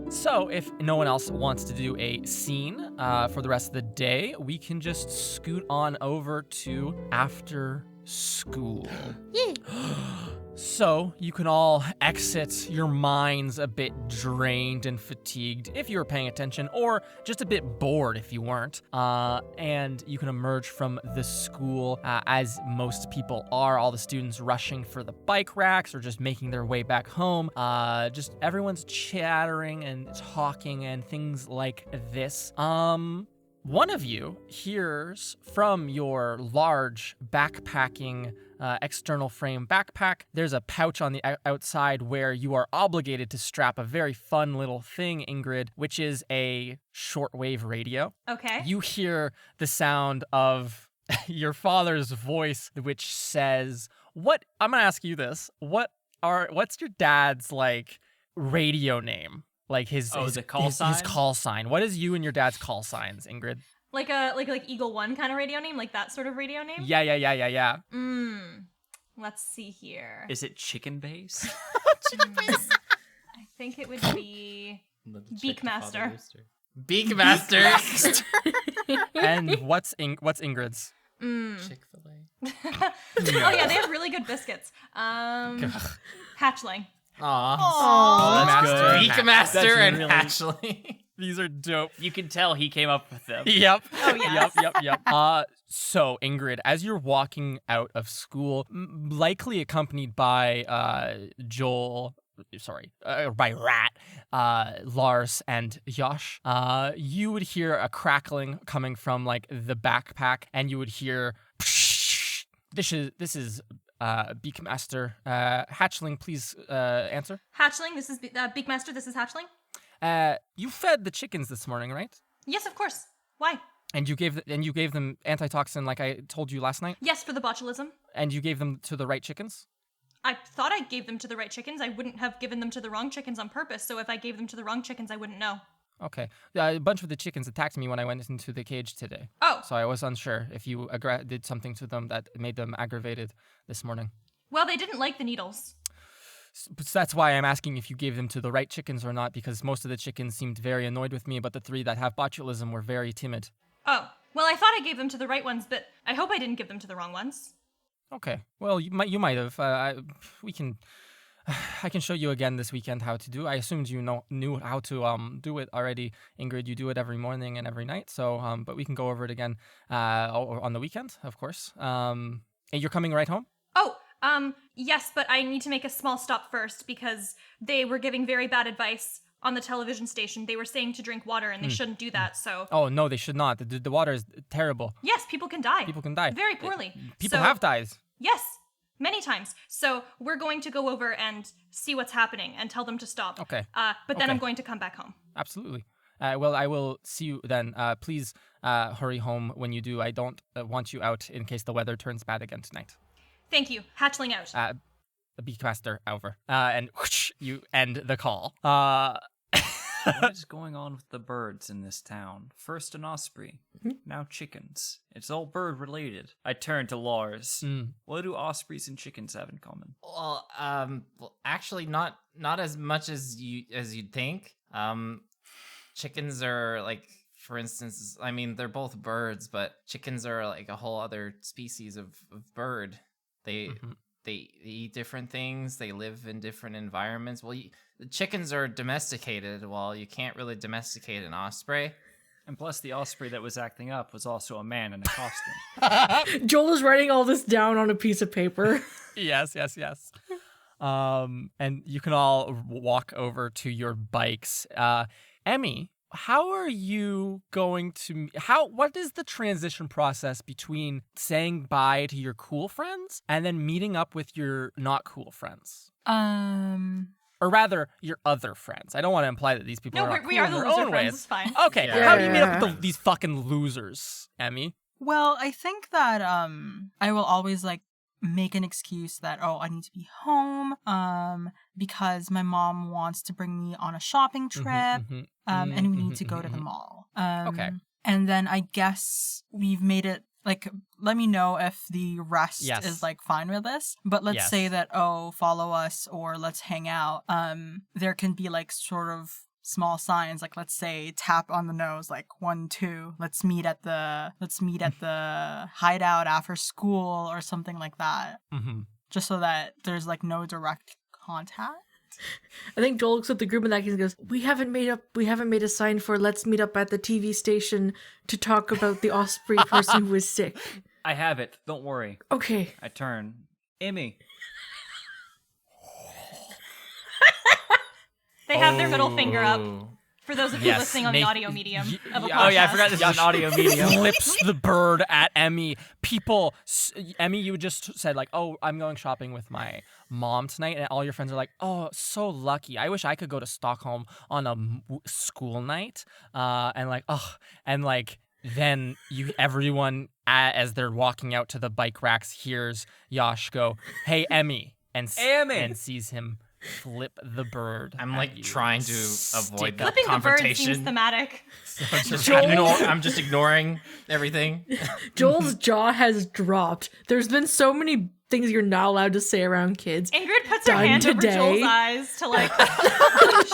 So if no one else wants to do a scene for the rest of the day, we can just scoot on over to after school. Yeah. So you can all exit your minds a bit drained and fatigued if you were paying attention, or just a bit bored if you weren't. And you can emerge from the school as most people are, all the students rushing for the bike racks or just making their way back home. Just everyone's chattering and talking and things like this. One of you hears from your large backpacking external frame backpack. There's a pouch on the outside where you are obligated to strap a very fun little thing, Ingrid, which is a shortwave radio. Okay. You hear the sound of your father's voice, which says, I'm gonna ask you this. What's your dad's radio name? Like his call sign? His call sign. What is you and your dad's call signs, Ingrid? Like Eagle One kind of radio name, like that sort of radio name? Yeah. Let's see here. Is it chicken base? I think it would be Beakmaster. Beakmaster. And what's Ingrid's? Chick-fil-A. Oh yeah, they have really good biscuits. Hatchling. Aw. That's good. Beakmaster and really- Hatchling. These are dope. You can tell he came up with them. Yep. Oh, yes. Yep. So Ingrid, as you're walking out of school, likely accompanied by by Rat, Lars, and Yosh, you would hear a crackling coming from the backpack, and you would hear, this is Beakmaster. Hatchling, please answer. Hatchling, this is Beakmaster, this is Hatchling. You fed the chickens this morning, right? Yes, of course. Why? And you gave them antitoxin like I told you last night? Yes, for the botulism. And you gave them to the right chickens? I thought I gave them to the right chickens. I wouldn't have given them to the wrong chickens on purpose, so if I gave them to the wrong chickens, I wouldn't know. Okay. A bunch of the chickens attacked me when I went into the cage today. Oh. So I was unsure if you did something to them that made them aggravated this morning. Well, they didn't like the needles. So that's why I'm asking if you gave them to the right chickens or not, because most of the chickens seemed very annoyed with me, but the 3 that have botulism were very timid. Oh. Well, I thought I gave them to the right ones, but I hope I didn't give them to the wrong ones. Okay. Well, you might have. I can show you again this weekend how to do. I assumed you knew how to do it already, Ingrid. You do it every morning and every night. So, but we can go over it again on the weekend, of course. And you're coming right home? Oh, yes, but I need to make a small stop first because they were giving very bad advice on the television station. They were saying to drink water and they shouldn't do that, so... Oh, no, they should not. The water is terrible. Yes, people can die. People can die. Very poorly. People have died. Yes, many times. So we're going to go over and see what's happening and tell them to stop. Okay. But then I'm going to come back home. Absolutely. Well, I will see you then. Please hurry home when you do. I don't want you out in case the weather turns bad again tonight. Thank you. Hatchling out. Beakmaster, over. And whoosh, you end the call. What is going on with the birds in this town? First an osprey, now chickens. It's all bird related. I turn to Lars. What do ospreys and chickens have in common? Well, actually, not as much as you'd think. Chickens are for instance, I mean, they're both birds, but chickens are a whole other species of bird. They eat different things. They live in different environments. Well, the chickens are domesticated. Well, you can't really domesticate an osprey. And plus, the osprey that was acting up was also a man in a costume. Joel is writing all this down on a piece of paper. Yes. And you can all walk over to your bikes. Emmy, how are you going to... What is the transition process between saying bye to your cool friends and then meeting up with your not cool friends? Or rather, your other friends. I don't want to imply that these people are not cool we are in the their loser own friends. ways. It's fine. Okay, how do you meet up with these fucking losers, Emmy? Well, I think that I will always make an excuse that I need to be home because my mom wants to bring me on a shopping trip and we need to go to the mall. Okay. And then I guess we've made it let me know if the rest is fine with this. But let's say that follow us or let's hang out. There can be sort of small signs, like let's say tap on the nose, like 1, 2. Let's meet at the hideout after school or something like that. Mm-hmm. Just so that there's like no direct contact. I think Joel looks at the group in that case and goes, we haven't made a sign for let's meet up at the TV station to talk about the Osprey person who is sick. I have it. Don't worry. Okay. I turn. Emmy. They have their middle finger up. Ooh. For those of you listening on the audio medium of a podcast. Oh yeah, I forgot this is an audio medium. Flips the bird at Emmy. People, Emmy, you just said like, oh, I'm going shopping with my mom tonight, and all your friends are like, oh, so lucky. I wish I could go to Stockholm on a school night. And like, oh, and like then everyone as they're walking out to the bike racks hears Yash go, hey, Emmy, and sees him flip the bird. I'm at like you. trying to avoid the Flipping the bird seems confrontation. thematic. I'm just ignoring everything. Joel's jaw has dropped. There's been so many things you're not allowed to say around kids. Ingrid puts her Done hand today. over Joel's eyes to like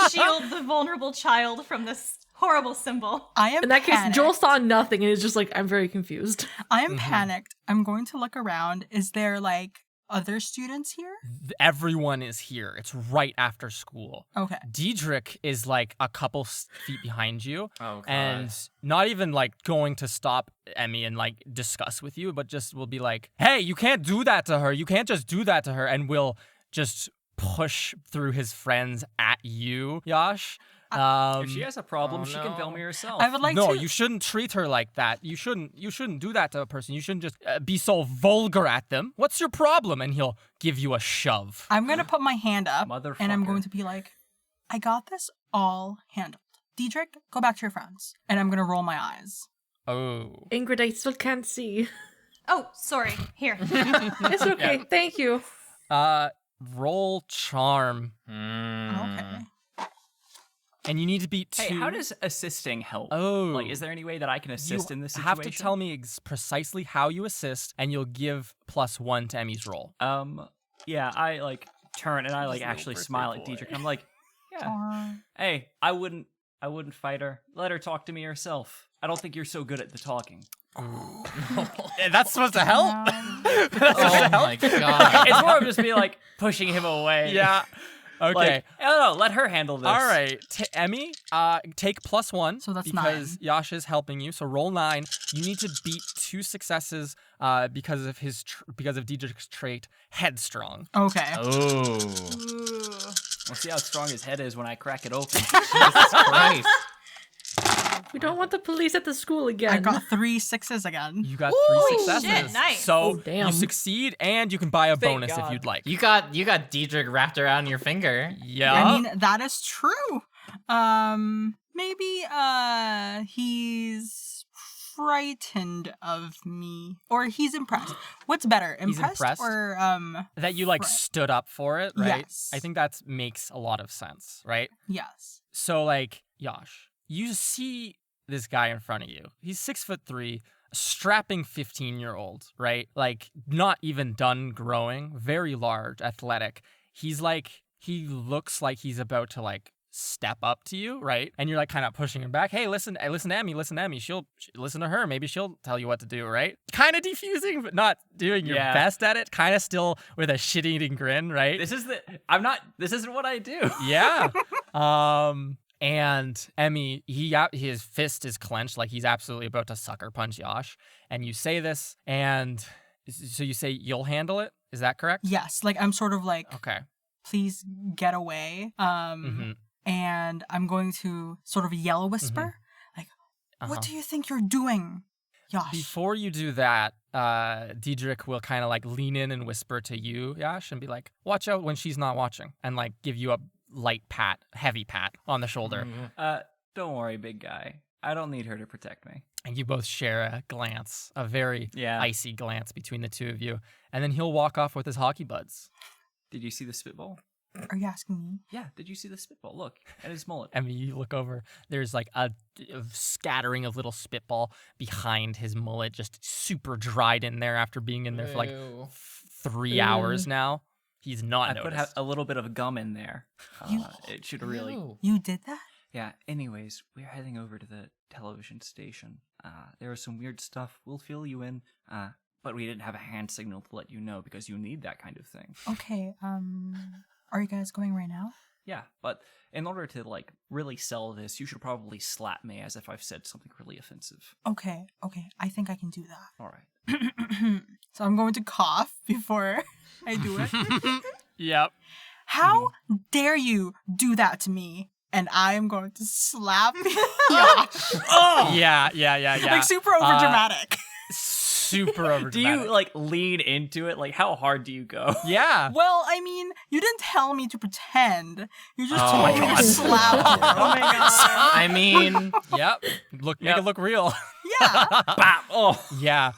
shield the vulnerable child from this horrible symbol. I am In that case, panicked. Joel saw nothing and is just like, I'm very confused. I am panicked. I'm going to look around. Is there like other students here? Everyone is here. It's right after school. Okay. Diedrich is like a couple feet behind you. Oh, God. And not even like going to stop Emmy and like discuss with you, but just will be like, hey, you can't do that to her. You can't just do that to her. And will just push through his friends at you, Yash. If she has a problem, Oh, she can film no. me herself. I would like No, to. you shouldn't treat her like that. You shouldn't do that to a person. You shouldn't just be so vulgar at them. What's your problem? And he'll give you a shove. I'm going to put my hand up and I'm going Motherfucker. to be like, I got this all handled. Diedrich, go back to your friends. And I'm going to roll my eyes. Oh. Ingrid, I still can't see. Oh, sorry. Here. It's okay. Thank you. Roll charm. Okay. And you need to beat 2. Hey, how does assisting help? Oh. Like, is there any way that I can assist in this situation? have to tell me precisely how you assist, and you'll give +1 to Emmy's roll. Yeah, I like turn and I like This actually little smile birthday at Diedrich. boy. I'm like, yeah. Hey, I wouldn't fight her. Let her talk to me herself. I don't think you're so good at the talking. That's supposed to help? Oh my God. It's more of just me like pushing him away. Yeah. Okay. Like, no, let her handle this. All right. Emmy, take +1. So that's because 9. Yash is helping you. So roll 9. You need to beat 2 successes because of because of Diedrich's trait, headstrong. Okay. Oh. We'll see how strong his head is when I crack it open. Jesus Christ. We don't want the police at the school again. I got 3 6s again. You got Holy 3 successes. shit, nice. So Oh, damn. you succeed, and you can buy a Thank bonus if God. you'd like. You got Diedrich wrapped around your finger. Yeah. I mean, that is true. Maybe he's frightened of me, or he's impressed. What's better, He's impressed? or that you like stood up for it, right? Yes. I think that makes a lot of sense, right? yes. So like, Yash, you see this guy in front of you. He's 6'3", a strapping 15-year-old, right? Like not even done growing, very large, athletic. He looks like he's about to like step up to you, right? And you're like kind of pushing him back. Hey, listen to Emmy. She'll listen to her. Maybe she'll tell you what to do, right? Kind of defusing, but not doing your Yeah. best at it. Kind of still with a shit-eating grin, right? This isn't what I do. Yeah. And Emmy, his fist is clenched like he's absolutely about to sucker punch Yash. And you say this, and so you say you'll handle it. Is that correct? Yes. Like I'm sort of like, Okay. please get away. Mhm. And I'm going to sort of yell whisper, like, Uh-huh. what do you think you're doing, Yash? Before you do that, Diedrich will kind of like lean in and whisper to you, Yash, and be like, watch out when she's not watching, and like give you a light pat, heavy pat on the shoulder. Don't worry, big guy. I don't need her to protect me. And you both share a glance, a very Yeah. icy glance between the two of you. And then he'll walk off with his hockey buds. Did you see the spitball? Are you asking me? Yeah, did you see the spitball? Look, at his mullet. I mean, you look over, there's like a scattering of little spitball behind his mullet, just super dried in there after being in there for like Ew. 3 hours now. He's not I put noticed. a little bit of gum in there. You- It should really. Ew. You did that? Yeah, anyways, we're heading over to the television station. There was some weird stuff. We'll fill you in. But we didn't have a hand signal to let you know because you need that kind of thing. Okay, are you guys going right now? Yeah, but in order to, really sell this, you should probably slap me as if I've said something really offensive. Okay, I think I can do that. All right. So I'm going to cough before I do it. Yep. How dare you do that to me? And I am going to slap Josh. Yeah. Like super overdramatic. Super over. Do you, lean into it? Like, how hard do you go? Yeah. Well, I mean, you didn't tell me to pretend. You just Oh told my me God. to slap you. Oh my god. I mean, Yep. Make it look real. Yeah. Bam! Oh. Yeah.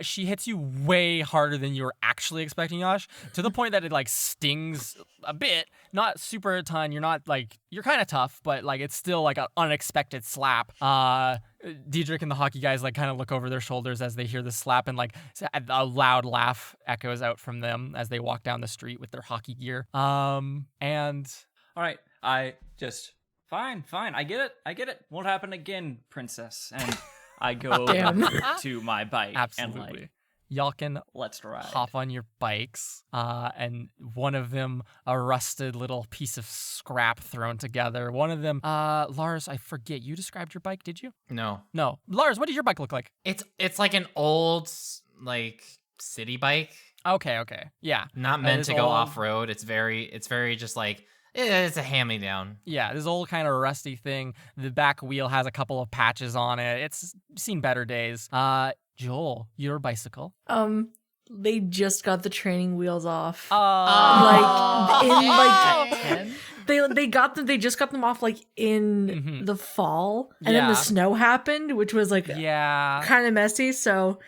She hits you way harder than you were actually expecting, Yash, to the point that it stings a bit. Not super a ton. You're not you're kind of tough, but it's still an unexpected slap. Diedrich and the hockey guys kind of look over their shoulders as they hear the slap, and a loud laugh echoes out from them as they walk down the street with their hockey gear. And All right, I just fine. I get it. Won't happen again, princess. And I go over Damn. to my bike absolutely, and y'all can let's ride. hop on your bikes, and one of them a rusted little piece of scrap thrown together. One of them, Lars, I forget, you described your bike, did you? no. No. Lars, what does your bike look like? It's like an old city bike, Okay. Yeah. not That meant is to go old. off road. It's very just it's a hand-me-down. Yeah, this old kind of rusty thing. The back wheel has a couple of patches on it. It's seen better days. Joel, your bicycle. They just got the training wheels off. They got them. They just got them off in the fall, and then Yeah. the snow happened, which was Yeah. kind of messy. So,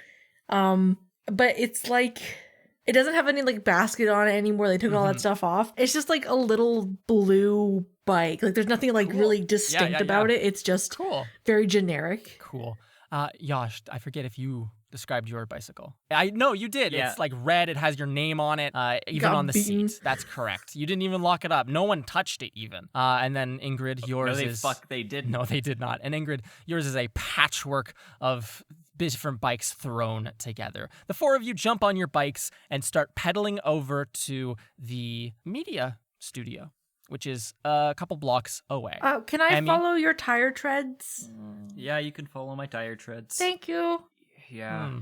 but it's it doesn't have any basket on it anymore. They took all that stuff off. It's just a little blue bike. There's nothing really distinct yeah. about it. It's just Cool. very generic. Cool. Yash, I forget if you described your bicycle. I know you did. Yeah. It's red. It has your name on it, even Got on the beaten. seat. That's correct. You didn't even lock it up. No one touched it even. And then Ingrid, yours is they didn't. No, they did not. And Ingrid, yours is a patchwork of different bikes thrown together. The four of you jump on your bikes and start pedaling over to the media studio, which is a couple blocks away. Can I Emmy? follow your tire treads? Yeah, you can follow my tire treads. Thank you. Yeah.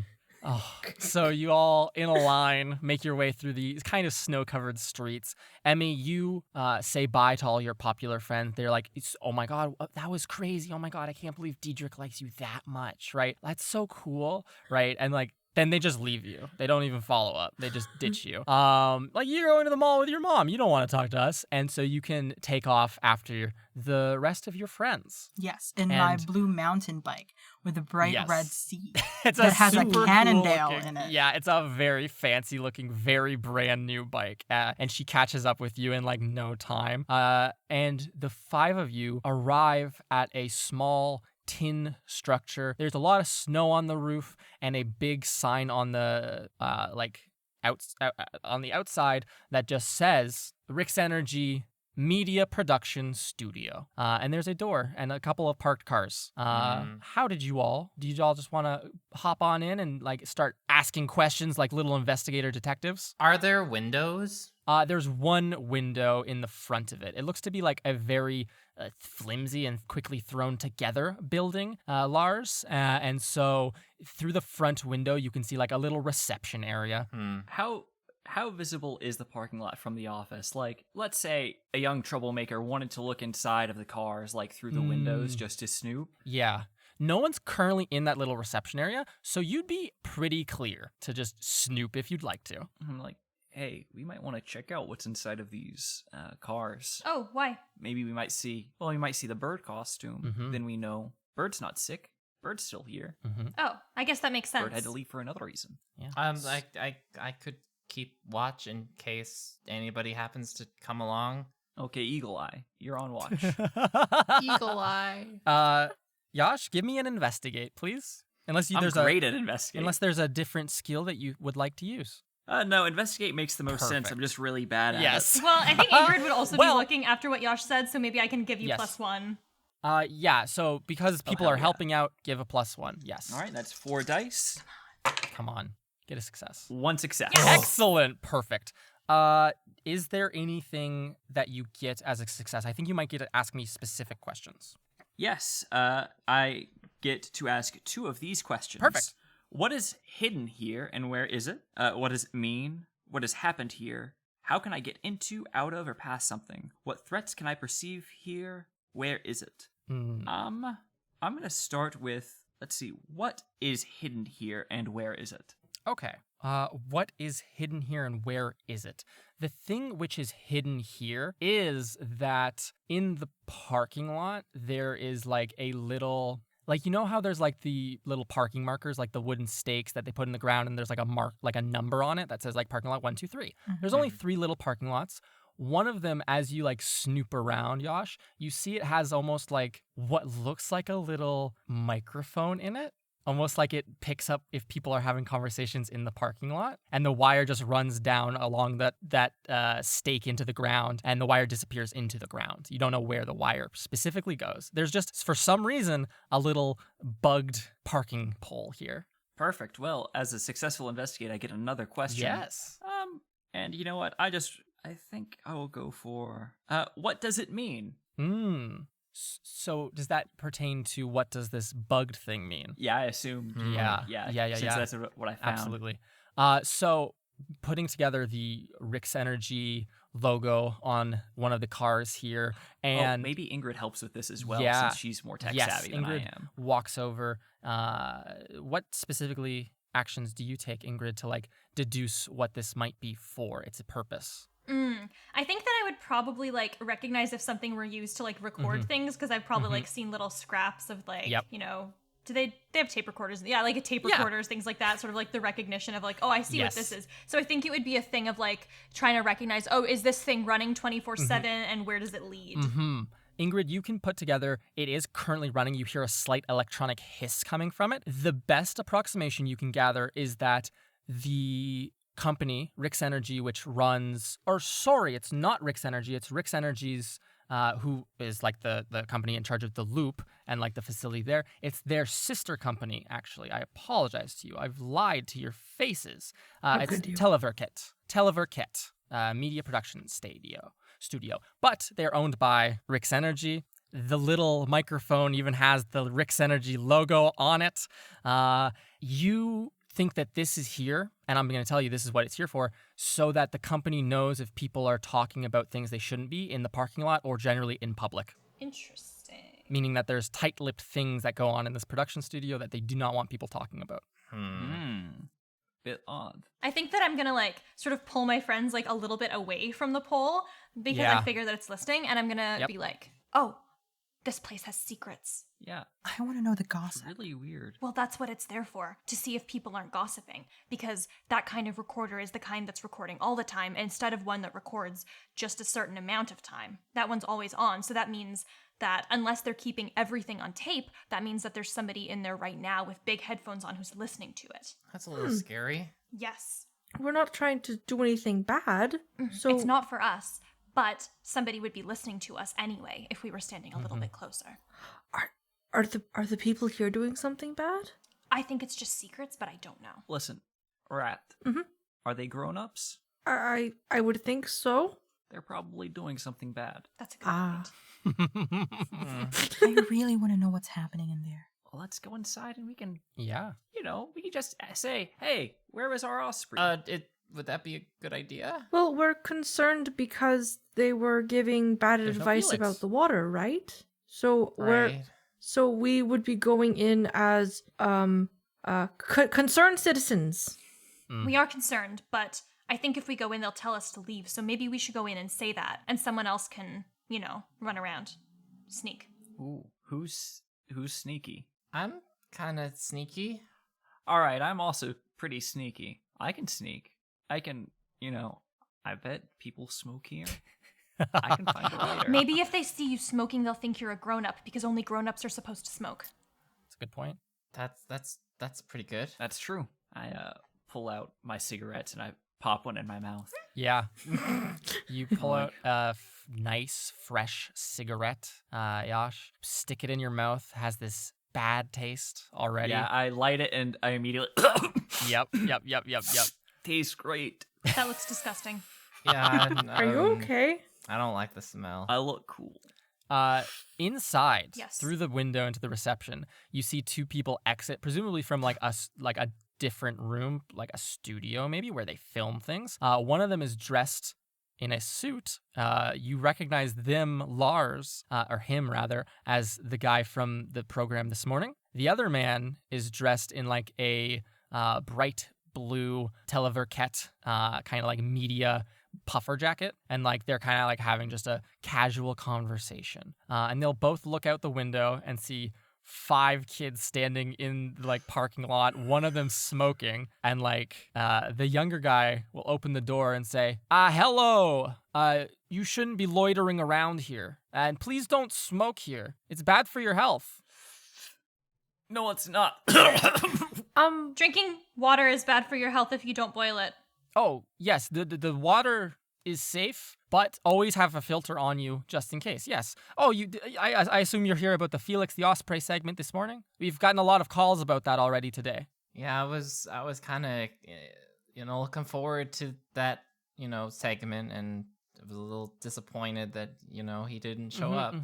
Oh, so you all in a line make your way through these kind of snow-covered streets. Emmy, you say bye to all your popular friends. They're like, oh my god, that was crazy. Oh my god, I can't believe Diedrich likes you that much, right? That's so cool, right? And then they just leave you. They don't even follow up. They just ditch you. You're going to the mall with your mom. You don't want to talk to us. And so you can take off after the rest of your friends. Yes, in my And- blue mountain bike with a bright Yes. red seat It's that has a super Cannondale cool looking- in it. Yeah, it's a very fancy looking, very brand new bike. And she catches up with you in no time. And the five of you arrive at a small tin structure. There's a lot of snow on the roof and a big sign on the on the outside that just says Rick's Energy Media Production Studio. And there's a door and a couple of parked cars. How did you all just want to hop on in and start asking questions like little investigator detectives? Are there windows? There's one window in the front of it. It looks to be a very flimsy and quickly thrown together building, Lars. And so through the front window, you can see a little reception area. How visible is the parking lot from the office? Let's say a young troublemaker wanted to look inside of the cars, through the windows just to snoop. Yeah. No one's currently in that little reception area, so you'd be pretty clear to just snoop if you'd like to. I'm like, hey, we might want to check out what's inside of these cars. Oh, why? Maybe we might see the bird costume. Mhm. Then we know Bird's not sick. Bird's still here. Oh, I guess that makes sense. Bird had to leave for another reason. Yeah. I could keep watch in case anybody happens to come along. Okay, Eagle Eye, you're on watch. Eagle eye. Yash, give me an investigate, please. Unless I'm there's great at investigating. unless there's a different skill that you would like to use. No, investigate makes the most sense. Perfect. I'm just really bad at Yes. it. Well, I think Ingrid would also Well- be looking after what Yosh said, so maybe I can give you Yes. +1. Yeah, so because people hell are yeah. helping out, give a +1. Yes. All right, that's 4 dice. Come on. Get a success. 1 success. Excellent. Perfect. Is there anything that you get as a success? I think you might get to ask me specific questions. Yes, I get to ask 2 of these questions. Perfect. What is hidden here and where is it? What does it mean? What has happened here? How can I get into, out of, or past something? What threats can I perceive here? Where is it? I'm going to start with, let's see, what is hidden here and where is it? Okay. What is hidden here and where is it? The thing which is hidden here is that in the parking lot, there is like a little, like, you know how there's like the little parking markers, like the wooden stakes that they put in the ground, and there's like a mark, like a number on it that says like parking lot 1, 2, 3. There's only 3 little parking lots. One of them, as you like snoop around, Yosh, you see it has almost like what looks like a little microphone in it. Almost like it picks up if people are having conversations in the parking lot, and the wire just runs down along that stake into the ground, and the wire disappears into the ground. You don't know where the wire specifically goes. There's just, for some reason, a little bugged parking pole here. Perfect. Well, as a successful investigator, I get another question. Yes. And you know what? I think I will go for, what does it mean? So does that pertain to what does this bugged thing mean? Yeah, I assume. Yeah. Since that's what I found. Absolutely. So putting together the Rick's Energy logo on one of the cars here, and maybe Ingrid helps with this as well, Yeah. since she's more tech savvy than I am. walks over. What specifically actions do you take, Ingrid, to like deduce what this might be for, its purpose? I think that I would probably like recognize if something were used to like record things, because I've probably like seen little scraps of like, you know, do they have tape recorders? Yeah, like a tape recorders, things like that, sort of like the recognition of like, oh, I see what this is. So I think it would be a thing of like trying to recognize, oh, is this thing running 24/7 and where does it lead? Ingrid, you can put together, it is currently running. You hear a slight electronic hiss coming from it. The best approximation you can gather is that the company, Rick's Energy, which runs, or sorry, it's not Rick's Energy, it's Rick's Energy's, who is like the company in charge of the loop and like the facility there. It's their sister company, actually. I apologize to you. I've lied to your faces. It's Televerket, media production studio. But they're owned by Rick's Energy. The little microphone even has the Rick's Energy logo on it. You think that this is here, and I'm going to tell you this is what it's here for, so that the company knows if people are talking about things they shouldn't be in the parking lot or generally in public. Interesting. Meaning that there's tight-lipped things that go on in this production studio that they do not want people talking about. Bit odd. I think that I'm gonna like sort of pull my friends like a little bit away from the pole because I figure that it's listening, and I'm gonna be like, oh, this place has secrets. Yeah. I want to know the gossip. Really weird. Well, that's what it's there for, to see if people aren't gossiping, because that kind of recorder is the kind that's recording all the time instead of one that records just a certain amount of time. That one's always on, so that means that unless they're keeping everything on tape, that means that there's somebody in there right now with big headphones on who's listening to it. That's a little scary. Yes. We're not trying to do anything bad, so It's not for us, but somebody would be listening to us anyway if we were standing a little bit closer. Are the people here doing something bad? I think it's just secrets, but I don't know. Listen, Rat. Are they grown-ups? I would think so. They're probably doing something bad. That's a good point. I really want to know what's happening in there. Well, let's go inside and we can, Yeah. we can just say, hey, where is our osprey? Would that be a good idea? Well, we're concerned because they were giving bad There's no advice Felix. about the water, right? So Right. so we would be going in as concerned citizens. We are concerned, but I think if we go in, they'll tell us to leave. So maybe we should go in and say that, and someone else can, you know, run around, sneak. Ooh, who's sneaky? I'm kind of sneaky. All right, I'm also pretty sneaky. I can sneak. I can, I bet people smoke here. I can find a lighter. Maybe if they see you smoking, they'll think you're a grown-up, because only grown-ups are supposed to smoke. That's a good point. That's pretty good. That's true. I pull out my cigarettes and I pop one in my mouth. Yeah. You pull out a nice, fresh cigarette, Yash. Stick it in your mouth. Has this bad taste already. Yeah, I light it and I immediately... Yep. Tastes great. That looks disgusting. Yeah. Are you okay? I don't like the smell. I look cool. Inside, Yes. through the window into the reception, you see two people exit, presumably from like a different room, like a studio maybe, where they film things. One of them is dressed in a suit. You recognize them, Lars, or him rather, as the guy from the program this morning. The other man is dressed in like a bright blue televerket, kind of like media puffer jacket, and like they're kind of like having just a casual conversation. And they'll both look out the window and see 5 kids standing in the like parking lot, one of them smoking, and like the younger guy will open the door and say, hello, you shouldn't be loitering around here, and please don't smoke here, it's bad for your health. No, it's not. Drinking water is bad for your health if you don't boil it. Oh, yes, the water is safe, but always have a filter on you just in case. Yes. Oh, I assume you're here about the Felix the Osprey segment this morning? We've gotten a lot of calls about that already today. Yeah, I was kind of, looking forward to that, segment, and I was a little disappointed that, he didn't show up.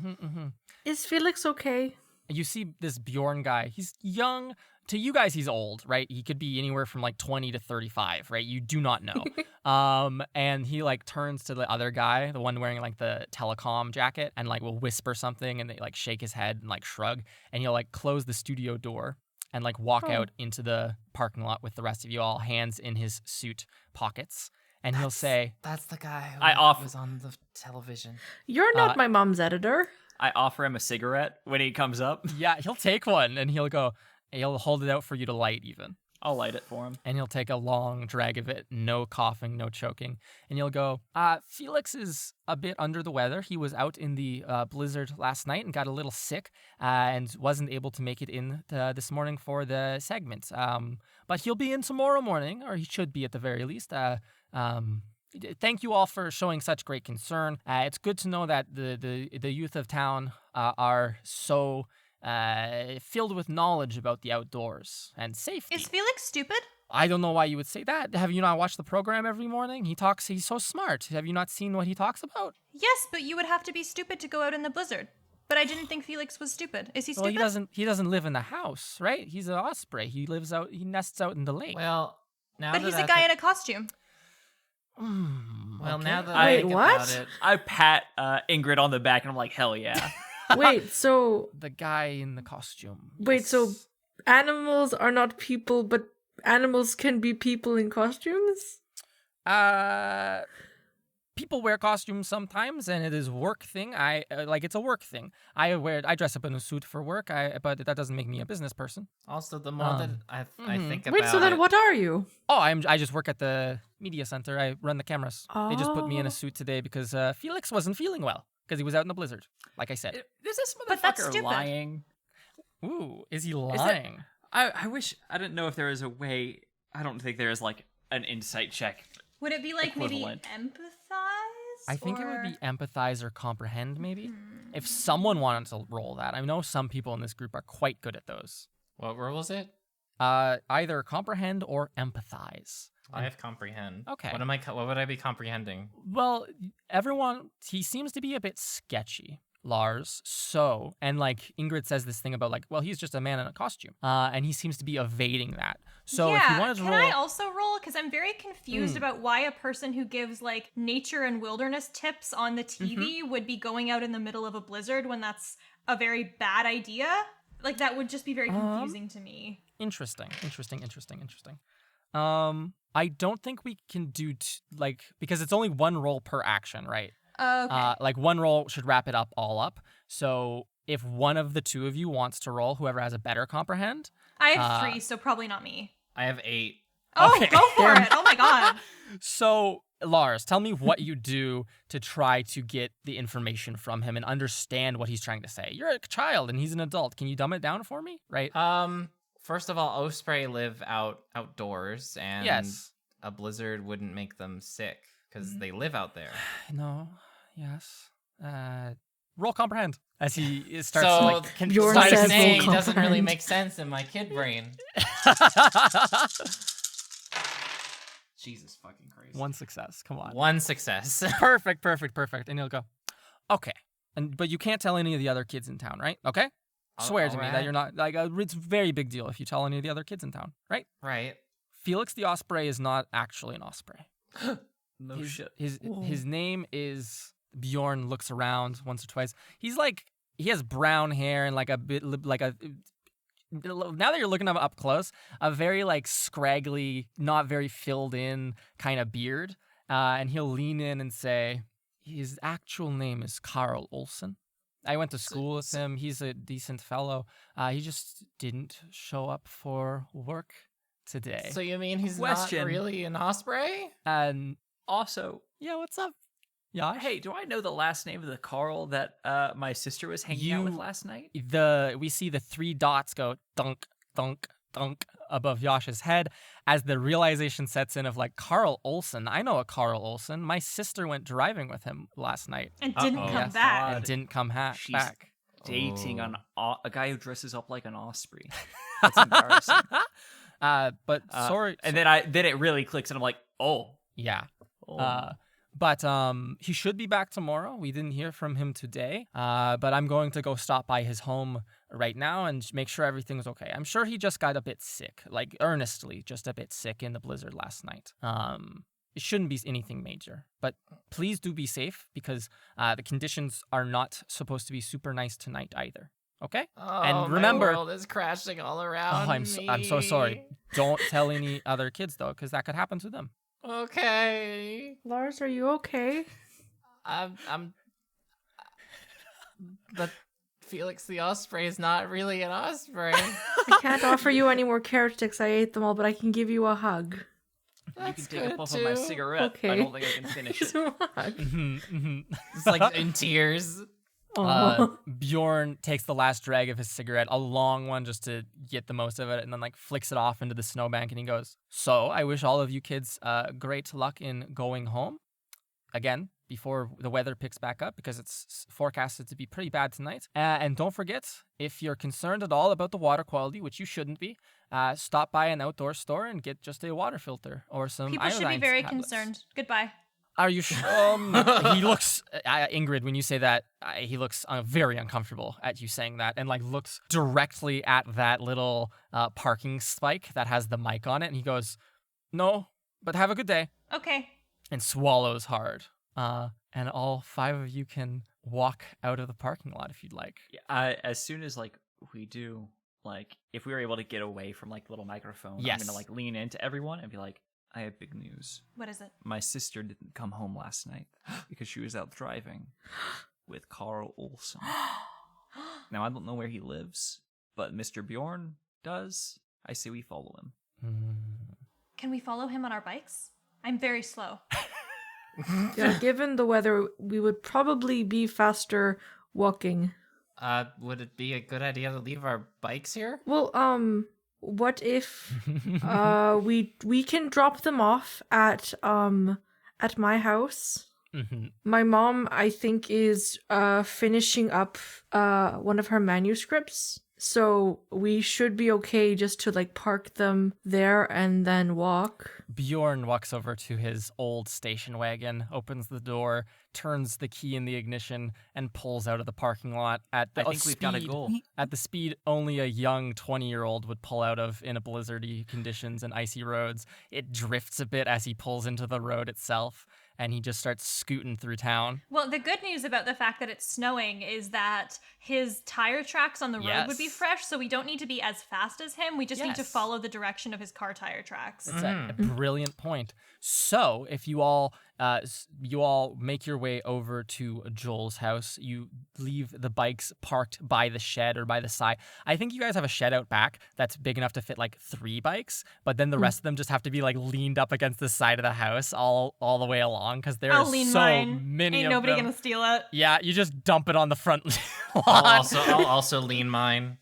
Is Felix okay? You see this Bjorn guy. He's young. To you guys, he's old, right? He could be anywhere from like 20 to 35, right? You do not know. And he like turns to the other guy, the one wearing like the telecom jacket, and like will whisper something, and they like shake his head and like shrug, and he'll like close the studio door and like walk out into the parking lot with the rest of you all, hands in his suit pockets. And he'll say, "That's the guy who was on the television." You're not my mom's editor. I offer him a cigarette when he comes up. yeah, he'll take one, and he'll hold it out for you to light even. I'll light it for him. And he'll take a long drag of it, no coughing, no choking. And he'll go, Felix is a bit under the weather. He was out in the blizzard last night and got a little sick and wasn't able to make it in this morning for the segment. But he'll be in tomorrow morning, or he should be at the very least. Thank you all for showing such great concern. It's good to know that the youth of town are so filled with knowledge about the outdoors and safety. Is Felix stupid? I don't know why you would say that. Have you not watched the program every morning? He's so smart. Have you not seen what he talks about? Yes, but you would have to be stupid to go out in the blizzard. But I didn't think Felix was stupid. Is he stupid? Well, he doesn't live in the house, right? He's an osprey. He nests out in the lake. Well, now but he's a guy in a costume. Well, okay. now that I think what? about it, I pat Ingrid on the back and I'm like, hell yeah. Wait, so the guy in the costume. Wait, so animals are not people, but animals can be people in costumes? People wear costumes sometimes, and it is a work thing. It's a work thing. I dress up in a suit for work. But that doesn't make me a business person. also the more that I think about Wait, so then it, what are you? Oh, I just work at the media center. I run the cameras. They just put me in a Oh. suit today because Felix wasn't feeling well because he was out in the blizzard, like I said. Is this But that's motherfucker stupid. lying? Ooh, is he that- lying? I wish, I didn't know if there is a way, I don't think there is like an insight check. Would it be like Equivalent. maybe empathize? I think it would or- be empathize or comprehend, maybe. If someone wanted to roll that. I know some people in this group are quite good at those. what was it? Either comprehend or empathize. I have comprehend. Okay. What would I be comprehending? Well, he seems to be a bit sketchy, Lars. And like Ingrid says this thing about like, well, he's just a man in a costume. And he seems to be evading that. So if you wanted to can roll... I also roll? Because I'm very confused about why a person who gives like nature and wilderness tips on the TV would be going out in the middle of a blizzard when that's a very bad idea. Like that would just be very confusing to me. Interesting. I don't think we can do because it's only one roll per action, right? Okay. Like one roll should wrap it up all up. So if one of the two of you wants to roll, whoever has a better comprehend. I have 3, so probably not me. I have 8. Oh, Okay. go for it. Oh my god. So Lars, tell me what you do to try to get the information from him and understand what he's trying to say. You're a child and he's an adult. Can you dumb it down for me? Right? First of all, osprey live outdoors, and Yes. a blizzard wouldn't make them sick because they live out there. No. Yes. Roll comprehend as he starts So to like Bjorn what I'm says saying roll doesn't really comprehend. make sense in my kid brain. Jesus fucking Christ. One success. Come on. One success. Perfect. And he'll go, okay. But you can't tell any of the other kids in town, right? Okay? Swear to me that alright. you're not, like, it's a very big deal if you tell any of the other kids in town, right? Right. Felix the Osprey is not actually an osprey. No shit. His name is Bjorn. Looks around once or twice. He's like, he has brown hair and like a bit like a. Now that you're looking up close, a very like scraggly, not very filled in kind of beard, and he'll lean in and say, his actual name is Carl Olsen. I went to school with him. He's a decent fellow. He just didn't show up for work today. So you mean he's Question. not really an osprey? And Also, yeah, what's up? Yeah. hey, do I know the last name of the Carl that my sister was hanging out with last night? We see the 3 dots go thunk, thunk, thunk above Yasha's head as the realization sets in of like, Carl Olsen. I know a Carl Olsen. My sister went driving with him last night And didn't Uh-oh. come Yes. back. and didn't come She's back. dating Oh. a guy who dresses up like an osprey. That's embarrassing. But sorry. And then it really clicks, and I'm like, oh. Yeah. Oh. But he should be back tomorrow. We didn't hear from him today. But I'm going to go stop by his home right now and make sure everything's okay. I'm sure he just got a bit sick, like earnestly just a bit sick in the blizzard last night. It shouldn't be anything major, but please do be safe because the conditions are not supposed to be super nice tonight either. Okay? Oh, And remember- my world is crashing all around I'm so sorry. me. Don't tell any other kids though, because that could happen to them. Okay. Lars, are you okay? I'm but Felix the Osprey is not really an osprey. I can't offer you any more carrot sticks. I ate them all, but I can give you a hug. You That's can take a good, puff of my too. cigarette. Okay. I don't think I can finish it. It's like in tears. Bjorn takes the last drag of his cigarette, a long one just to get the most of it, and then like flicks it off into the snowbank and he goes, so I wish all of you kids great luck in going home. Again, before the weather picks back up because it's forecasted to be pretty bad tonight. And don't forget, if you're concerned at all about the water quality, which you shouldn't be, stop by an outdoor store and get just a water filter or some People should be iodine very tablets. concerned. Goodbye. Are you sure? He looks, Ingrid, when you say that, he looks very uncomfortable at you saying that and like looks directly at that little parking spike that has the mic on it. And he goes, no, but have a good day. Okay. And swallows hard. And all 5 of you can walk out of the parking lot if you'd like. Yeah, as soon as like we do, like if we were able to get away from like the little microphone, Yes. I'm gonna like lean into everyone and be like, I have big news. What is it? My sister didn't come home last night because she was out driving with Carl Olsen. Now I don't know where he lives, but Mr. Bjorn does. I say we follow him. Can we follow him on our bikes? I'm very slow. Yeah, given the weather, we would probably be faster walking. Would it be a good idea to leave our bikes here? Well, what if we can drop them off at my house? My mom, I think, is finishing up one of her manuscripts. So we should be okay just to like park them there and then walk. Bjorn walks over to his old station wagon, opens the door, turns the key in the ignition, and pulls out of the parking lot at the I think we've got a goal. At the speed only a young 20-year-old would pull out of in a blizzardy conditions and icy roads. It drifts a bit as he pulls into the road itself, and he just starts scooting through town. Well, the good news about the fact that it's snowing is that his tire tracks on the road would be Yes. fresh, so we don't need to be as fast as him. We just need to Yes. follow the direction of his car tire tracks. It's a brilliant point. So, if you all make your way over to Joel's house, you leave the bikes parked by the shed or by the side. I think you guys have a shed out back that's big enough to fit like 3 bikes, but then the rest of them just have to be like leaned up against the side of the house all the way along because there I'll are lean so mine. many Ain't of nobody them. gonna steal it. Yeah, you just dump it on the front I'll lawn. also lean mine.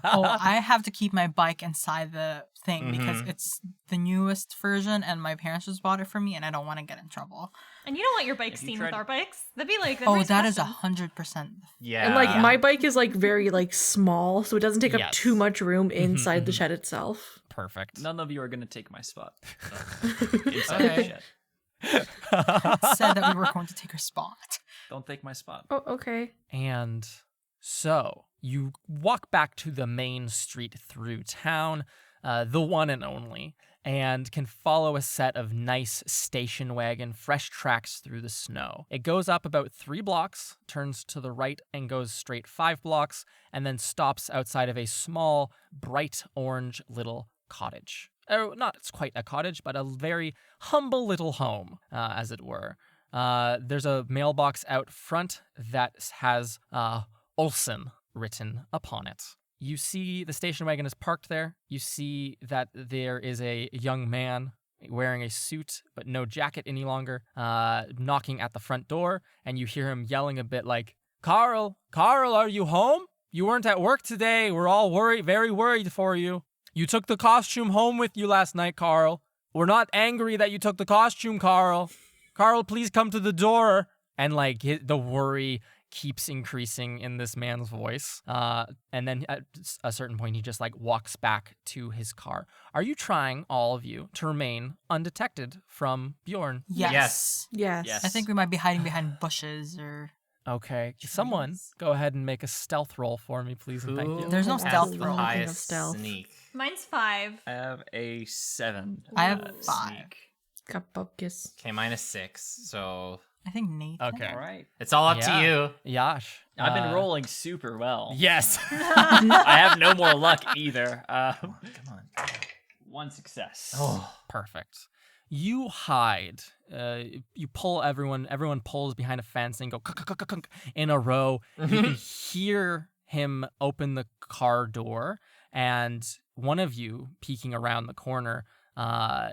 Oh, I have to keep my bike inside the thing because it's the newest version and my parents just bought it for me and I don't want to get in trouble. And you don't want your bike seen with our bikes. That'd be like that is 100%. Yeah. And like my bike is like very like small, so it doesn't take up too much room inside the shed itself. Perfect. None of you are gonna take my spot. Inside the shed. Said that we were going to take her spot. Don't take my spot. Oh, okay. And so you walk back to the main street through town, the one and only, and can follow a set of nice station wagon fresh tracks through the snow. It goes up about 3 blocks, turns to the right and goes straight 5 blocks, and then stops outside of a small, bright orange little cottage. Oh, not it's quite a cottage, but a very humble little home, as it were. There's a mailbox out front that has Olsen written upon it. You see the station wagon is parked there. You see that there is a young man wearing a suit but no jacket any longer, knocking at the front door, and you hear him yelling a bit like, Carl, are you home? You weren't at work today. We're all very worried for you. You took the costume home with you last night, Carl. We're not angry that you took the costume, Carl. Carl, please come to the door. And like the worry keeps increasing in this man's voice. And then at a certain point, he just like walks back to his car. Are you trying, all of you, to remain undetected from Bjorn? Yes. Yes. I think we might be hiding behind bushes or... Okay. Someone go ahead and make a stealth roll for me, please, and thank you. There's no Has stealth the roll. highest Stealth. sneak. Mine's 5. I have a 7. I have 5. Sneak. Kapokis. Okay, mine is 6. So I think Nate. Okay. All right. it's all up to you. Yash. I've been rolling super well. Yes. I have no more luck either. Come on. 1 success. Oh. Perfect. You hide. You pull everyone pulls behind a fence and go kunk in a row. You can hear him open the car door, and one of you peeking around the corner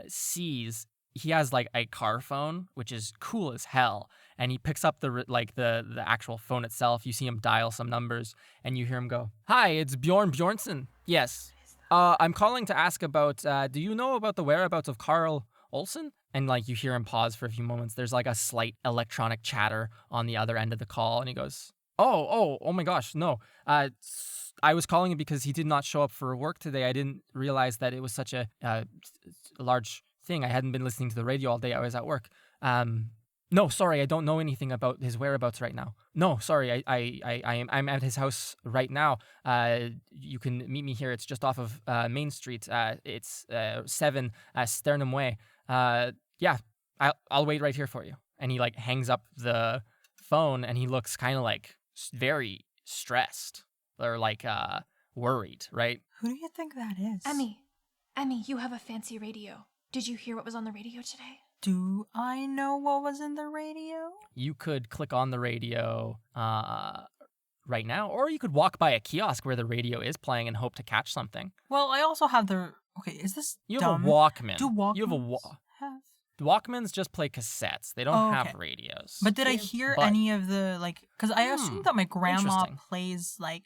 sees he has like a car phone, which is cool as hell. And he picks up the actual phone itself. You see him dial some numbers, and you hear him go, "Hi, it's Bjorn Bjornsson. Yes, I'm calling to ask about. Do you know about the whereabouts of Carl Olsen?" And like you hear him pause for a few moments. There's like a slight electronic chatter on the other end of the call, and he goes, "Oh my gosh, no. I was calling him because he did not show up for work today. I didn't realize that it was such a large thing. I hadn't been listening to the radio all day. I was at work. No, sorry, I don't know anything about his whereabouts right now. No, sorry, I'm at his house right now. You can meet me here. It's just off of Main Street. It's 7 Sternum Way. Yeah, I'll wait right here for you." And he like hangs up the phone, and he looks kind of like very stressed or like worried, right? Who do you think that is? Emmy, you have a fancy radio. Did you hear what was on the radio today? Do I know what was in the radio? You could click on the radio right now, or you could walk by a kiosk where the radio is playing and hope to catch something. Well, I also have the... Okay, is this You dumb? have a Walkman. Do Walkmans You have have... Walkmans just play cassettes. They don't have Okay. radios. But did I hear But- any of the, like... Because I assume that my grandma Interesting. plays, like...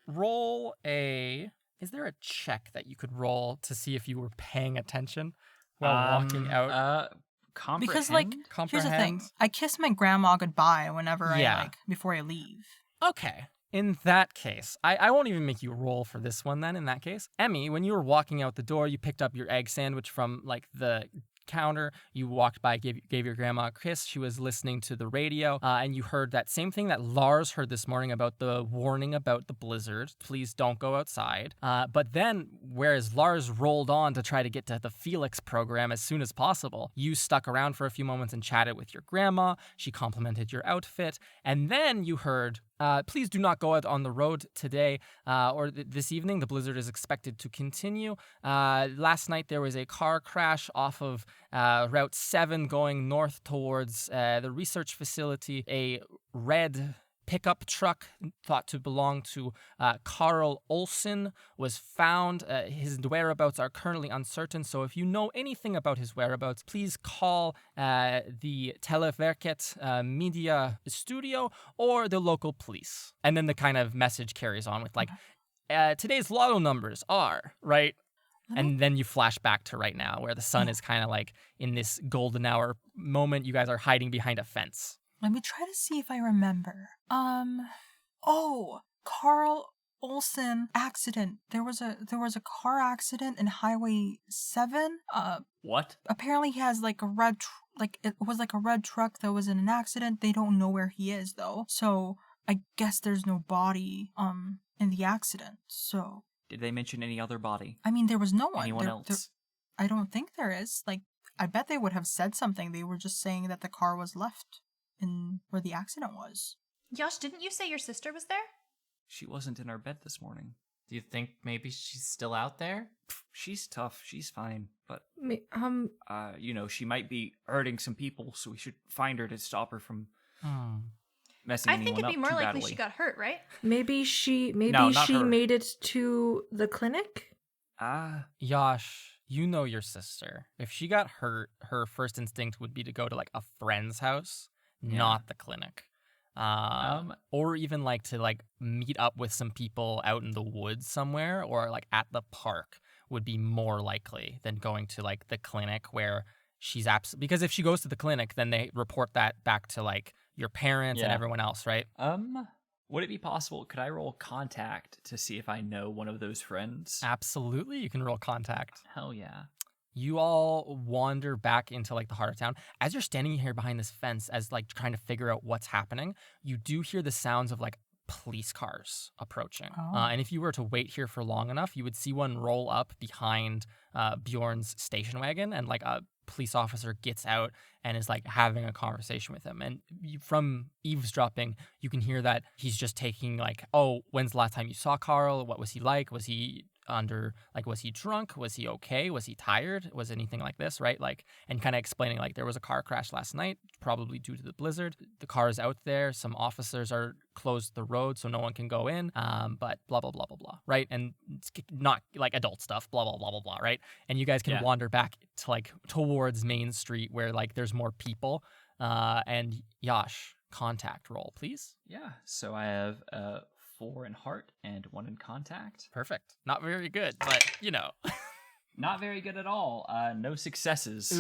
Roll a... Is there a check that you could roll to see if you were paying attention while walking out? Comprehend? Because, like, here's the thing. Comprehend? I kiss my grandma goodbye whenever Yeah. I, like, before I leave. Okay. In that case, I won't even make you roll for this one then, in that case. Emmy, when you were walking out the door, you picked up your egg sandwich from, like, the counter. You walked by, gave your grandma a kiss. She was listening to the radio, and you heard that same thing that Lars heard this morning about the warning about the blizzard. Please don't go outside. But then, whereas Lars rolled on to try to get to the Felix program as soon as possible, you stuck around for a few moments and chatted with your grandma. She complimented your outfit. And then you heard... please do not go out on the road today or this evening. The blizzard is expected to continue. Last night there was a car crash off of Route 7 going north towards the research facility. A red pickup truck thought to belong to Carl Olsen was found. His whereabouts are currently uncertain, so if you know anything about his whereabouts, please call the Televerket Media Studio or the local police. And then the kind of message carries on with like, today's lotto numbers are, right? And then you flash back to right now where the sun is kind of like in this golden hour moment. You guys are hiding behind a fence. Let me try to see if I remember. Carl Olson accident. There was a car accident in Highway 7. What? Apparently he has like a red it was like a red truck that was in an accident. They don't know where he is though. So I guess there's no body in the accident. So Did they mention any other body? I mean, there was no one. Anyone else? I don't think there is. Like, I bet they would have said something. They were just saying that the car was left in where the accident was. Yosh, didn't you say your sister was there? She wasn't in our bed this morning. Do you think maybe she's still out there? She's tough. She's fine. But, she might be hurting some people, so we should find her to stop her from messing I anyone think it'd be up more too likely badly. she got hurt, right? Maybe she not her. made it to the clinic. Yash, you know your sister. If she got hurt, her first instinct would be to go to like a friend's house, not the clinic. Or even like to like meet up with some people out in the woods somewhere, or like at the park would be more likely than going to like the clinic where she's because if she goes to the clinic, then they report that back to like your parents and everyone else, right? Would it be possible? Could I roll contact to see if I know one of those friends? Absolutely, you can roll contact. Hell yeah. You all wander back into like the heart of town. As you're standing here behind this fence, as like trying to figure out what's happening, you do hear the sounds of like police cars approaching. And if you were to wait here for long enough, you would see one roll up behind Bjorn's station wagon, and like a police officer gets out and is like having a conversation with him. And from eavesdropping, you can hear that he's just taking like, oh, when's the last time you saw Carl? What was he like? Was he was he drunk? Was he okay? Was he tired? Was anything like this, right? Like, and kind of explaining like there was a car crash last night, probably due to the blizzard. The car is out there. Some officers are closed the road so no one can go in. But blah, blah, blah, blah, blah, right? And it's not like adult stuff, blah, blah, blah, blah, blah, right? And you guys can wander back to like towards Main Street where like there's more people. And Yash, contact roll, please. Yeah. So I have 4 in heart and 1 in contact. Perfect. Not very good, but Not very good at all. No successes.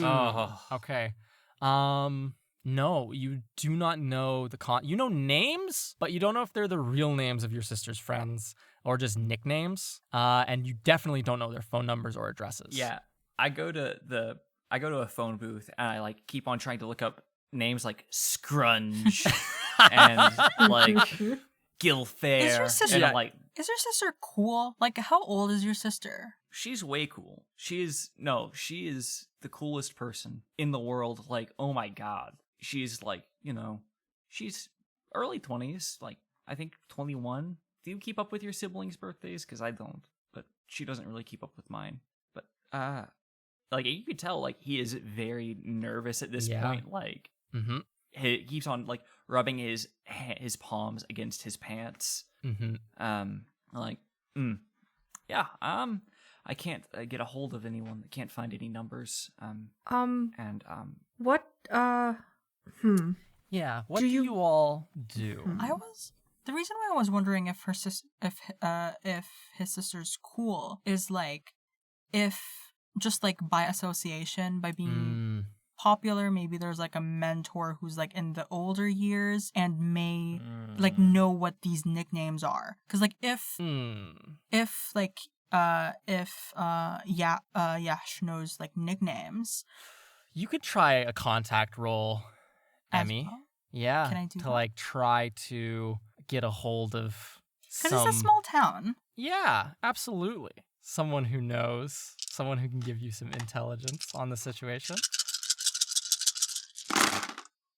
Okay. No, you do not know you know names, but you don't know if they're the real names of your sister's friends or just nicknames. And you definitely don't know their phone numbers or addresses. Yeah. I go to a phone booth and I like keep on trying to look up names like Scrunge and like Gilfair. Is your sister And is your sister cool? Like, how old is your sister? She's way cool. She is the coolest person in the world. Like, oh my god. She's like, she's early 20s, like I think 21. Do you keep up with your siblings' birthdays? Because I don't, but she doesn't really keep up with mine. But like you could tell, like he is very nervous at this point. Like, he keeps on like rubbing his palms against his pants. I can't get a hold of anyone. I can't find any numbers. What? Yeah. What do you all do? The reason why I was wondering if his sister's cool is like if just like by association, by being popular, maybe there's like a mentor who's like in the older years and may like know what these nicknames are. Because like if Yash knows like nicknames, you could try a contact roll, Emmy. Well? Yeah, Can I do to that? like try to get a hold of because it's a small town. Yeah, absolutely. Someone who knows, someone who can give you some intelligence on the situation.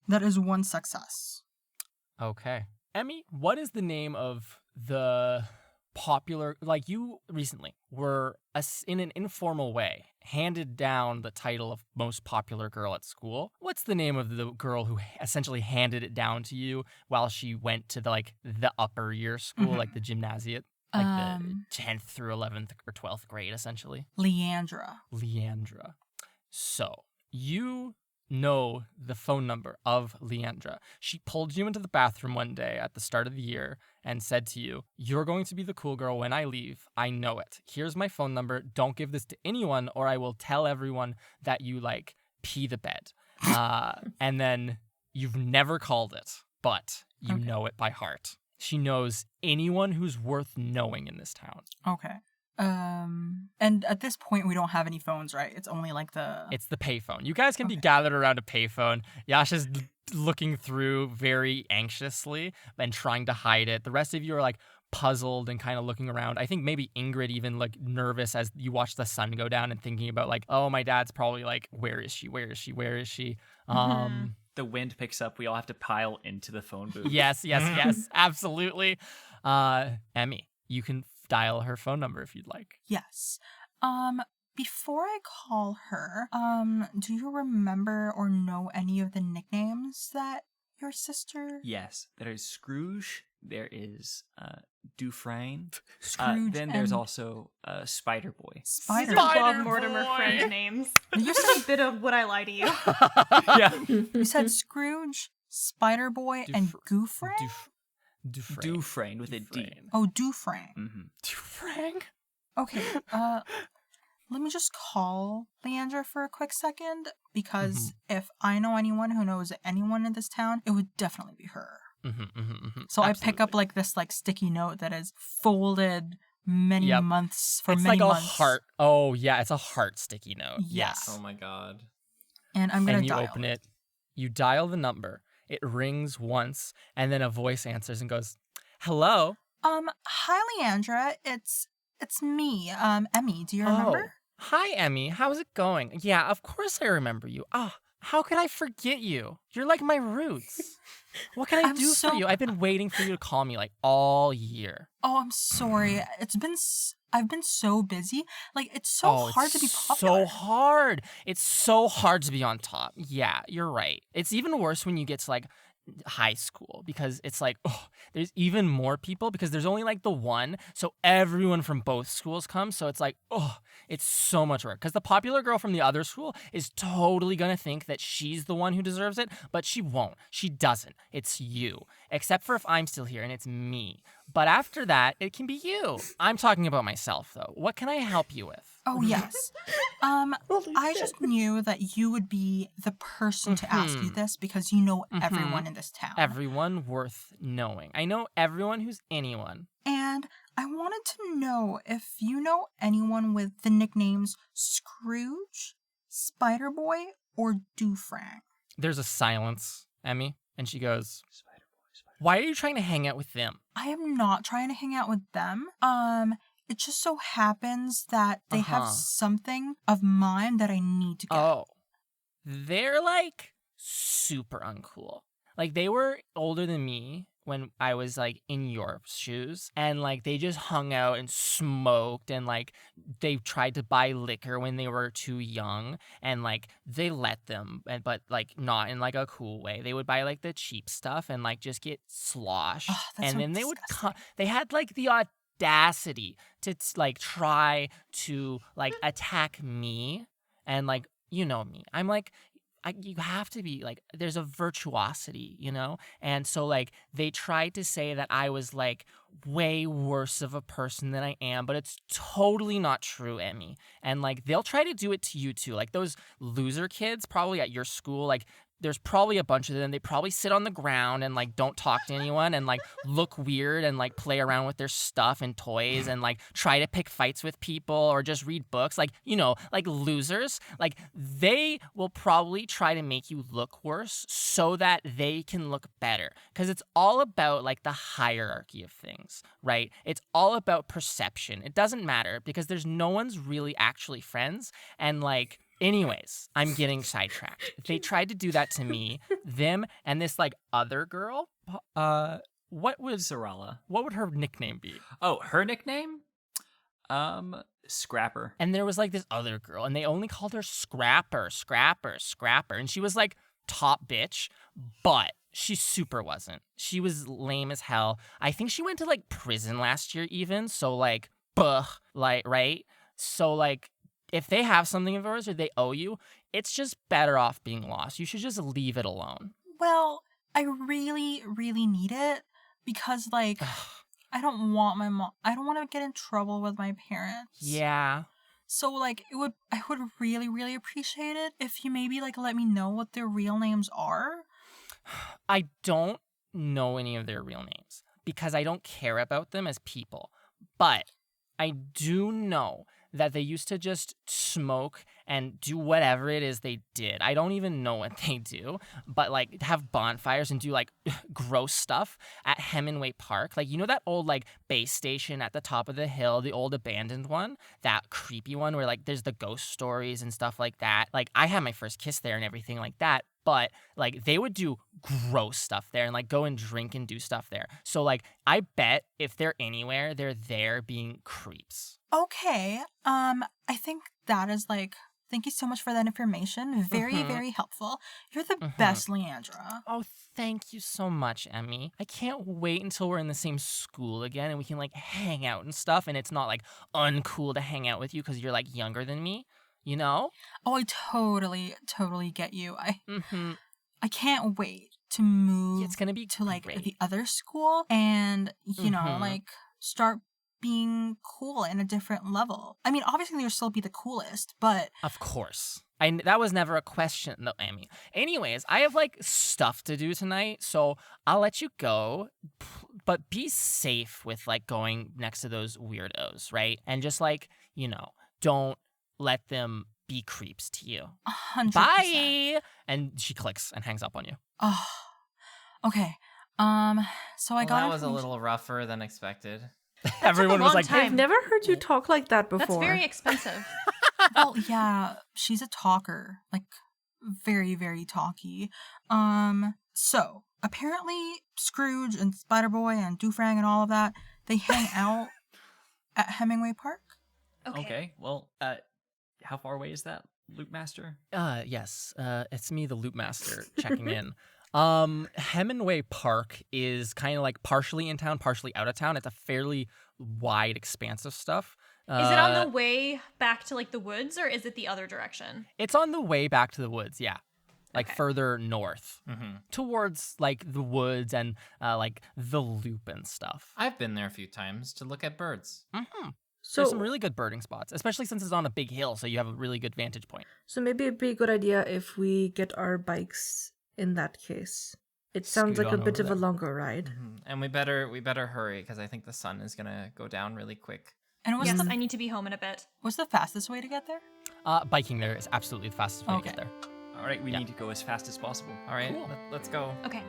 That is 1 success. Okay. Emmy, what is the name of the popular, like you recently were, in an informal way, handed down the title of most popular girl at school? What's the name of the girl who essentially handed it down to you while she went to the upper year school, like the gymnasium? Like the 10th through 11th or 12th grade, essentially? Leandra. So, you know the phone number of Leandra. She pulled you into the bathroom one day at the start of the year and said to you, "You're going to be the cool girl when I leave. I know it. Here's my phone number. Don't give this to anyone or I will tell everyone that you, like, pee the bed." And then you've never called it, but you know it by heart. She knows anyone who's worth knowing in this town. Okay. And at this point, we don't have any phones, right? It's only like It's the payphone. You guys can be gathered around a payphone. Yasha's looking through very anxiously and trying to hide it. The rest of you are like puzzled and kind of looking around. I think maybe Ingrid even like nervous as you watch the sun go down and thinking about like, oh, my dad's probably like, where is she? Where is she? Where is she? The wind picks up. We all have to pile into the phone booth. Yes, absolutely. Emmy, you can dial her phone number if you'd like. Yes. Before I call her, do you remember or know any of the nicknames that your sister? Yes, there is Scrooge. There is Dufresne. Scrooge. Then there's also Spider Boy. Spider Bob Boy. Mortimer friend names. You Just a bit of would I lie to you? Yeah. You said Scrooge, Spider Boy, and Goofray? Dufresne with a D. Dufresne. Oh, Dufresne. Mm-hmm. Dufresne? Okay, let me just call Leandra for a quick second, because if I know anyone who knows anyone in this town, it would definitely be her. So Absolutely. I pick up like this like sticky note that is folded many months for it's many like months. a heart. Oh, yeah, it's a heart sticky note. Yeah. Yes. Oh my god. And I'm gonna And you dial open it. You dial the number. It rings once, and then a voice answers and goes, "Hello." Hi Leandra, it's me, Emmy. Do you remember? Oh, hi, Emmy. How's it going? Yeah, of course I remember you. Ah, how could I forget you? You're like my roots. What can I I'm do so- for you? I've been waiting for you to call me like all year. Oh, I'm sorry. I've been so busy. Like it's so hard to be popular. So hard. It's so hard to be on top. Yeah, you're right. It's even worse when you get to like high school because it's like, oh, there's even more people because there's only like the one. So everyone from both schools comes. So it's like, oh, it's so much work. Because the popular girl from the other school is totally going to think that she's the one who deserves it, but she won't. She doesn't. It's you. Except for if I'm still here and it's me. But after that, it can be you. I'm talking about myself, though. What can I help you with? Oh yes. I just knew that you would be the person to ask you this because you know everyone in this town. Everyone worth knowing. I know everyone who's anyone. And I wanted to know if you know anyone with the nicknames Scrooge, Spider Boy, or Dufresne. There's a silence, Emmy, and she goes, "Why are you trying to hang out with them?" I am not trying to hang out with them. It just so happens that they have something of mine that I need to get. Oh, they're like super uncool. Like they were older than me when I was like in your shoes, and like they just hung out and smoked, and like they tried to buy liquor when they were too young, and like they let them, but like not in like a cool way. They would buy like the cheap stuff and like just get sloshed, that's and so then they would disgusting. they had like the audacity to like try to like attack me, and like you know me, I'm like. You have to be like, there's a virtuosity, you know? And so like they tried to say that I was like way worse of a person than I am, but it's totally not true, Emmy. And like they'll try to do it to you too. Like those loser kids probably at your school, like there's probably a bunch of them. They probably sit on the ground and like don't talk to anyone and like look weird and like play around with their stuff and toys and like try to pick fights with people or just read books. Like, you know, like losers, like they will probably try to make you look worse so that they can look better. Because it's all about like the hierarchy of things, right? It's all about perception. It doesn't matter because there's no one's really actually friends. And like, anyways, I'm getting sidetracked. They tried to do that to me, them, and this like other girl. What would Sarala. What would her nickname be? Oh, her nickname? Scrapper. And there was like this other girl, and they only called her Scrapper, and she was like top bitch, but she super wasn't. She was lame as hell. I think she went to like prison last year even, so like, like, right? So like, if they have something of yours or they owe you, it's just better off being lost. You should just leave it alone. Well, I really, really need it because, like, I don't want to get in trouble with my parents. Yeah. So, like, I would really, really appreciate it if you maybe, like, let me know what their real names are. I don't know any of their real names because I don't care about them as people. But I do know that they used to just smoke and do whatever it is they did. I don't even know what they do, but like have bonfires and do like gross stuff at Hemingway Park. Like, you know that old like base station at the top of the hill, the old abandoned one, that creepy one where like there's the ghost stories and stuff like that. Like I had my first kiss there and everything like that. But like they would do gross stuff there and like go and drink and do stuff there. So like I bet if they're anywhere, they're there being creeps. Okay. I think that is like, thank you so much for that information. Very, very helpful. You're the best, Leandra. Oh, thank you so much, Emmy. I can't wait until we're in the same school again and we can like hang out and stuff and it's not like uncool to hang out with you because you're like younger than me. You know? Oh, I totally get you. I can't wait to move. It's gonna be to like great. the other school and you know like start being cool in a different level. I mean, obviously you'll still be the coolest, but of course. That was never a question though, Emmy. Anyways, I have like stuff to do tonight, so I'll let you go. But be safe with like going next to those weirdos, right? And just like, you know, don't let them be creeps to you. 100%. Bye! And she clicks and hangs up on you. Oh, okay. So I got that was a little rougher than expected. Everyone was like, time. I've never heard you talk like that before. That's very expensive. Well, yeah, she's a talker, like very, very talky. So apparently Scrooge and Spider-Boy and Doofrang and all of that, they hang out at Hemingway Park. Okay. Well, how far away is that, Loop Master? Yes. It's me, the Loop Master, checking in. Hemingway Park is kind of like partially in town, partially out of town. It's a fairly wide expanse of stuff. Is it on the way back to like the woods or is it the other direction? It's on the way back to the woods, yeah. Like Okay. further north towards like the woods and like the loop and stuff. I've been there a few times to look at birds. So, There's some really good birding spots, especially since it's on a big hill, so you have a really good vantage point. so maybe it'd be a good idea if we get our bikes in that case. It sounds Scoot like a on bit over of a there. longer ride. And we better hurry because I think the sun is gonna go down really quick. And Yes, I need to be home in a bit. what's the fastest way to get there? Biking there is absolutely the fastest way to get Okay. there. All right, we Yeah. need to go as fast as possible. All right, Cool. let's go. Okay.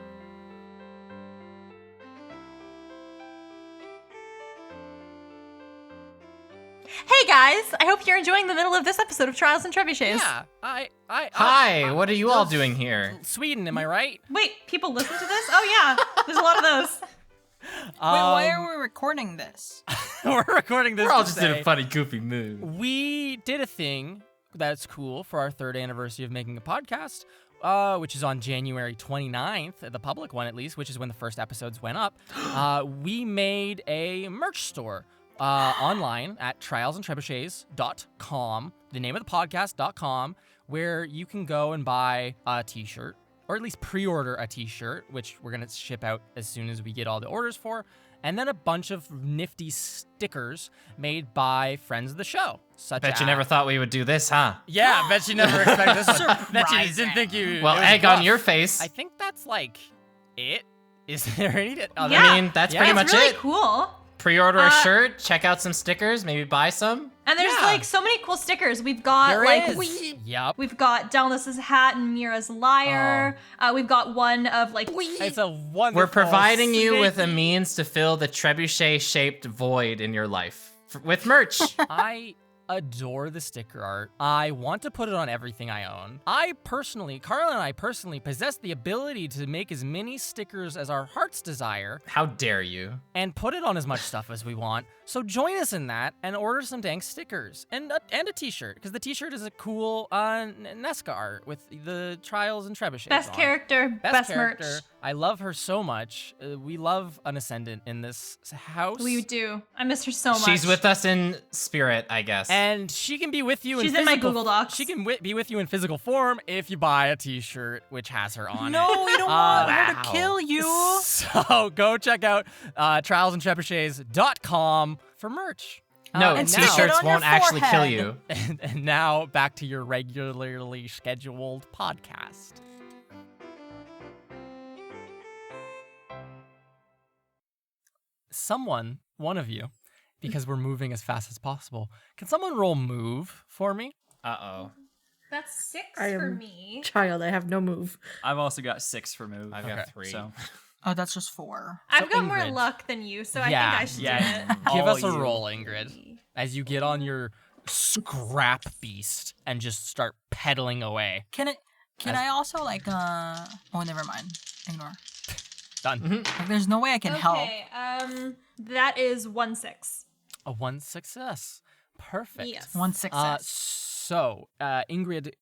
Hey guys, I hope you're enjoying the middle of this episode of Trials and Trebuchets. Yeah, Hi, what are you all doing here? Sweden, am I right? Wait, people listen to this? Oh yeah, there's a lot of those. Wait, why are we recording this? We're recording this. We're all to just in say a funny, goofy mood. We did a thing that's cool for our 3rd anniversary of making a podcast, which is on January 29th, the public one at least, which is when the first episodes went up. We made a merch store online at trialsandtrebuchets.com, the name of the podcast.com, where you can go and buy a t-shirt, or at least pre-order a t-shirt, which we're going to ship out as soon as we get all the orders for, and then a bunch of nifty stickers made by friends of the show. Bet you never thought we would do this, huh? Yeah, I bet you never expected this one. Bet you Surprising. didn't think you... Well, it was egg on rough. your face. I think that's like it. Is there any other... Yeah. I mean, that's pretty That's much really it. cool. Pre-order a shirt, check out some stickers, maybe buy some. And there's Yeah. like so many cool stickers. We've got There like is. Yep. we've got Delnus's hat and Mira's lyre. We've got one of like It's a wonderful... We're providing you with a sneaky- means to fill the trebuchet-shaped void in your life with merch. I adore the sticker art. I want to put it on everything I own. Carla and I personally possess the ability to make as many stickers as our hearts desire How dare you? and put it on as much stuff as we want. So join us in that and order some dang stickers and a t-shirt, because the t-shirt is a cool Nesca art with the Trials and Trebuchets best on. character, best character. merch. I love her so much. We love an Ascendant in this house. We do. I miss her so much. She's with us in spirit, I guess. And she can be with you She's in in my physical. Google Docs. She can be with you in physical form if you buy a T-shirt which has her on it. No, we don't want her wow. to kill you. So go check out trialsandtrebuchets.com for merch. No, and stick it t-shirts on your won't actually kill forehead. you. And now back to your regularly scheduled podcast. Someone, one of you, because we're moving as fast as possible, can someone roll move for me? Uh-oh. That's 6 I for am- me. Child, I have no move. I've also got 6 for move. I've Okay, got 3. So Oh, that's just 4. I've got more Ingrid. luck than you, so Yeah, I think I should yeah. do it. Give All us a you. roll, Ingrid, as you get on your scrap beast and just start pedaling away. Can I also like oh, never mind. Ignore. Done. Like there's no way I can help. Okay, that is 1-6. A 1 success. Perfect. Yes. 1 success. So, Ingrid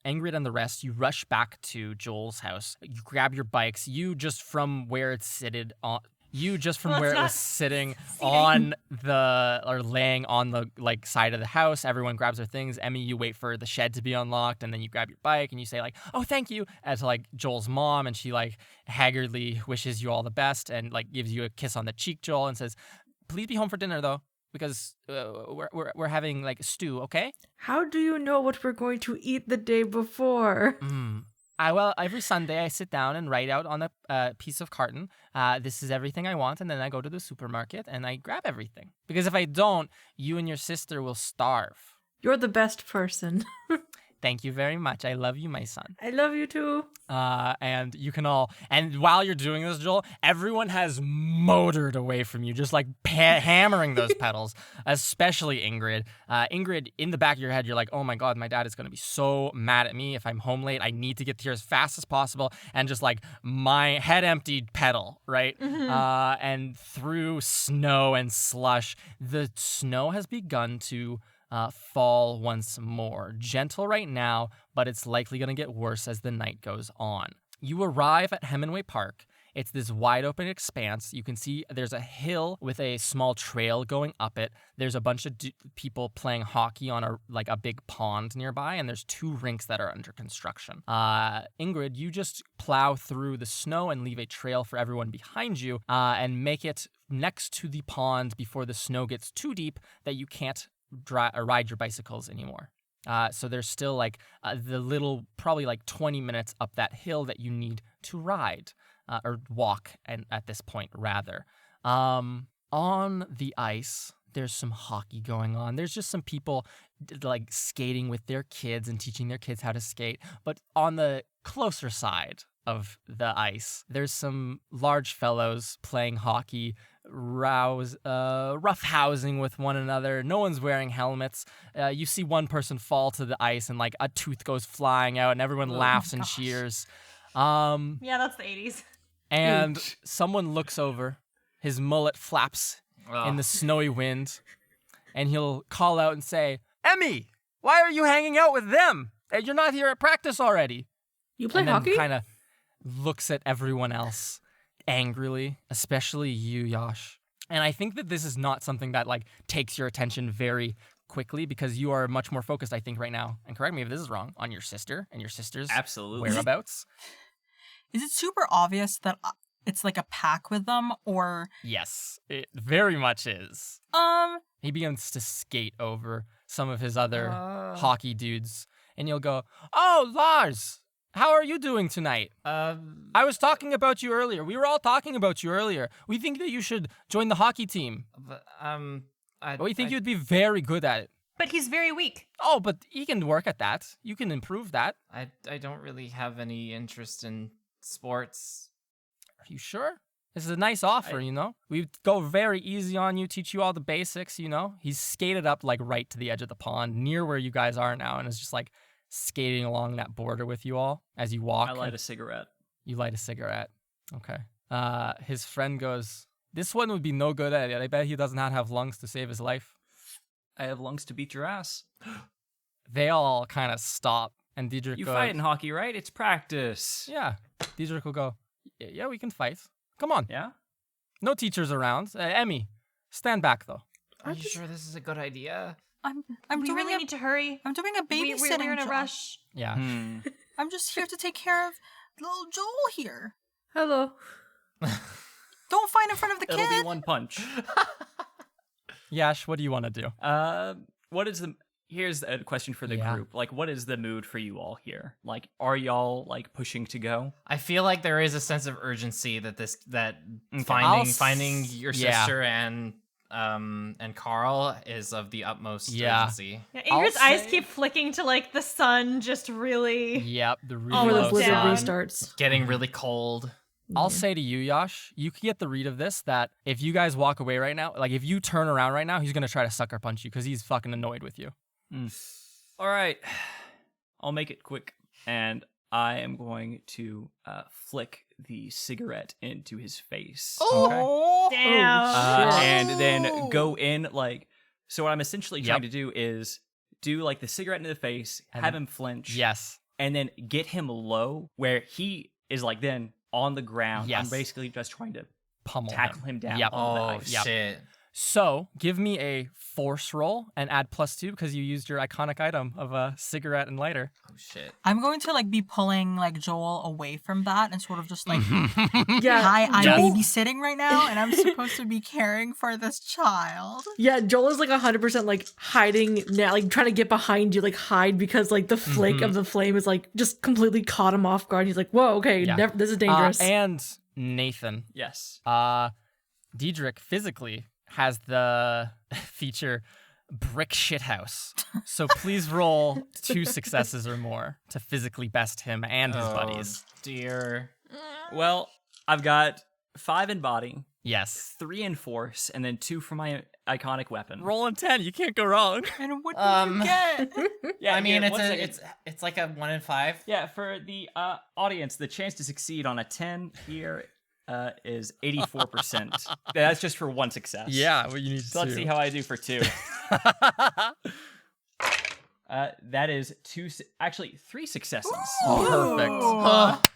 and the rest, you rush back to Joel's house. You grab your bikes. You just from where it's sitting on. You just from Well, where it's it not was sitting on the or laying on the like side of the house. Everyone grabs their things. Emmy, you wait for the shed to be unlocked, and then you grab your bike and you say like, "Oh, thank you," as like Joel's mom, and she like haggardly wishes you all the best and like gives you a kiss on the cheek, Joel, and says, "Please be home for dinner though, because we're having like stew, okay?" How do you know what we're going to eat the day before? Well, every Sunday I sit down and write out on a piece of carton, this is everything I want, and then I go to the supermarket and I grab everything. Because if I don't, you and your sister will starve. You're the best person. Thank you very much. I love you, my son. I love you too. And you can all, and while you're doing this, Joel, everyone has motored away from you, just like hammering those pedals, especially Ingrid. Ingrid, in the back of your head, you're like, oh my God, my dad is going to be so mad at me if I'm home late. I need to get here as fast as possible. And just like my head emptied pedal, right? And through snow and slush, the snow has begun to fall once more. Gentle right now, but it's likely going to get worse as the night goes on. You arrive at Hemingway Park. It's this wide open expanse. You can see there's a hill with a small trail going up it. There's a bunch of people playing hockey on a big pond nearby, and there's 2 rinks that are under construction. Ingrid, you just plow through the snow and leave a trail for everyone behind you, and make it next to the pond before the snow gets too deep that you can't ride your bicycles anymore. So there's still like the little, probably like 20 minutes up that hill that you need to ride or walk, and at this point rather. On the ice, there's some hockey going on. There's just some people like skating with their kids and teaching their kids how to skate. But on the closer side of the ice, there's some large fellows playing hockey, rough housing with one another. No one's wearing helmets. You see one person fall to the ice and like a tooth goes flying out and everyone laughs and cheers. Yeah, that's the 80s. And someone looks over. His mullet flaps in the snowy wind, and he'll call out and say, "Emmy, why are you hanging out with them? You're not here at practice already." You play and hockey? then kind of looks at everyone else angrily, especially you, Yash. And I think that this is not something that like takes your attention very quickly, because you are much more focused, I think, right now, and correct me if this is wrong, on your sister and your sister's Absolutely. whereabouts. Is it super obvious that it's like a pack with them, or Yes, it very much is. He begins to skate over some of his other hockey dudes, and you'll go, "Oh, Lars, how are you doing tonight? I was talking about you earlier. We were all talking about you earlier. We think that you should join the hockey team. We think you'd be very good at it." But he's very weak. "Oh, but he can work at that. You can improve that." I don't really have any interest in sports. "Are you sure? This is a nice offer, you know? We go very easy on you, teach you all the basics, you know?" He's skated up like right to the edge of the pond, near where you guys are now, and is just like skating along that border with you all as you walk. I light a cigarette. You light a cigarette. Okay. His friend goes, "This one would be no good at it. I bet he does not have lungs to save his life." I have lungs to beat your ass. They all kind of stop, and Diedrich You goes, fight in hockey, right? It's practice. "Yeah." Diedrich will go, "Yeah, we can fight. Come on." Yeah? No teachers around. Emmy, stand back though. Are you sure this is a good idea? We really need to hurry. I'm doing a babysitting We're in a job. rush. Yeah. I'm just here to take care of little Joel here. Hello. Don't fight in front of the It'll kid. be one punch. Yash, what do you want to do? What is the... Here's a question for the Yeah. group. Like, what is the mood for you all here? Like, are y'all, like, pushing to go? I feel like there is a sense of urgency that Okay. finding your Yeah. sister and Carl is of the utmost Yeah. urgency. Yeah, I'll Ingrid's eyes say- keep flicking to like the sun just really. Yep, the really Before the Almost low blizzard down. sun. restarts. Getting really cold. I'll say to you, Yash, you can get the read of this that if you guys walk away right now, like if you turn around right now, he's gonna try to sucker punch you because he's fucking annoyed with you. All right. I'll make it quick. And I am going to flick the cigarette into his face. Oh, Damn. shit. And then go in, like... So what I'm essentially trying Yep. to do is do, like, the cigarette into the face, And have then- him flinch. Yes. And then get him low where he is, like, then on the ground. Yes. I'm basically just trying to Pummel tackle him down. Yep. on the Oh, ice. Yep. shit. So give me a force roll and add +2 because you used your iconic item of a cigarette and lighter. Oh, shit. I'm going to like be pulling like Joel away from that and sort of just like, Yeah. hi, I'm Joel- babysitting right now and I'm supposed to be caring for this child. Yeah, Joel is like 100% like hiding now, like trying to get behind you, like hide because like the flick of the flame is like just completely caught him off guard. He's like, whoa, okay, Yeah. this is dangerous. And Nathan, Yes. Diedrich physically has the feature brick shithouse. So please roll 2 successes or more to physically best him and his buddies. Dear. Well, I've got 5 in body, Yes. 3 in force, and then 2 for my iconic weapon. Rolling 10, you can't go wrong. And what did you get? Yeah, I mean, here, one second. it's like a 1 in 5. Yeah, for the audience, the chance to succeed on a 10 here is 84%. That's just for 1 success. Yeah, well, you need So let's see how I do for 2. That is 3 successes. Perfect.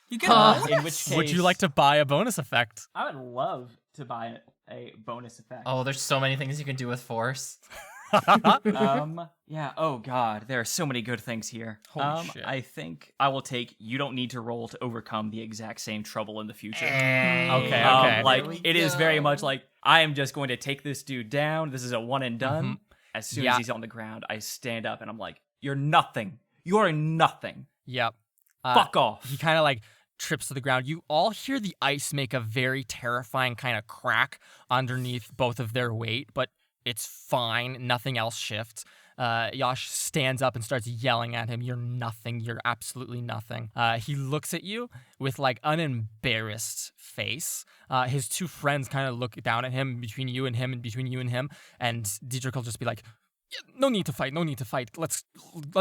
You get a bonus? In which case, Would you like to buy a bonus effect? I would love to buy a bonus effect. Oh, there's so many things you can do with force. Yeah. Oh God, there are so many good things here. Holy shit. I think I will take. You don't need to roll to overcome the exact same trouble in the future. Okay, okay. Like There we it is very go. much like I am just going to take this dude down. This is a one and done. As soon Yeah. as he's on the ground, I stand up and I'm like, "You're nothing. You're nothing. Yep. Fuck off." He kind of like trips to the ground. You all hear the ice make a very terrifying kind of crack underneath both of their weight, but it's fine. Nothing else shifts. Yash stands up and starts yelling at him. You're nothing. You're absolutely nothing. He looks at you with like an embarrassed face. His 2 friends kind of look down at him, between you and him, and between you and him. And Diedrich will just be like, "Yeah, no need to fight. No need to fight. Let's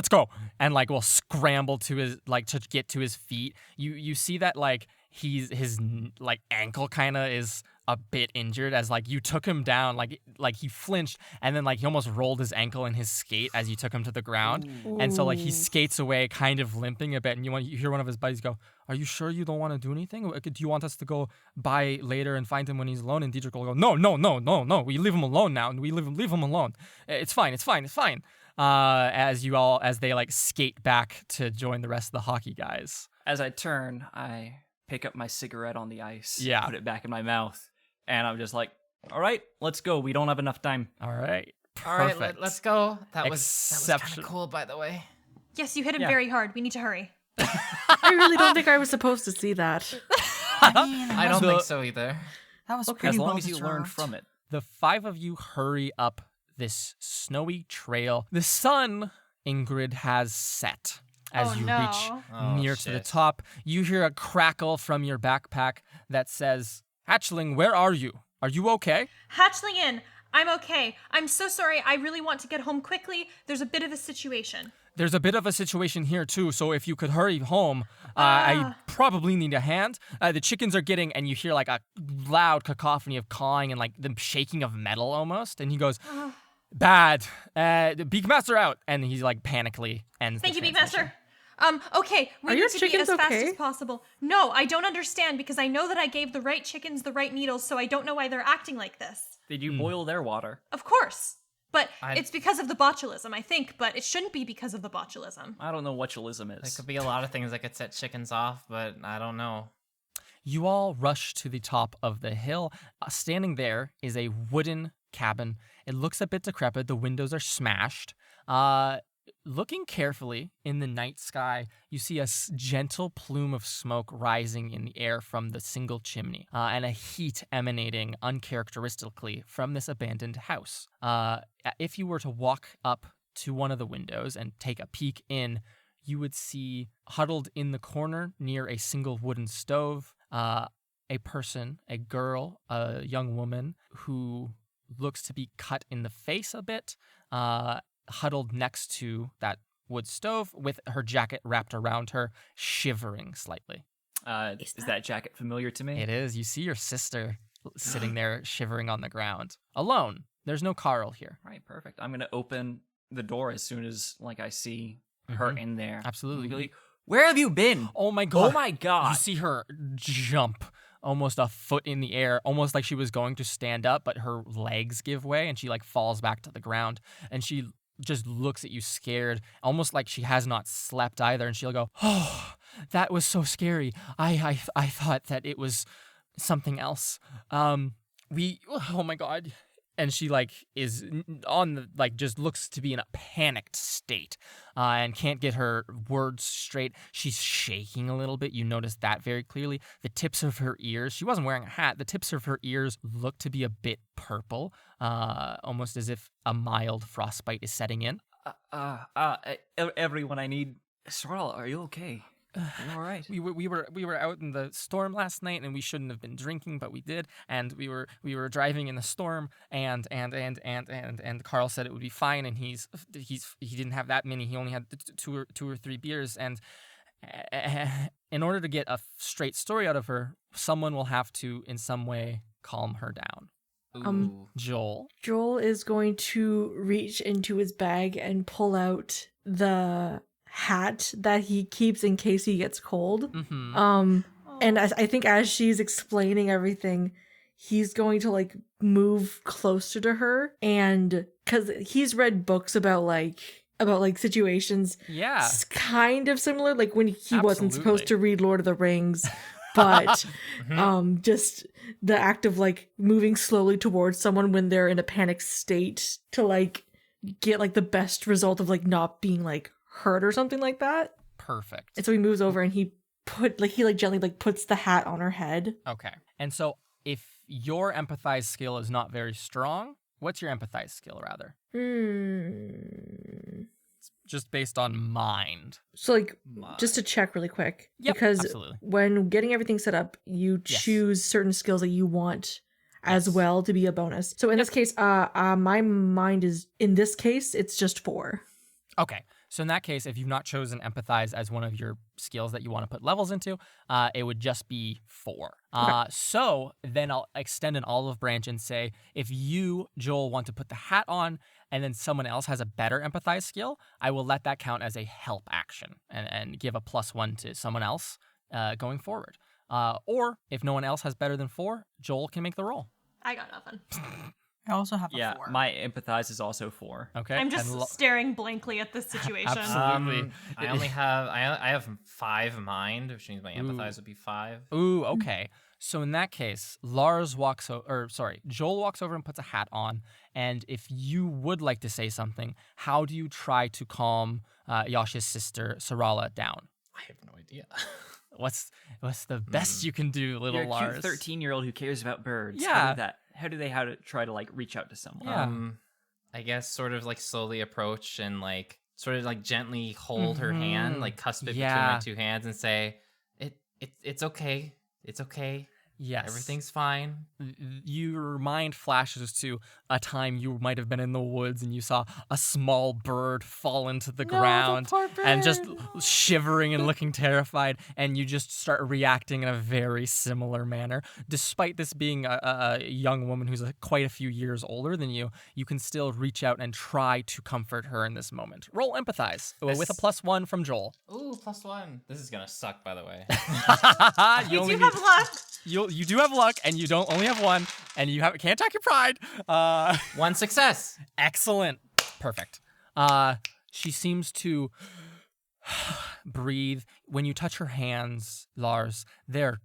go." And like will scramble to his like to get to his feet. You see that like his like ankle kind of is a bit injured as like you took him down, like he flinched and then like he almost rolled his ankle in his skate as you took him to the ground. And so like he skates away kind of limping a bit, and you hear one of his buddies go, "Are you sure you don't want to do anything? Do you want us to go by later and find him when he's alone?" And Diedrich will go, No. We leave him alone now, and we leave him alone. It's fine. As they like skate back to join the rest of the hockey guys. As I turn, I pick up my cigarette on the ice. Yeah. Put it back in my mouth, and I'm just like, "All right, let's go. We don't have enough time." All right. All right, Perfect. let's go. That was kind Exceptional. of cool, by the way. Yes, you hit him Yeah. very hard. We need to hurry. I really don't think I was supposed to see that. I mean, I don't So- think so either. that was Okay. pretty As long well as you learn deserved. from it. The 5 of you hurry up this snowy trail. The sun, Ingrid, has set. As Oh, you no. reach Oh, near to the shit. top, you hear a crackle from your backpack that says, "Hatchling, where are you? Are you okay?" Hatchling in. I'm okay. I'm so sorry. I really want to get home quickly. There's a bit of a situation. There's a bit of a situation here too, so if you could hurry home, I probably need a hand. The chickens are getting, and you hear like a loud cacophony of cawing and like the shaking of metal almost. And he goes, "Bad. The Beakmaster out," and he's like panically ends. Thank the you, transmission. Beakmaster. Okay, we Are need your to be chickens as fast okay? as possible. No, I don't understand because I know that I gave the right chickens the right needles, so I don't know why they're acting like this. Did you boil their water? Of course. But I- it's because of the botulism, I think, but it shouldn't be because of the botulism. I don't know what botulism There is. could be a lot of things that could set chickens off, but I don't know. You all rush to the top of the hill. Standing there is a wooden cabin. It looks a bit decrepit. The windows are smashed. Looking carefully in the night sky, you see a gentle plume of smoke rising in the air from the single chimney, and a heat emanating uncharacteristically from this abandoned house. If you were to walk up to one of the windows and take a peek in, you would see huddled in the corner near a single wooden stove, a person, a girl, a young woman who looks to be cut in the face a bit, huddled next to that wood stove with her jacket wrapped around her, shivering slightly. Is that jacket familiar to me? It is. You see your sister sitting there shivering on the ground, alone. There's no Carl here. All right, perfect. I'm gonna open the door as soon as I see her in there. Absolutely. Legally. Where have you been? Oh my god. Oh my god. You see her jump almost a foot in the air, almost like she was going to stand up, but her legs give way and she like falls back to the ground, and she just looks at you scared, almost like she has not slept either, and she'll go, "Oh, that was so scary. I thought that it was something else. Oh my god." And she like is on the like just looks to be in a panicked state, and can't get her words straight. She's shaking a little bit. You notice that very clearly. The tips of her ears. She wasn't wearing a hat. The tips of her ears look to be a bit purple, almost as if a mild frostbite is setting in. Everyone I need. Sorrel, are you okay? Are you all right? We were out in the storm last night, and we shouldn't have been drinking, but we did. And we were driving in the storm, and Carl said it would be fine, and he didn't have that many. He only had two or three beers, and in order to get a straight story out of her, someone will have to in some way calm her down. Ooh. Joel is going to reach into his bag and pull out the hat that he keeps in case he gets cold. Mm-hmm. And I think as she's explaining everything, he's going to like move closer to her, and because he's read books about situations kind of similar, like when he wasn't supposed to read Lord of the Rings, but just the act of like moving slowly towards someone when they're in a panic state to like get like the best result of like not being like hurt or something like that. Perfect. And so he moves over and he gently like puts the hat on her head. Okay. And so if your empathize skill is not very strong, what's your empathize skill rather? It's just based on mind. So like just to check really quick, Yep, because absolutely. when getting everything set up, you choose certain skills that you want as well to be a bonus. So in this case, my mind is, in this case, it's just 4. Okay. So in that case, if you've not chosen empathize as one of your skills that you want to put levels into, it would just be 4. Okay. So then I'll extend an olive branch and say, if you, Joel, want to put the hat on and then someone else has a better empathize skill, I will let that count as a help action and give a +1 to someone else going forward. Or if no one else has better than 4, Joel can make the roll. I got nothing. I also have a 4. Yeah, my empathize is also 4. Okay. I'm just staring blankly at this situation. Absolutely. I only have I have 5 mind, which means my empathize would be 5. Ooh, okay. So in that case, Joel walks over and puts a hat on. And if you would like to say something, how do you try to calm Yasha's sister, Sarala, down? I have no idea. What's the best you can do, little You're a Lars? cute 13-year-old who cares about birds. Yeah. How do they try to like reach out to someone? Yeah. I guess sort of like slowly approach and like sort of like gently hold her hand, like cusp it between my 2 hands and say, it's okay. It's okay. Yes. Everything's fine. Your mind flashes to a time you might have been in the woods and you saw a small bird fall into the ground and just shivering and looking terrified, and you just start reacting in a very similar manner. Despite this being a young woman who's quite a few years older than you can still reach out and try to comfort her in this moment. Roll empathize with a +1 from Joel. Ooh, +1. This is gonna suck, by the way. You do have luck. You do have luck, and you don't only have one, and can't attack your pride. 1 success. Excellent. Perfect. She seems to breathe. When you touch her hands, Lars, they're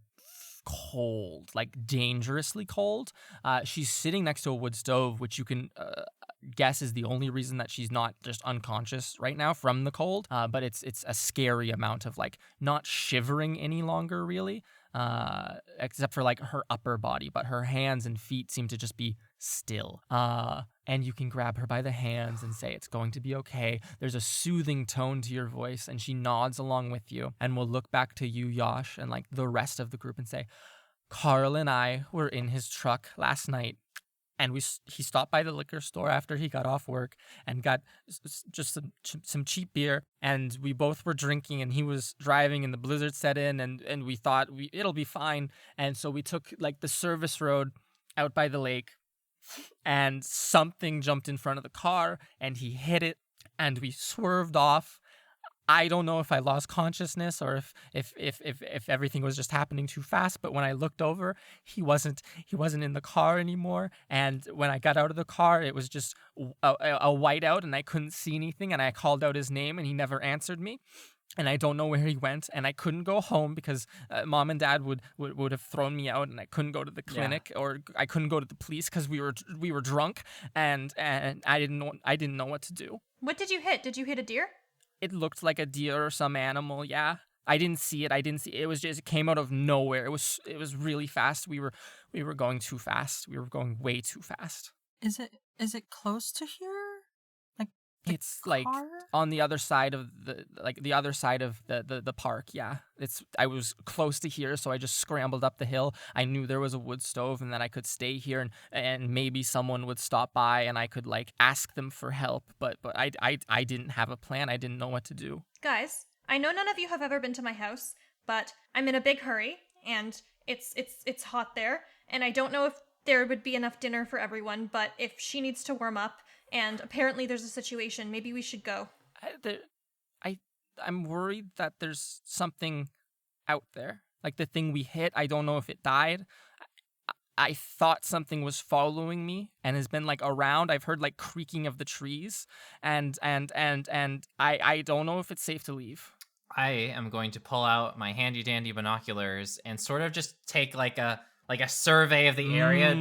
cold, like dangerously cold. She's sitting next to a wood stove, which you can guess is the only reason that she's not just unconscious right now from the cold. But it's a scary amount of like not shivering any longer, really. Except for like her upper body, but her hands and feet seem to just be still. And you can grab her by the hands and say, it's going to be okay. There's a soothing tone to your voice, and she nods along with you, and will look back to you, Yosh, and like the rest of the group and say, Carl and I were in his truck last night, and he stopped by the liquor store after he got off work and got just some cheap beer, and we both were drinking, and he was driving, and the blizzard set in, and we thought it'll be fine, and so we took like the service road out by the lake, and something jumped in front of the car, and he hit it, and we swerved off. I don't know if I lost consciousness or if everything was just happening too fast, but when I looked over, he wasn't in the car anymore. And when I got out of the car, it was just a whiteout, and I couldn't see anything. And I called out his name, and he never answered me. And I don't know where he went, and I couldn't go home because mom and dad would have thrown me out, and I couldn't go to the clinic, or I couldn't go to the police because we were drunk, and I didn't know what to do. What did you hit? Did you hit a deer? It looked like a deer or some animal. Yeah, I didn't see it. It was just, it came out of nowhere. It was really fast. We were going too fast. We were going way too fast. Is it close to here? Like it's like on the other side of the park. Yeah, I was close to here, so I just scrambled up the hill. I knew there was a wood stove, and that I could stay here, and maybe someone would stop by, and I could like ask them for help. But I didn't have a plan. I didn't know what to do. Guys, I know none of you have ever been to my house, but I'm in a big hurry, and it's hot there, and I don't know if there would be enough dinner for everyone. But if she needs to warm up, and apparently there's a situation, maybe we should go. I'm worried that there's something out there. Like the thing we hit, I don't know if it died. I thought something was following me and has been like around. I've heard like creaking of the trees, and I don't know if it's safe to leave. I am going to pull out my handy dandy binoculars and sort of just take like a survey of the area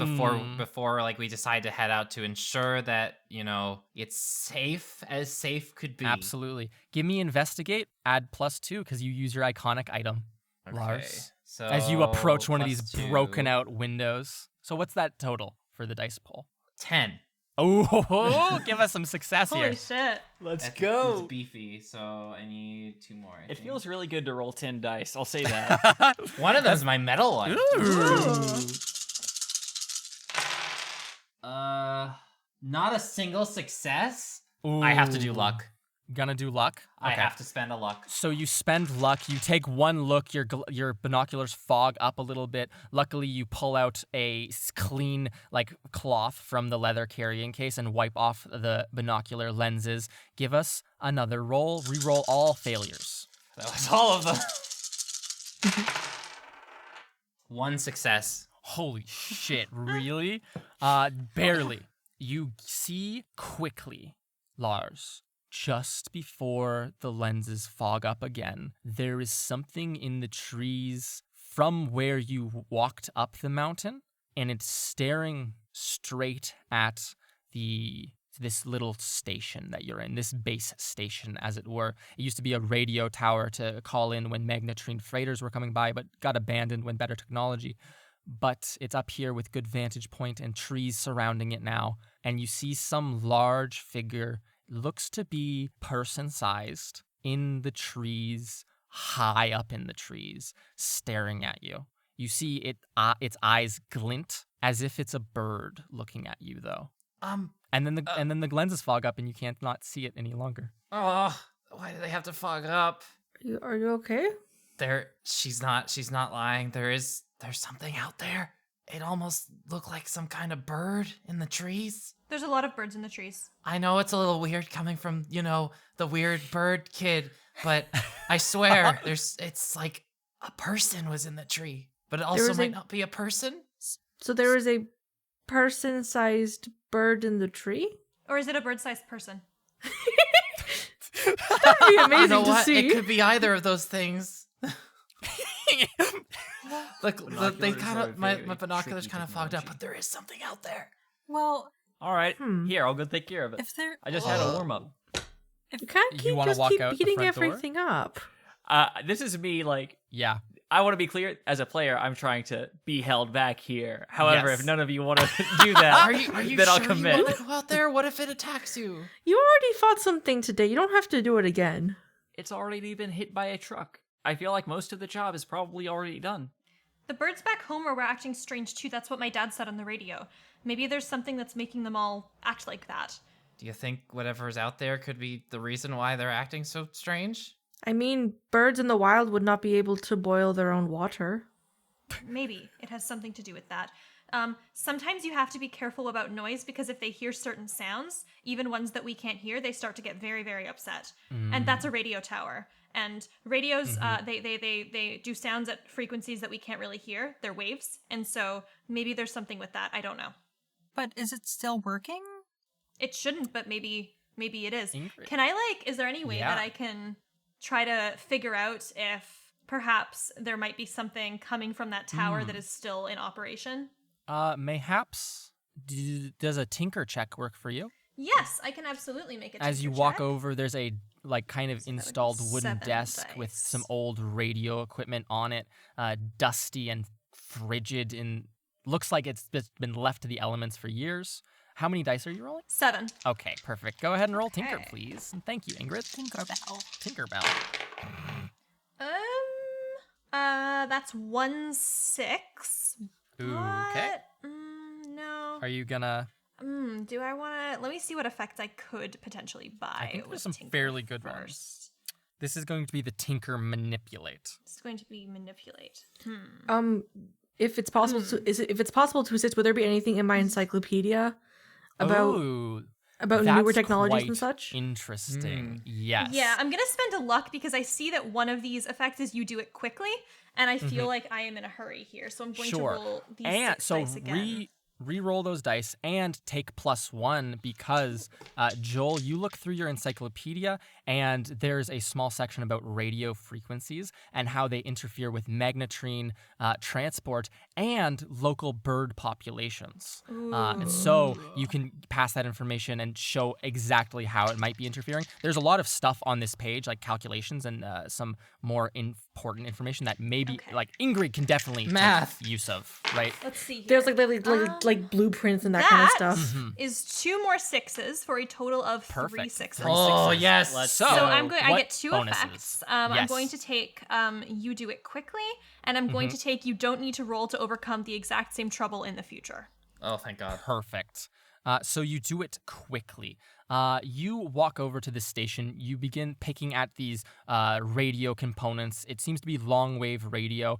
before like we decide to head out to ensure that, you know, it's safe as safe could be. Absolutely. Give me investigate, add +2 because you use your iconic item, Lars. So as you approach one of these +2. broken out windows. So what's that total for the dice poll? 10. Oh, give us some success here. Holy shit. Let's It's go. beefy, so I need 2 more. I It think. feels really good to roll 10 dice. I'll say that. One of them's my metal one. Ooh. Not a single success. Ooh. I have to do luck. Gonna do luck? I Okay. have to spend a luck. So you spend luck. You take one look. Your binoculars fog up a little bit. Luckily, you pull out a clean like cloth from the leather carrying case and wipe off the binocular lenses. Give us another roll. Reroll all failures. That was all of them. 1 success. Holy shit! Really? Barely. You see quickly, Lars. Just before the lenses fog up again, there is something in the trees from where you walked up the mountain, and it's staring straight at this little station that you're in, this base station, as it were. It used to be a radio tower to call in when magnetrine freighters were coming by, but got abandoned when better technology. But it's up here with good vantage point and trees surrounding it now, and you see some large figure, looks to be person-sized, in the trees, high up in the trees, staring at you. You see its eyes glint as if it's a bird looking at you, though. And then the lenses fog up, and you can't not see it any longer. Oh, why do they have to fog up? Are you okay? She's not lying. There's something out there. It almost looked like some kind of bird in the trees. There's a lot of birds in the trees. I know it's a little weird coming from, the weird bird kid, but I swear it's like a person was in the tree, but it also might not be a person. So there was a person-sized bird in the tree? Or is it a bird-sized person? That'd be amazing You know to what? see. It could be either of those things. They kind of my binoculars kind of fogged up, but there is something out there. Well, All right, here, I'll go take care of it. if there, I just had a warm up. You can't You wanna walk keep out the beating front door? everything up. This is me, like, Yeah. I want to be clear, as a player, I'm trying to be held back here. However, Yes. if none of you want to do that, Are you then sure I'll commit. you want to go out there? What if it attacks you? You already fought something today. You don't have to do it again. It's already been hit by a truck. I feel like most of the job is probably already done. The birds back home were acting strange too. That's what my dad said on the radio. Maybe there's something that's making them all act like that. Do you think whatever's out there could be the reason why they're acting so strange? I mean, birds in the wild would not be able to boil their own water. Maybe it has something to do with that. Sometimes you have to be careful about noise because if they hear certain sounds, even ones that we can't hear, they start to get very, very upset. And that's a radio tower. And radios, they do sounds at frequencies that we can't really hear. They're waves. And so maybe there's something with that. I don't know. but is it still working? It shouldn't, but maybe it is. Ingrid. Can I is there any way Yeah. that I can try to figure out if perhaps there might be something coming from that tower that is still in operation? Mayhaps, does a tinker check work for you? Yes, I can absolutely make it. As you walk over, there's a kind of So that would be installed wooden 7 desk with dice. some old radio equipment on it, dusty and frigid, and looks like it's been left to the elements for years. How many dice are you rolling? 7. Okay, perfect. Go ahead and roll Tinker, Okay. please. And thank you, Ingrid. Tinkerbell. Tinkerbell. That's 1 6. Okay. But, no. Are you gonna? Do I want to? Let me see what effect I could potentially buy. I think there's with some Tinker fairly good first. ones. This is going to be the Tinker Manipulate. It's going to be manipulate. If it's possible if it's possible to assist, would there be anything in my encyclopedia about Ooh, newer that's technologies and quite such? Interesting. Yes. Yeah, I'm gonna spend a luck because I see that one of these effects is you do it quickly, and I feel like I am in a hurry here, so I'm going to roll these and 6 so dice again. re-roll those dice and take +1 because Joel, you look through your encyclopedia and there's a small section about radio frequencies and how they interfere with magnetrine transport and local bird populations. And so you can pass that information and show exactly how it might be interfering. There's a lot of stuff on this page, like calculations and some more important information that maybe like Ingrid can definitely Math. take use of, right? Let's see. Here. There's like blueprints and that kind of stuff. is 2 more 6s for a total of 3 Perfect. 6s. Oh, yes. Let's So I'm going. I what get 2 bonuses? effects. I'm Yes. going to take you do it quickly, and I'm going to take you don't need to roll to overcome the exact same trouble in the future. Oh, thank God. Perfect. So you do it quickly. You walk over to the station. You begin picking at these radio components. It seems to be long-wave radio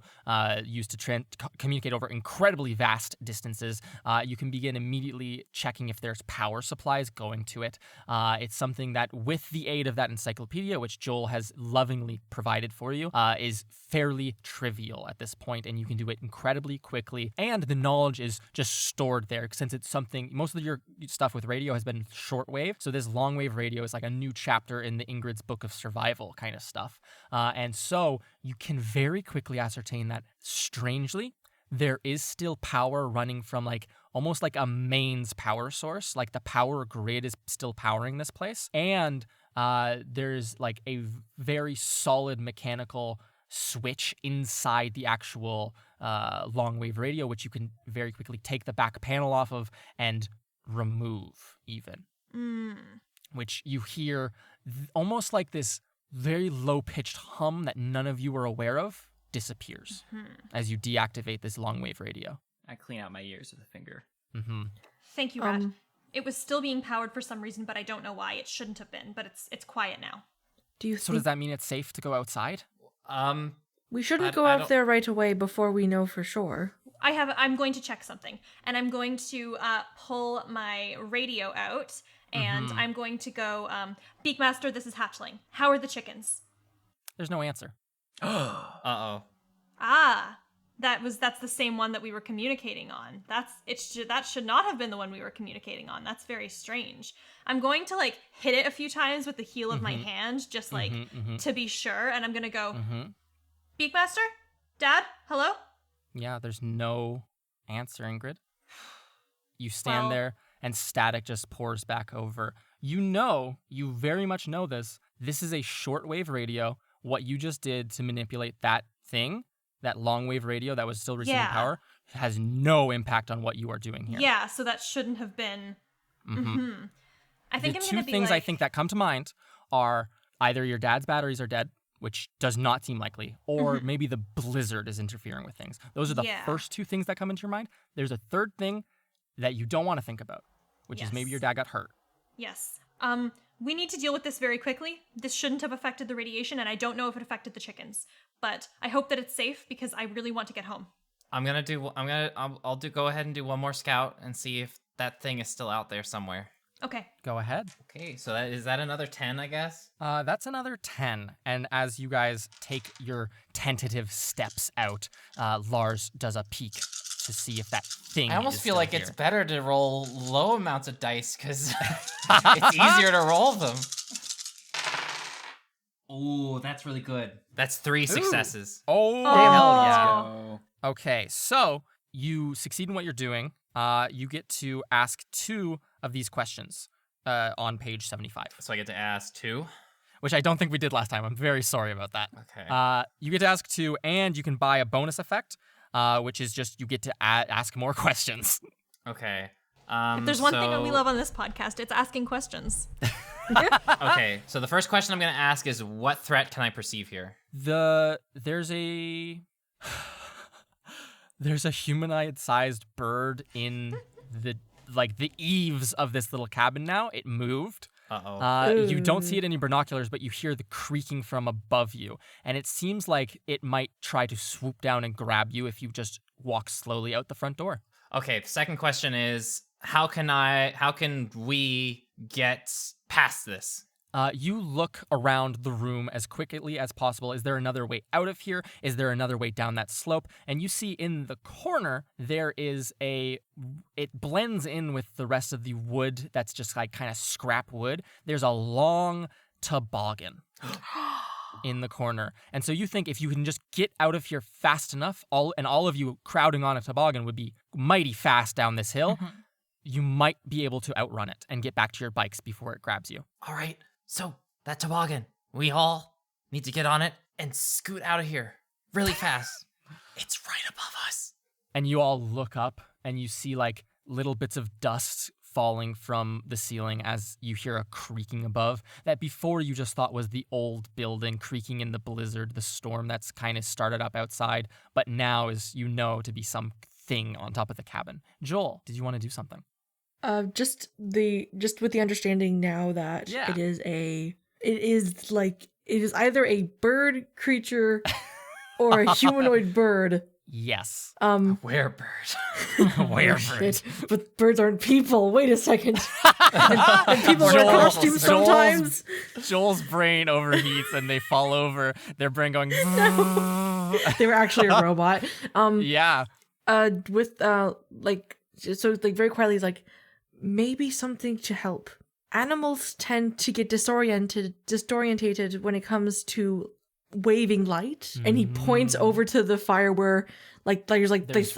used to communicate over incredibly vast distances. You can begin immediately checking if there's power supplies going to it. It's something that, with the aid of that encyclopedia, which Joel has lovingly provided for you, is fairly trivial at this point, and you can do it incredibly quickly. And the knowledge is just stored there, since it's something, most of your stuff with radio has been shortwave. So this long wave radio is like a new chapter in the Ingrid's Book of Survival kind of stuff. And so you can very quickly ascertain that, strangely, there is still power running from almost like a mains power source. Like the power grid is still powering this place. And there's like a very solid mechanical switch inside the actual long wave radio, which you can very quickly take the back panel off of and remove even. Which you hear almost like this very low-pitched hum that none of you are aware of disappears as you deactivate this long wave radio. I clean out my ears with a finger. Thank you, Rat. It was still being powered for some reason, but I don't know why. It shouldn't have been, but it's quiet now. So does that mean it's safe to go outside? We shouldn't go out there right away before we know for sure. I'm going to check something, and I'm going to pull my radio out, and I'm going to go, Beakmaster, this is Hatchling. How are the chickens? There's no answer. Uh-oh. That's the same one that we were communicating on. That should not have been the one we were communicating on. That's very strange. I'm going to like hit it a few times with the heel of my hand, just like to be sure, and I'm gonna go, Beakmaster? Dad? Hello? Yeah, there's no answer, Ingrid. You stand there, and static just pours back over. You very much know this. This is a shortwave radio. What you just did to manipulate that thing, that long wave radio that was still receiving power, has no impact on what you are doing here. Yeah, so that shouldn't have been. I think the I'm two gonna be things like... I think that come to mind are either your dad's batteries are dead, which does not seem likely, or maybe the blizzard is interfering with things. Those are the first two things that come into your mind. There's a third thing that you don't want to think about, which is maybe your dad got hurt. Yes. We need to deal with this very quickly. This shouldn't have affected the radiation, and I don't know if it affected the chickens. But I hope that it's safe because I really want to get home. I'll go ahead and do one more scout and see if that thing is still out there somewhere. Okay. Go ahead. Okay, so is that another 10, I guess? That's another 10. And as you guys take your tentative steps out, Lars does a peek to see if that thing I almost is feel still like here. it's better to roll low amounts of dice because it's easier to roll them. Oh, that's really good. That's 3 successes. Oh, hell yeah. Okay, so you succeed in what you're doing. You get to ask 2 of these questions on page 75. So I get to ask 2? Which I don't think we did last time. I'm very sorry about that. Okay. You get to ask 2, and you can buy a bonus effect, which is just you get to ask more questions. Okay. If there's one thing that we love on this podcast, it's asking questions. Okay, so the first question I'm going to ask is, what threat can I perceive here? There's a humanoid-sized bird in the eaves of this little cabin now. It moved. You don't see it in your binoculars, but you hear the creaking from above you, and it seems like it might try to swoop down and grab you if you just walk slowly out the front door. Okay, the second question is, how can we get past this? You look around the room as quickly as possible. Is there another way out of here? Is there another way down that slope? And you see in the corner, there is it blends in with the rest of the wood that's just like kind of scrap wood. There's a long toboggan in the corner. And so you think if you can just get out of here fast enough, all of you crowding on a toboggan would be mighty fast down this hill. You might be able to outrun it and get back to your bikes before it grabs you. All right, so that toboggan, we all need to get on it and scoot out of here really fast. It's right above us. And you all look up and you see like little bits of dust falling from the ceiling as you hear a creaking above that before you just thought was the old building creaking in the blizzard, the storm that's kind of started up outside, but now is, to be something on top of the cabin. Joel, did you want to do something? Just with the understanding now that it is either a bird creature or a humanoid bird. Yes. Werebird. Werebird. Shit. But birds aren't people. Wait a second. and people wear costumes sometimes. Joel's brain overheats and they fall over. Their brain going. No. They were actually a robot. Yeah. Very quietly, he's like, maybe something to help. Animals tend to get disorientated when it comes to waving light, and he points over to the fire where there's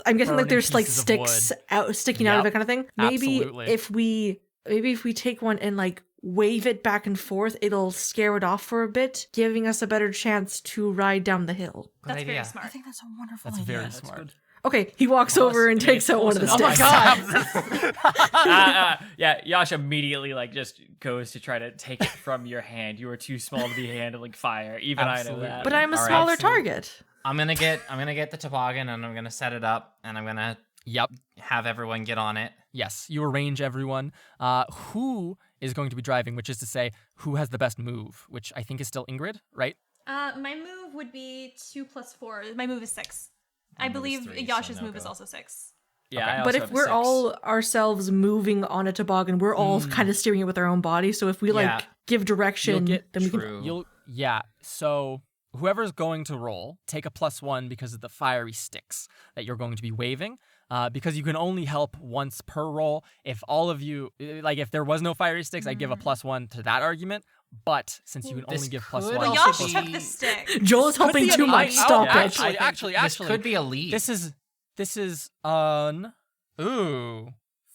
I'm guessing like there's like sticks sticking out of it kind of thing. Maybe absolutely. if we take one and like wave it back and forth, it'll scare it off for a bit, giving us a better chance to ride down the hill. That's very smart. I think that's a wonderful That's idea. very smart. Okay, he walks over and takes out one of the sticks. Oh my god! Yeah, Yash immediately just goes to try to take it from your hand. You are too small to be handling fire. Even Absolutely. I know that. But I'm a All right, smaller so- target. I'm gonna get the toboggan and I'm gonna set it up and I'm gonna have everyone get on it. Yes, you arrange everyone. Who is going to be driving, which is to say, who has the best move, which I think is still Ingrid, right? My move would be 2 + 4. My move is 6. I believe 3, Yash's so move is no-go. also 6. Yeah, Okay. I But also if have a we're 6. all ourselves moving on a toboggan, we're all kind of steering it with our own body. So if we Yeah. like give direction, then we can. True. So whoever's going to roll, take a +1 because of the fiery sticks that you're going to be waving. Because you can only help once per roll. If all of you, like if there was no fiery sticks, I'd give a +1 to that argument. But since you can only give +1, could Well, also Yash be- took the stick. Joel is helping too much. Stop yeah, it. Actually, This could be a lead. This is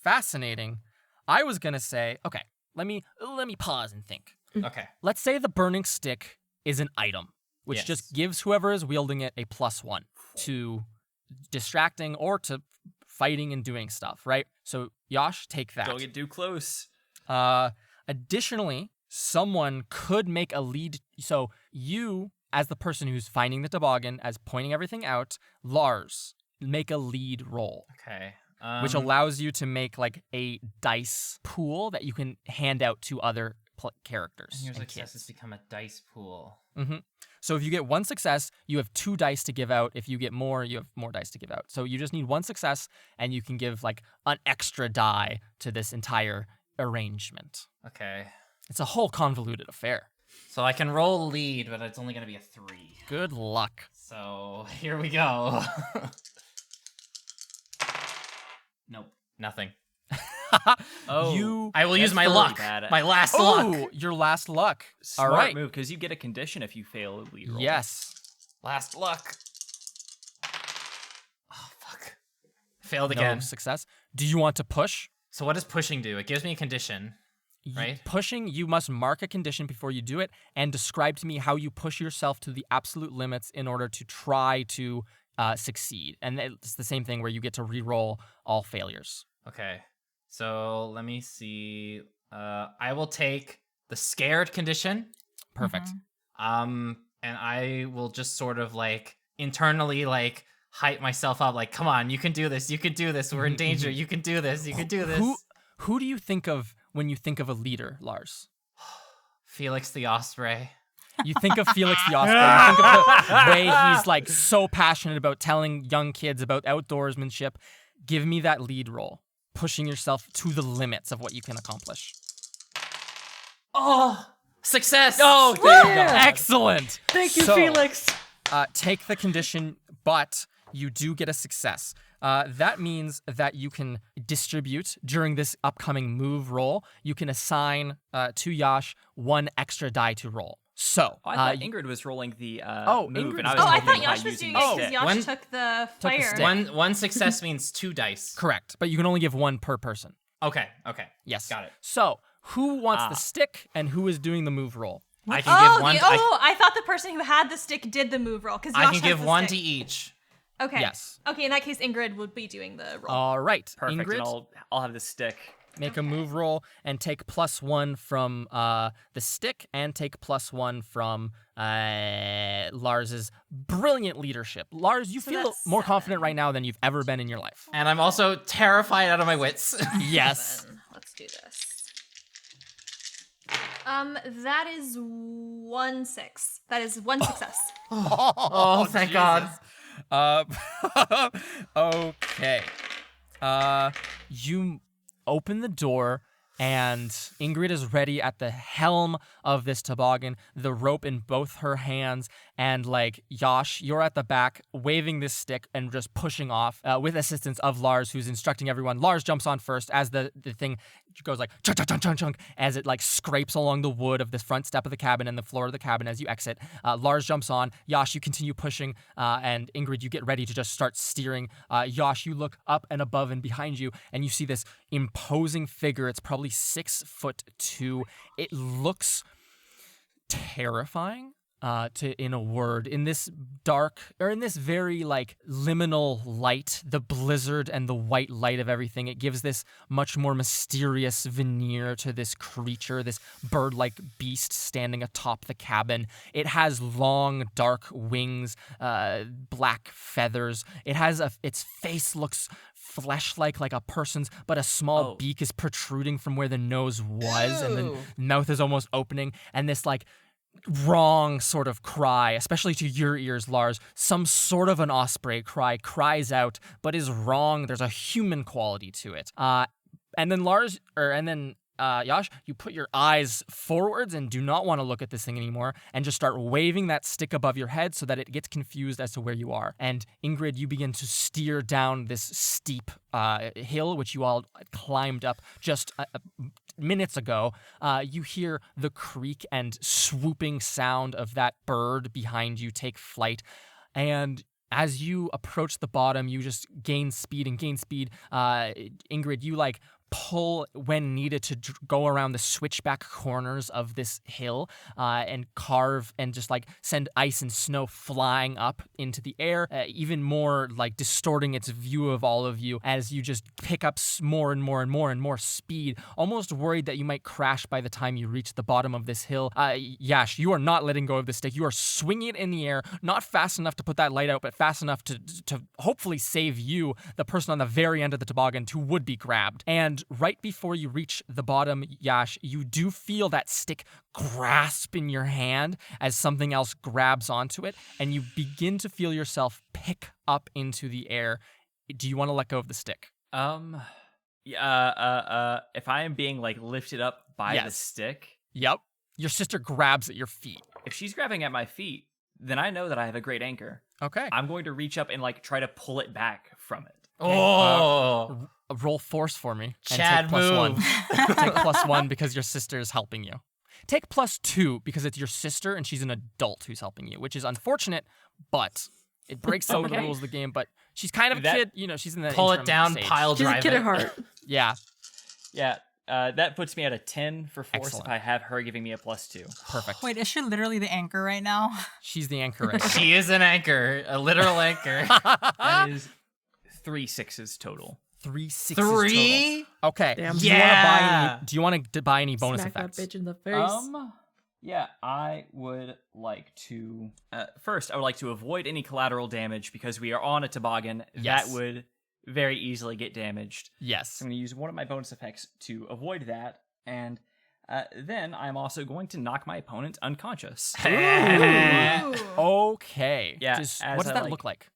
fascinating. I was gonna say, okay, let me pause and think. Okay. Let's say the burning stick is an item, which Yes. just gives whoever is wielding it a +1 to distracting or to fighting and doing stuff, right? So Yash, take that. Don't get too close. Additionally, someone could make a lead. So you, as the person who's finding the toboggan, as pointing everything out, Lars, make a lead roll, Okay. which allows you to make like a dice pool that you can hand out to other characters. And your and successes kids. become a dice pool. So if you get 1 success, you have 2 dice to give out. If you get more, you have more dice to give out. So you just need 1 success, and you can give like an extra die to this entire arrangement. Okay. It's a whole convoluted affair. So I can roll lead, but it's only gonna be a 3. Good luck. So here we go. Nope. Nothing. Oh, I will use that's my really luck. bad. My last luck. Oh, your last luck. Smart All right. move, because you get a condition if you fail a lead roll. Yes. Last luck. Oh fuck. Failed No again. success. Do you want to push? So what does pushing do? It gives me a condition. Right. Pushing, you must mark a condition before you do it and describe to me how you push yourself to the absolute limits in order to try to succeed. And it's the same thing where you get to re-roll all failures. Okay. So let me see. I will take the scared condition. Perfect. And I will just sort of like internally like hype myself up. Like, come on, you can do this. You can do this. We're in danger. You can do this. You can do this. Who do you think of when you think of a leader, Lars? Felix the Osprey. You think of Felix the Osprey. You think of the way he's like so passionate about telling young kids about outdoorsmanship. Give me that lead roll, pushing yourself to the limits of what you can accomplish. Oh, success! Oh, there you go. Yeah. Excellent. Thank you, So, Felix. Take the condition, but you do get a success. That means that you can distribute during this upcoming move roll. You can assign to Yash 1 extra die to roll. So, Oh, I thought Ingrid was rolling the move, Ingrid and I was was I rolling thought helping by Yash was using doing it the because stick. Yash One- took the Took the fire. stick. One success means 2 dice. correct, but you can only give 1 per person. Okay. Yes. Got it. So, who wants the stick and who is doing the move roll? I can give one. I thought the person who had the stick did the move roll because I can give 1 to each. Okay. Yes. Okay, in that case, Ingrid would be doing the roll. All right. Perfect, Ingrid, and I'll have the stick. make a move roll and take +1 from the stick and take +1 from Lars's brilliant leadership. Lars, you So feel that's more 7. confident right now than you've ever been in your life. And I'm also terrified out of my wits. Yes. Let's do this. That is 1 6. That is 1 success. Oh, thank God. Okay. You open the door, and Ingrid is ready at the helm of this toboggan, the rope in both her hands, and like Yash, you're at the back waving this stick and just pushing off with assistance of Lars, who's instructing everyone. Lars jumps on first as the thing goes like chunk, chunk, chunk, chunk, chunk, as it like scrapes along the wood of the front step of the cabin and the floor of the cabin as you exit. Lars jumps on. Yash, you continue pushing, and Ingrid, you get ready to just start steering. Yash, you look up and above and behind you, and you see this imposing figure. It's probably 6'2". It looks terrifying. in a word, in this dark, or in this very like liminal light, the blizzard and the white light of everything, it gives this much more mysterious veneer to this creature, this bird-like beast standing atop the cabin. It has long, dark wings, black feathers. Its face looks flesh-like, like a person's, but a small beak is protruding from where the nose was, and the mouth is almost opening, and this like wrong sort of cry, especially to your ears, Lars. Some sort of an osprey cries out, but is wrong. There's a human quality to it. And then Yash, you put your eyes forwards and do not want to look at this thing anymore, and just start waving that stick above your head so that it gets confused as to where you are. And Ingrid, you begin to steer down this steep hill, which you all climbed up just minutes ago. You hear the creak and swooping sound of that bird behind you take flight. And as you approach the bottom, you just gain speed. Ingrid, you like pull when needed to go around the switchback corners of this hill and carve and just like send ice and snow flying up into the air, even more like distorting its view of all of you as you just pick up more and more speed, almost worried that you might crash by the time you reach the bottom of this hill. Yash, you are not letting go of the stick. You are swinging it in the air, not fast enough to put that light out, but fast enough to hopefully save you, the person on the very end of the toboggan, who would be grabbed. And right before you reach the bottom, Yash, you do feel that stick grasp in your hand as something else grabs onto it, and you begin to feel yourself pick up into the air. Do you want to let go of the stick? If I am being like lifted up by the stick. Yep. Your sister grabs at your feet. If she's grabbing at my feet, then I know that I have a great anchor. Okay. I'm going to reach up and like try to pull it back from it. Oh. Roll force for me. And Chad take +1. move. Take +1 because your sister is helping you. Take +2 because it's your sister and she's an adult who's helping you, which is unfortunate, but it breaks some of the rules of the game. But she's kind of a kid, she's in the pull it interim down, stage. pile She's drive a kid it. at heart. Yeah. Yeah. That puts me at a 10 for force. Excellent. If I have her giving me a +2. Perfect. Wait, is she literally the anchor right now? She's the anchor right now. She is an anchor, a literal anchor. That is 3 6s total. 3 6s 3? total. Okay. Damn. Do you want to buy any bonus Smack effects? that bitch in the face. Yeah, I would like to. First, I would like to avoid any collateral damage because we are on a toboggan. Yes. That would very easily get damaged. Yes. So I'm going to use one of my bonus effects to avoid that, and then I'm also going to knock my opponent unconscious. Ooh. Okay. Yeah, What does that look like?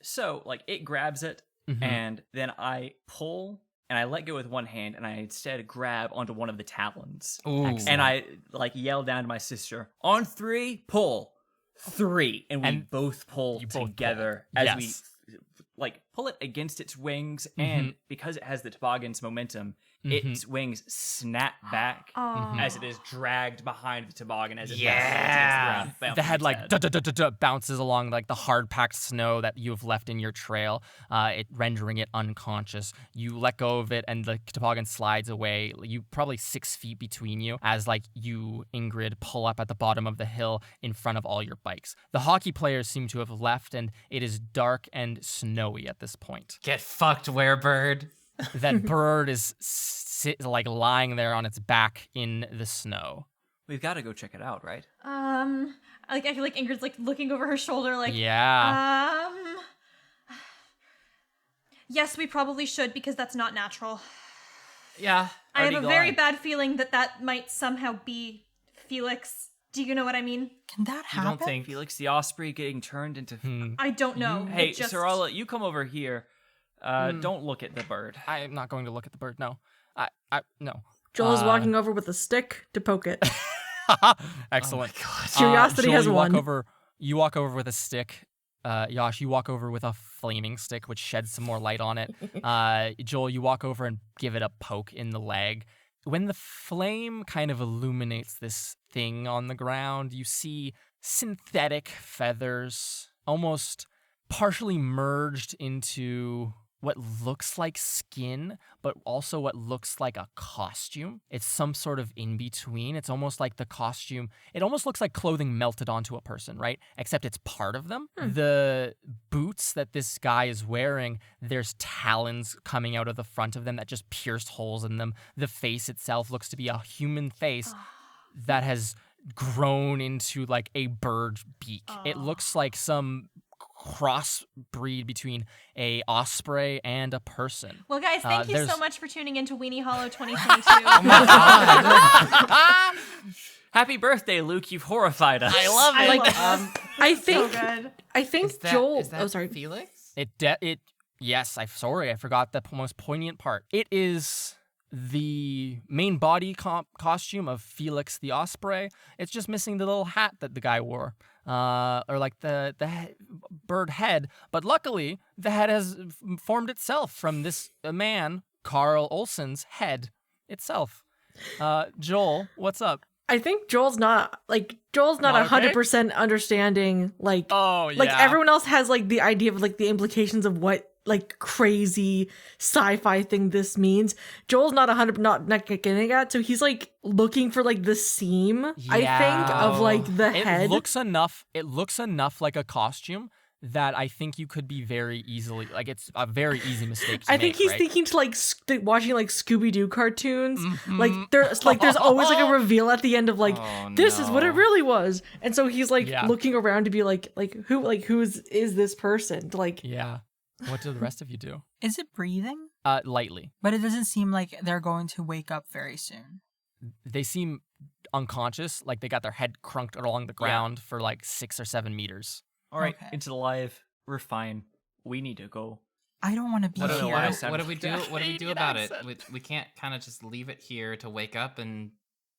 So like it grabs it, and then I pull and I let go with one hand, and I instead grab onto one of the talons. Ooh. And I like yell down to my sister, "On 3, pull 3," and we both pull together as we like pull it against its wings, and because it has the toboggan's momentum, its wings snap back as it is dragged behind the toboggan as it bounces against the ground. The head like bounces along like the hard-packed snow that you have left in your trail, it rendering it unconscious. You let go of it, and the toboggan slides away. You probably 6 feet between you as like you, Ingrid, pull up at the bottom of the hill in front of all your bikes. The hockey players seem to have left, and it is dark and snowy at this point. Get fucked, werebird. That bird is like lying there on its back in the snow. We've got to go check it out, right? I feel like Ingrid's like looking over her shoulder, like, yeah. Yes, we probably should because that's not natural. Yeah. I have a very gone. bad feeling that might somehow be Felix. Do you know what I mean? Can that You happen? don't think Felix the Osprey getting turned into... I don't know. Hey, It just... Sarala, you come over here. Don't look at the bird. I am not going to look at the bird. No. No. Joel's walking over with a stick to poke it. Excellent. Curiosity Joel, has you won. You walk over with a stick. Yash, you walk over with a flaming stick, which sheds some more light on it. Joel, you walk over and give it a poke in the leg. When the flame kind of illuminates this thing on the ground, you see synthetic feathers, almost partially merged into what looks like skin, but also what looks like a costume. It's some sort of in between. It's almost like the costume. It almost looks like clothing melted onto a person, right? Except it's part of them. The boots that this guy is wearing, there's talons coming out of the front of them that just pierced holes in them. The face itself looks to be a human face that has grown into like a bird beak. It looks like some crossbreed between a osprey and a person. Well, guys, thank you so much for tuning into Weenie Hollow 2022. Oh my god. Happy birthday, Luke! You've horrified us. I love it. I think so good. I think Is that, Joel. is that Oh, sorry. Felix? Yes, I'm sorry, I forgot the most poignant part. It is the main body costume of Felix the Osprey. It's just missing the little hat that the guy wore, or like the bird head. But luckily, the head has formed itself from this man, Carl Olsen's head itself. Joel, what's up? I think Joel's not Not 100% understanding like everyone else has like the idea of like the implications of what like crazy sci-fi thing this means. Joel's not getting at, so he's like looking for like the seam, I think, of like the head. It looks enough like a costume that I think you could be very easily, like, it's a very easy mistake to I think make, he's right? thinking to like watching like Scooby-Doo cartoons. Like there's always like a reveal at the end of like this is what it really was. And so he's like looking around to be like who is this person? To like What do the rest of you do? Is it breathing? Lightly. But it doesn't seem like they're going to wake up very soon. They seem unconscious, like they got their head crunked along the ground for like 6 or 7 meters. All right, Okay. it's alive. We're fine. We need to go. I don't want to be What here. do we do? What do we do about it? We can't kind of just leave it here to wake up and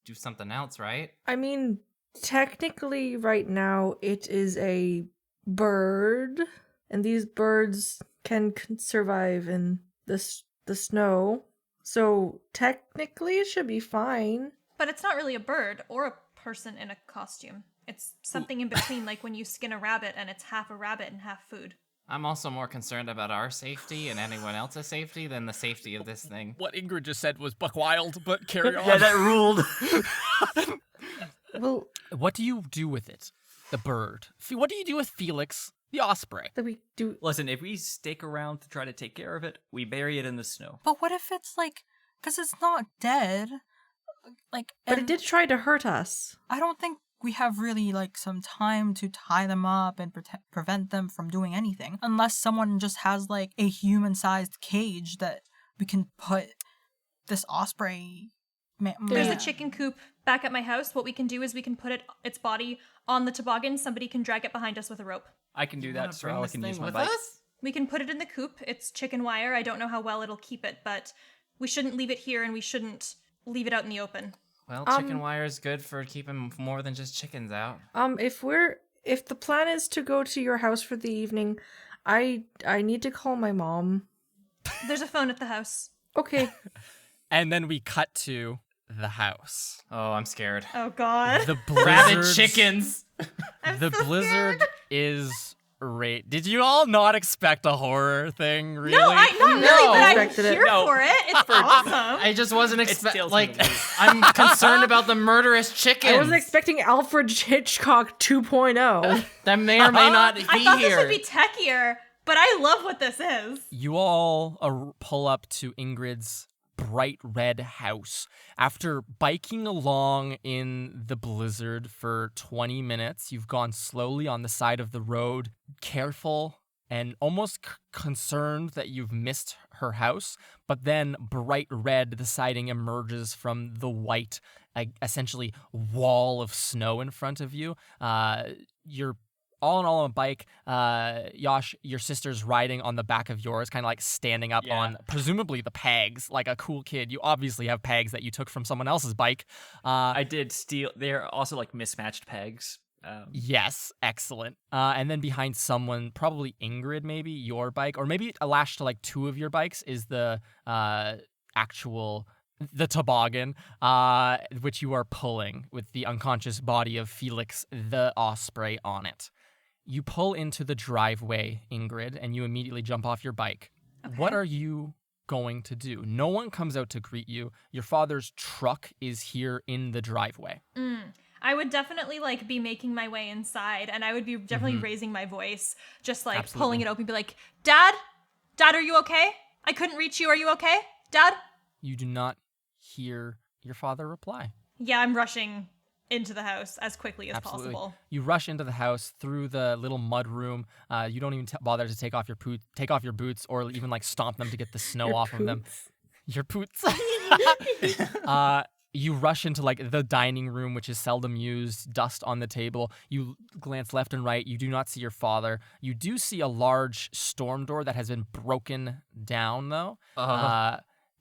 do something else, right? I mean, technically right now it is a bird, and these birds can survive in the snow. So technically it should be fine. But it's not really a bird or a person in a costume. It's something in between, like when you skin a rabbit and it's half a rabbit and half food. I'm also more concerned about our safety and anyone else's safety than the safety of this thing. What Ingrid just said was buck wild, but carry on. Yeah, that ruled. Well, What do you do with it? The bird. What do you do with Felix the Osprey? that we do. Listen, if we stick around to try to take care of it, we bury it in the snow. But what if it's like, because it's not dead? Like, But it and did try to hurt us. I don't think we have really like some time to tie them up and prevent them from doing anything, unless someone just has like a human-sized cage that we can put this osprey. There's a chicken coop back at my house. What we can do is we can put its body on the toboggan. Somebody can drag it behind us with a rope. I can do You that, wanna so bring I this can use thing my with bike. us? We can put it in the coop. It's chicken wire. I don't know how well it'll keep it, but we shouldn't leave it here and we shouldn't leave it out in the open. Well, chicken wire is good for keeping more than just chickens out. If the plan is to go to your house for the evening, I need to call my mom. There's a phone at the house. Okay. And then we cut to the house. Oh, I'm scared. Oh, God. The Rabid blizzards- chickens! The blizzard is Did you all not expect a horror thing, really? No, not really, but I'm Expected it. here No. for it. It's awesome. I just wasn't still expecting. some Like, movies. I'm concerned about the murderous chickens. I wasn't expecting Alfred Hitchcock 2.0. That may or may not be I thought here. this would be techier, but I love what this is. You all pull up to Ingrid's bright red house. After biking along in the blizzard for 20 minutes, you've gone slowly on the side of the road, careful and almost concerned that you've missed her house. But then bright red, the siding emerges from the white, essentially wall of snow in front of you. You're all in all on a bike. Yosh, your sister's riding on the back of yours, kind of like standing up on presumably the pegs, like a cool kid. You obviously have pegs that you took from someone else's bike. I did steal. They're also like mismatched pegs. Yes, excellent. And then behind someone, probably Ingrid, maybe your bike, or maybe lashed to like two of your bikes is the the toboggan, which you are pulling with the unconscious body of Felix the Osprey on it. You pull into the driveway, Ingrid, and you immediately jump off your bike. Okay. What are you going to do? No one comes out to greet you. Your father's truck is here in the driveway. I would definitely like be making my way inside, and I would be definitely raising my voice, just like Absolutely. pulling it open, be like, Dad, are you okay? I couldn't reach you. Are you okay, Dad? You do not hear your father reply. Yeah, I'm rushing into the house as quickly as Absolutely. possible. You rush into the house through the little mud room. You don't even bother to take off your boots, or even like stomp them to get the snow off of them. Your boots. You rush into like the dining room, which is seldom used, dust on the table. You glance left and right. You do not see your father. You do see a large storm door that has been broken down, though.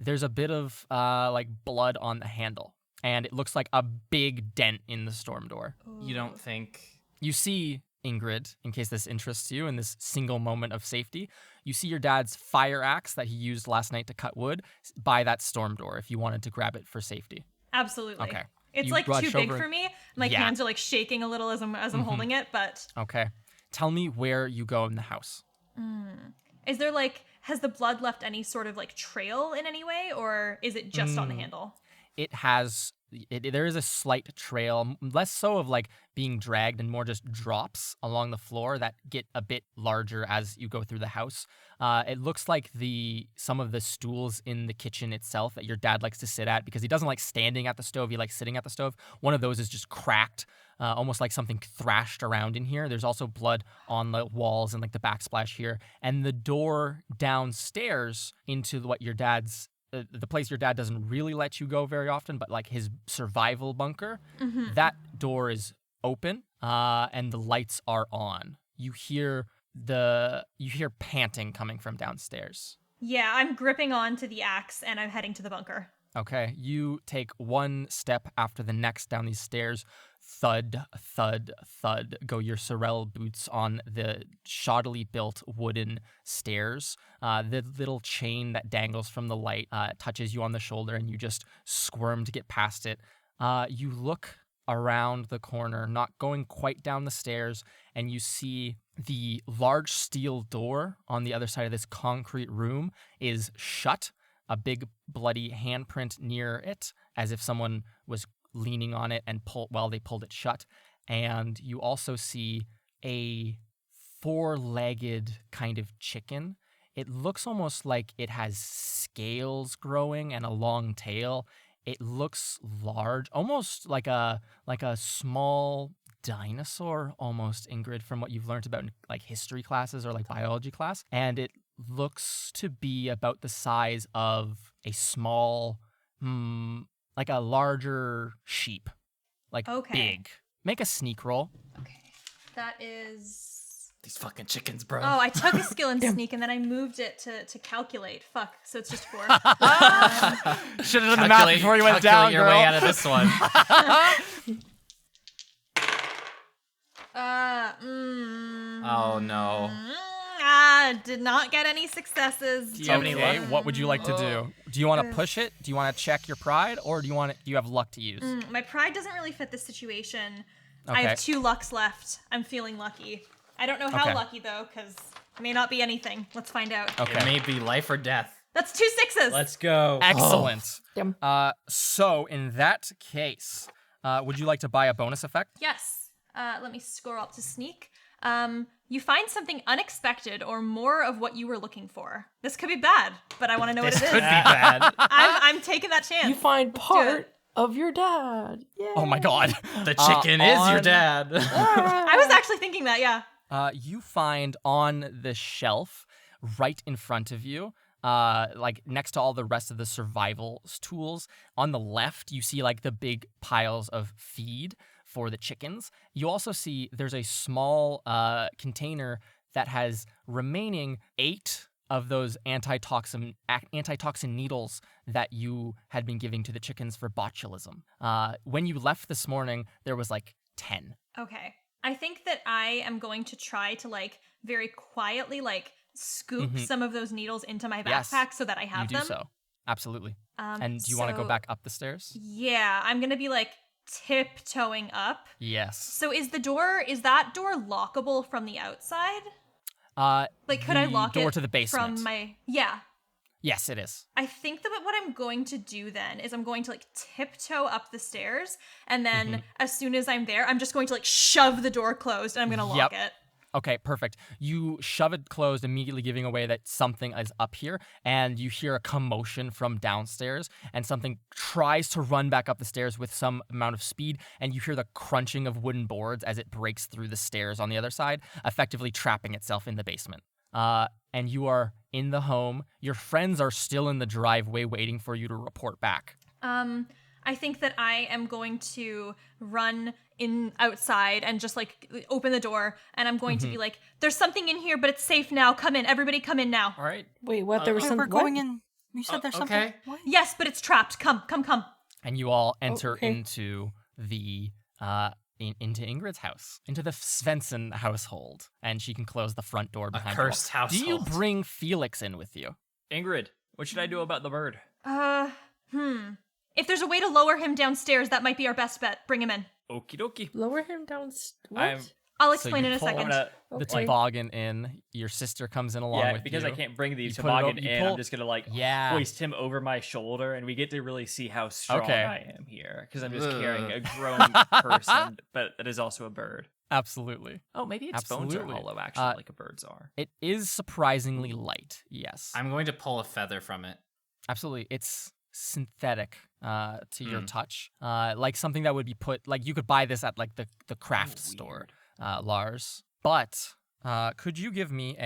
There's a bit of like blood on the handle, and it looks like a big dent in the storm door. You don't think... You see, Ingrid, in case this interests you in this single moment of safety, you see your dad's fire axe that he used last night to cut wood by that storm door if you wanted to grab it for safety. Absolutely. Okay. It's You like rush too big over for and- me. My Yeah. hands are like shaking a little as I'm holding it, but Okay. Tell me where you go in the house. is there like, has the blood left any sort of like trail in any way, or is it just on the handle? It has... there is a slight trail, less so of like being dragged and more just drops along the floor that get a bit larger as you go through the house. It looks like some of the stools in the kitchen itself that your dad likes to sit at, because he doesn't like standing at the stove, he likes sitting at the stove. One of those is just cracked, almost like something thrashed around in here. There's also blood on the walls and like the backsplash here. And the door downstairs into what your dad's the place your dad doesn't really let you go very often, but like his survival bunker, that door is open, and the lights are on. You hear panting coming from downstairs. Yeah, I'm gripping onto the axe and I'm heading to the bunker. Okay, you take one step after the next down these stairs. Thud, thud, thud go your sorrel boots on the shoddily built wooden stairs. The little chain that dangles from the light touches you on the shoulder, and you just squirm to get past it. You look around the corner, not going quite down the stairs, and you see the large steel door on the other side of this concrete room is shut. A big bloody handprint near it, as if someone was leaning on it and they pulled it shut. And you also see a four-legged kind of chicken. It looks almost like it has scales growing and a long tail. It looks large, almost like a small dinosaur, almost, Ingrid, from what you've learned about in like history classes or like biology class. And it looks to be about the size of a small, like a larger sheep, like big. Make a sneak roll. Okay. That is... These fucking chickens, bro. Oh, I took a skill in sneak and then I moved it to calculate. Fuck. So it's just 4. Should have done the math before you went down, Calculate your girl. way out of this one. Oh, no. Did not get any successes. Do you have any Okay, luck? what would you like to do? Do you want to push it? Do you want to check your pride, or do you have luck to use? My pride doesn't really fit this situation. I Okay. have 2 lucks left. I'm feeling lucky. I don't know how Okay. lucky though, because it may not be anything. Let's find out. Okay. It may be life or death. That's 2 6s. Let's go. Excellent. Yum. So in that case, would you like to buy a bonus effect? Yes. Let me scroll up to sneak. You find something unexpected or more of what you were looking for. This could be bad, but I want to know what This it is. could be bad. I'm taking that chance. You find do it. part of your dad. Yeah. Oh my god. The chicken is your on- dad. I was actually thinking that, yeah. You find on the shelf right in front of you, like next to all the rest of the survival tools, on the left, you see like the big piles of feed for the chickens. You also see there's a small container that has remaining 8 of those antitoxin needles that you had been giving to the chickens for botulism. When you left this morning, there was like 10. Okay. I think that I am going to try to like very quietly like scoop some of those needles into my Yes, backpack so that I You have do them. so. Absolutely. And do you want to go so- back up the stairs? Yeah, I'm gonna be like tiptoeing up. Yes. So is that door lockable from the outside? Like, could I lock door it to the basement? from my... Yeah. Yes, it is. I think that what I'm going to do then is I'm going to like tiptoe up the stairs, and then as soon as I'm there, I'm just going to like shove the door closed and I'm going to lock it. Okay, perfect. You shove it closed, immediately giving away that something is up here, and you hear a commotion from downstairs, and something tries to run back up the stairs with some amount of speed, and you hear the crunching of wooden boards as it breaks through the stairs on the other side, effectively trapping itself in the basement. And you are in the home. Your friends are still in the driveway waiting for you to report back. I think that I am going to run in outside and just like open the door, and I'm going to be like, there's something in here, but it's safe now. Come in. Everybody come in now. All right. Wait, what? There was some. We're What? going in. You said there's something. Okay. What? Yes, but it's trapped. Come. And you all enter okay. into the into Ingrid's house, into the Svensson household, and she can close the front door behind you all. cursed household. Do you bring Felix in with you? Ingrid, what should I do about the bird? If there's a way to lower him downstairs, that might be our best bet. Bring him in. Okie dokie. Lower him down. What? I'm I'll So explain you in a pull second. the Okay. toboggan in. Your sister comes in along with because you. I can't bring the You put it toboggan over- you in. pull- I'm just gonna like Yeah. hoist him over my shoulder, and we get to really see how strong Okay. I am here because I'm just Ugh. carrying a grown person, but that is also a bird. Absolutely. Oh, maybe its bones Absolutely. are hollow, actually, like a bird's are. It is surprisingly light. Yes. I'm going to pull a feather from it. Absolutely. It's synthetic to your Mm. touch. Like something that would be put, like you could buy this at like the craft store, Lars. But could you give me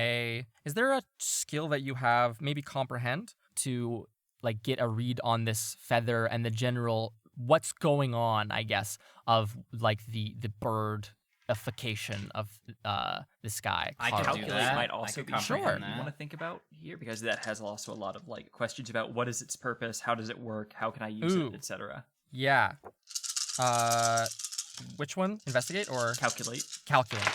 is there a skill that you have, maybe comprehend, to like get a read on this feather and the general, what's going on, I guess, of like the birdification of the sky? I can do Calculate that. might I also could be comprehend something that. you want to think about here because that has also a lot of like questions about what is its purpose, how does it work, how can I use Ooh. it, etc. Yeah. Which one? Investigate or Calculate. calculate?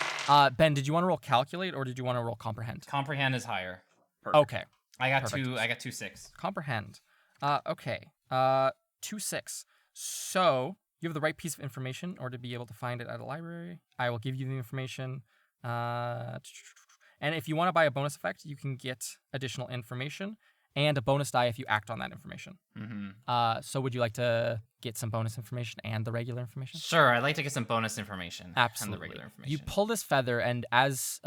Ben, did you want to roll calculate or did you want to roll comprehend? Comprehend is higher. Perfect. Okay. I got Perfect. two. I got 2 6. Comprehend. Okay. 2-6. So you have the right piece of information or to be able to find it at a library. I will give you the information. And if you want to buy a bonus effect, you can get additional information and a bonus die if you act on that information. Mm-hmm. So would you like to get some bonus information and the regular information? Sure, I'd like to get some bonus information. Absolutely. And the regular information. You pull this feather, and as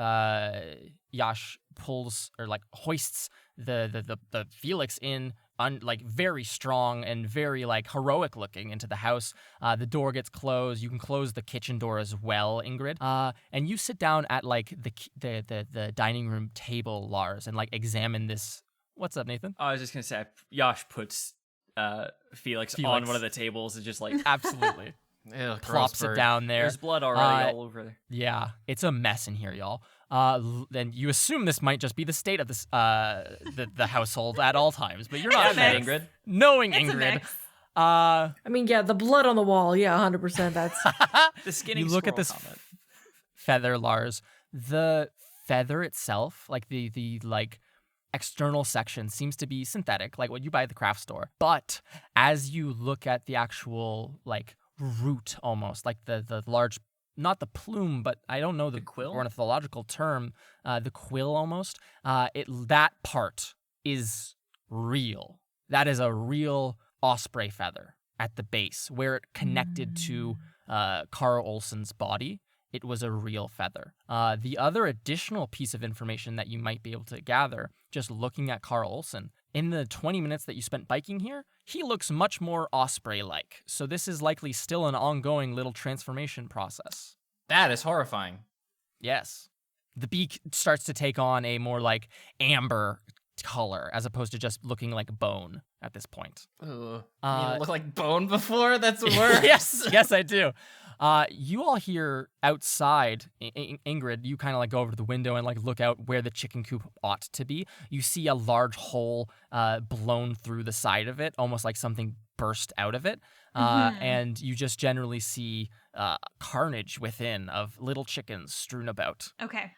Yash pulls or like hoists the Felix in, like very strong and very like heroic looking into the house, the door gets closed. You can close the kitchen door as well, Ingrid. And you sit down at like the dining room table, Lars, and like examine this. What's up, Nathan? I was just gonna say, Yash puts Felix on one of the tables and just like Absolutely. Ew, Plops gross it bird. down there. there's blood already all over there. Yeah, it's a mess in here, y'all. Then you assume this might just be the state of this the household at all times, but you're not Yeah, sure. mix. Ingrid. Knowing It's a Ingrid, mix. I mean, yeah, the blood on the wall. Yeah, 100%. That's The skinny you look at squirrel this comment. feather, Lars. The feather itself, like the like external section, seems to be synthetic, like what you buy at the craft store. But as you look at the actual like root, almost like the large, not the plume, but I don't know the quill? ornithological term, the quill almost. That part is real. That is a real osprey feather at the base where it connected to Carl Olsen's body. It was a real feather. The other additional piece of information that you might be able to gather just looking at Carl Olsen, in the 20 minutes that you spent biking here, he looks much more osprey-like. So this is likely still an ongoing little transformation process. That is horrifying. Yes. The beak starts to take on a more like amber color as opposed to just looking like bone at this point. Ugh. You look like bone before? That's worse. yes, I do. You all hear outside, Ingrid, you kind of like go over to the window and like look out where the chicken coop ought to be. You see a large hole blown through the side of it, almost like something burst out of it. And you just generally see carnage within of little chickens strewn about. Okay.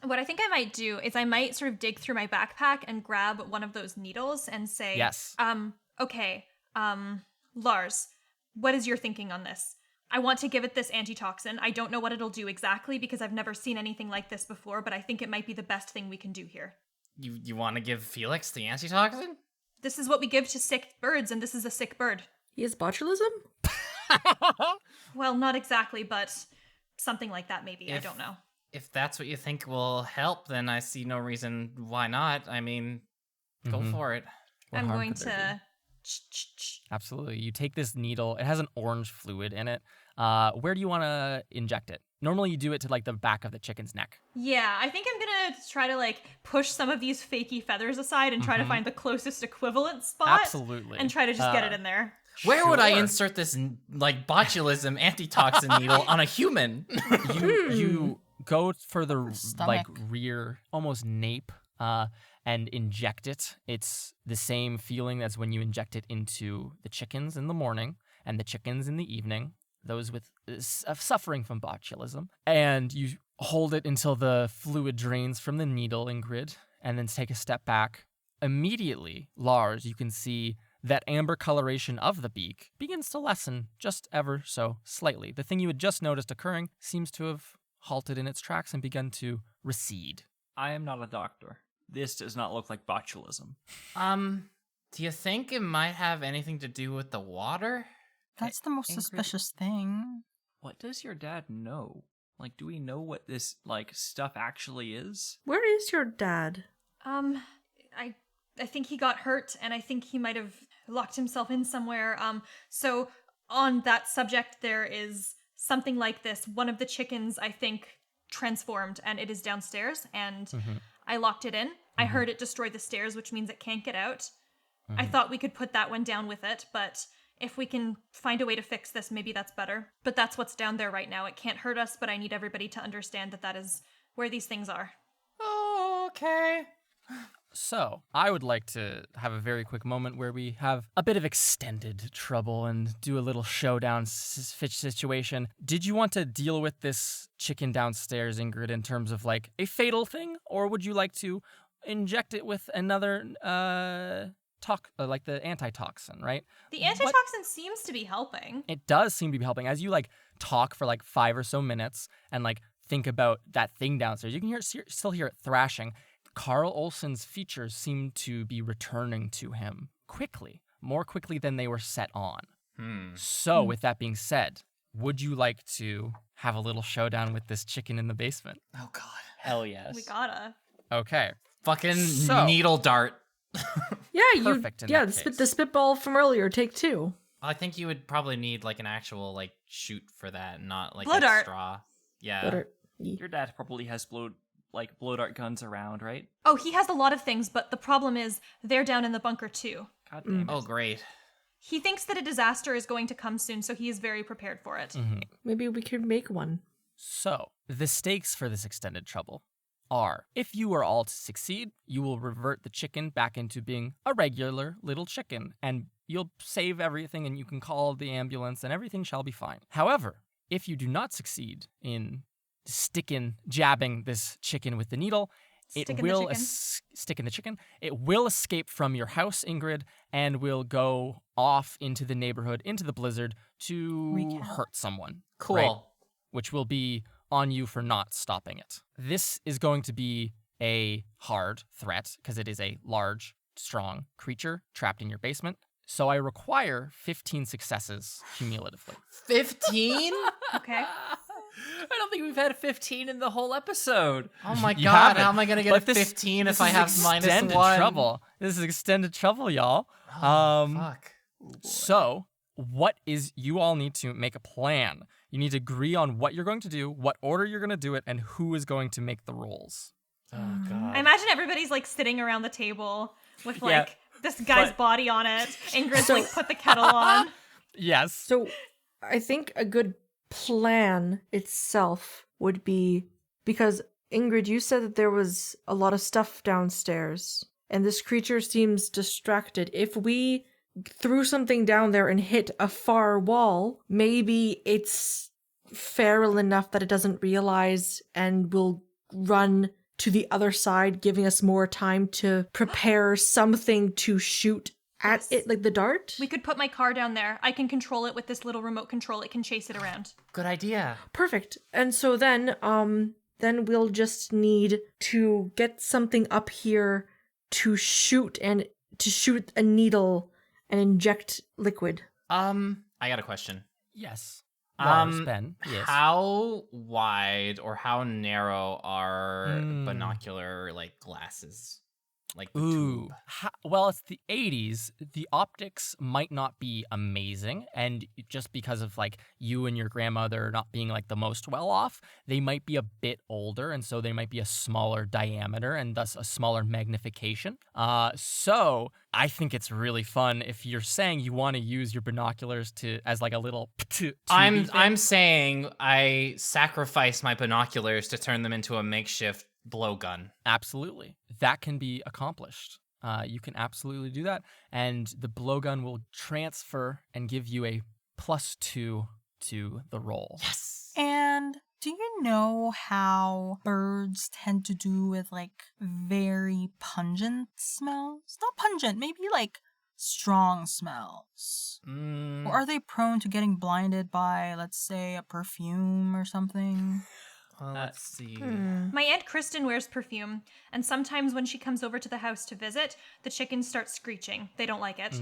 What I think I might do is I might sort of dig through my backpack and grab one of those needles and say, Yes. okay, Lars, what is your thinking on this? I want to give it this antitoxin. I don't know what it'll do exactly because I've never seen anything like this before, but I think it might be the best thing we can do here. You want to give Felix the antitoxin? This is what we give to sick birds, and this is a sick bird. He has botulism? Well, not exactly, but something like that maybe. I don't know. If that's what you think will help, then I see no reason why not. I mean, go for it. What I'm harm going could there be? to... Absolutely. You take this needle. It has an orange fluid in it. Where do you want to inject it? Normally you do it to like the back of the chicken's neck. Yeah, I think I'm gonna try to like push some of these fakey feathers aside and try to find the closest equivalent spot. Absolutely. And try to just get it in there. Where would I insert this like botulism antitoxin needle on a human? You go for the Stomach. like rear, almost nape, and inject it. It's the same feeling as when you inject it into the chickens in the morning and the chickens in the evening, those with suffering from botulism. And you hold it until the fluid drains from the needle, Ingrid, and then take a step back. Immediately, Lars, you can see that amber coloration of the beak begins to lessen just ever so slightly. The thing you had just noticed occurring seems to have halted in its tracks and begun to recede. I am not a doctor. This does not look like botulism. Do you think it might have anything to do with the water? That's the most Ingrid? suspicious thing. What does your dad know? Like, do we know what this, like, stuff actually is? Where is your dad? I think he got hurt, and I think he might have locked himself in somewhere. So on that subject, there is something like this. One of the chickens, I think, transformed, and it is downstairs, and I locked it in. I heard it destroy the stairs, which means it can't get out. I thought we could put that one down with it, but if we can find a way to fix this, maybe that's better. But that's what's down there right now. It can't hurt us, but I need everybody to understand that that is where these things are. Okay. So, I would like to have a very quick moment where we have a bit of extended trouble and do a little showdown situation. Did you want to deal with this chicken downstairs, Ingrid, in terms of like a fatal thing? Or would you like to inject it with another, like the antitoxin, right? The antitoxin seems to be helping. It does seem to be helping. As you like talk for like 5 or so minutes and like think about that thing downstairs, you can still hear it thrashing. Carl Olsen's features seem to be returning to him quickly, more quickly than they were set on. So, with that being said, would you like to have a little showdown with this chicken in the basement? Oh God. Hell yes. We gotta. Okay. Fucking So- needle dart. Yeah, Perfect in that case. the spitball from earlier, take 2. I think you would probably need like an actual like shoot for that, not like Blow a dart. straw. Yeah. Better. Your dad probably has blow dart guns around, right? Oh, he has a lot of things, but the problem is they're down in the bunker too. God damn it. Oh great. He thinks that a disaster is going to come soon, so he is very prepared for it. Maybe we could make one. So, the stakes for this extended trouble are, if you are all to succeed, you will revert the chicken back into being a regular little chicken, and you'll save everything and you can call the ambulance and everything shall be fine. However, if you do not succeed in jabbing this chicken with the needle, Stick in the will chicken. stick in the chicken. It will escape from your house, Ingrid, and will go off into the neighborhood, into the blizzard, to Wreak hurt someone. Cool. right? Which will be on you for not stopping it. This is going to be a hard threat because it is a large, strong creature trapped in your basement. So I require 15 successes cumulatively. 15? Okay. I don't think we've had 15 in the whole episode. Oh my You God! haven't. How am I gonna get But a this- 15 this if I is have minus extended 1? trouble. This is extended trouble, y'all. Oh, fuck. So, what is you all need to make a plan. You need to agree on what you're going to do, what order you're going to do it, and who is going to make the rolls. Oh God. I imagine everybody's like sitting around the table with Yeah, like this guy's but- body on it. Ingrid's like put the kettle on. Yes. So I think a good plan itself would be, because Ingrid, you said that there was a lot of stuff downstairs and this creature seems distracted. If we threw something down there and hit a far wall, maybe it's feral enough that it doesn't realize and will run to the other side, giving us more time to prepare something to shoot At it, like the dart? We could put my car down there. I can control it with this little remote control. It can chase it around. Good idea. Perfect. And so then we'll just need to get something up here to shoot a needle and inject liquid. I got a question. Yes. Lars, Ben. Yes. How wide or how narrow are binocular like glasses? Like the tube. Well, it's the 80s. The optics might not be amazing, and just because of like you and your grandmother not being like the most well off, they might be a bit older, and so they might be a smaller diameter and thus a smaller magnification. So I think it's really fun if you're saying you want to use your binoculars as like a little. I'm saying I sacrifice my binoculars to turn them into a makeshift blowgun. Absolutely. That can be accomplished. You can absolutely do that. And the blowgun will transfer and give you a +2 to the roll. Yes. And do you know how birds tend to do with like very pungent smells? Not pungent, maybe like strong smells. Or are they prone to getting blinded by, let's say, a perfume or something? Let's see. My Aunt Kristen wears perfume, and sometimes when she comes over to the house to visit, the chickens start screeching. They don't like it.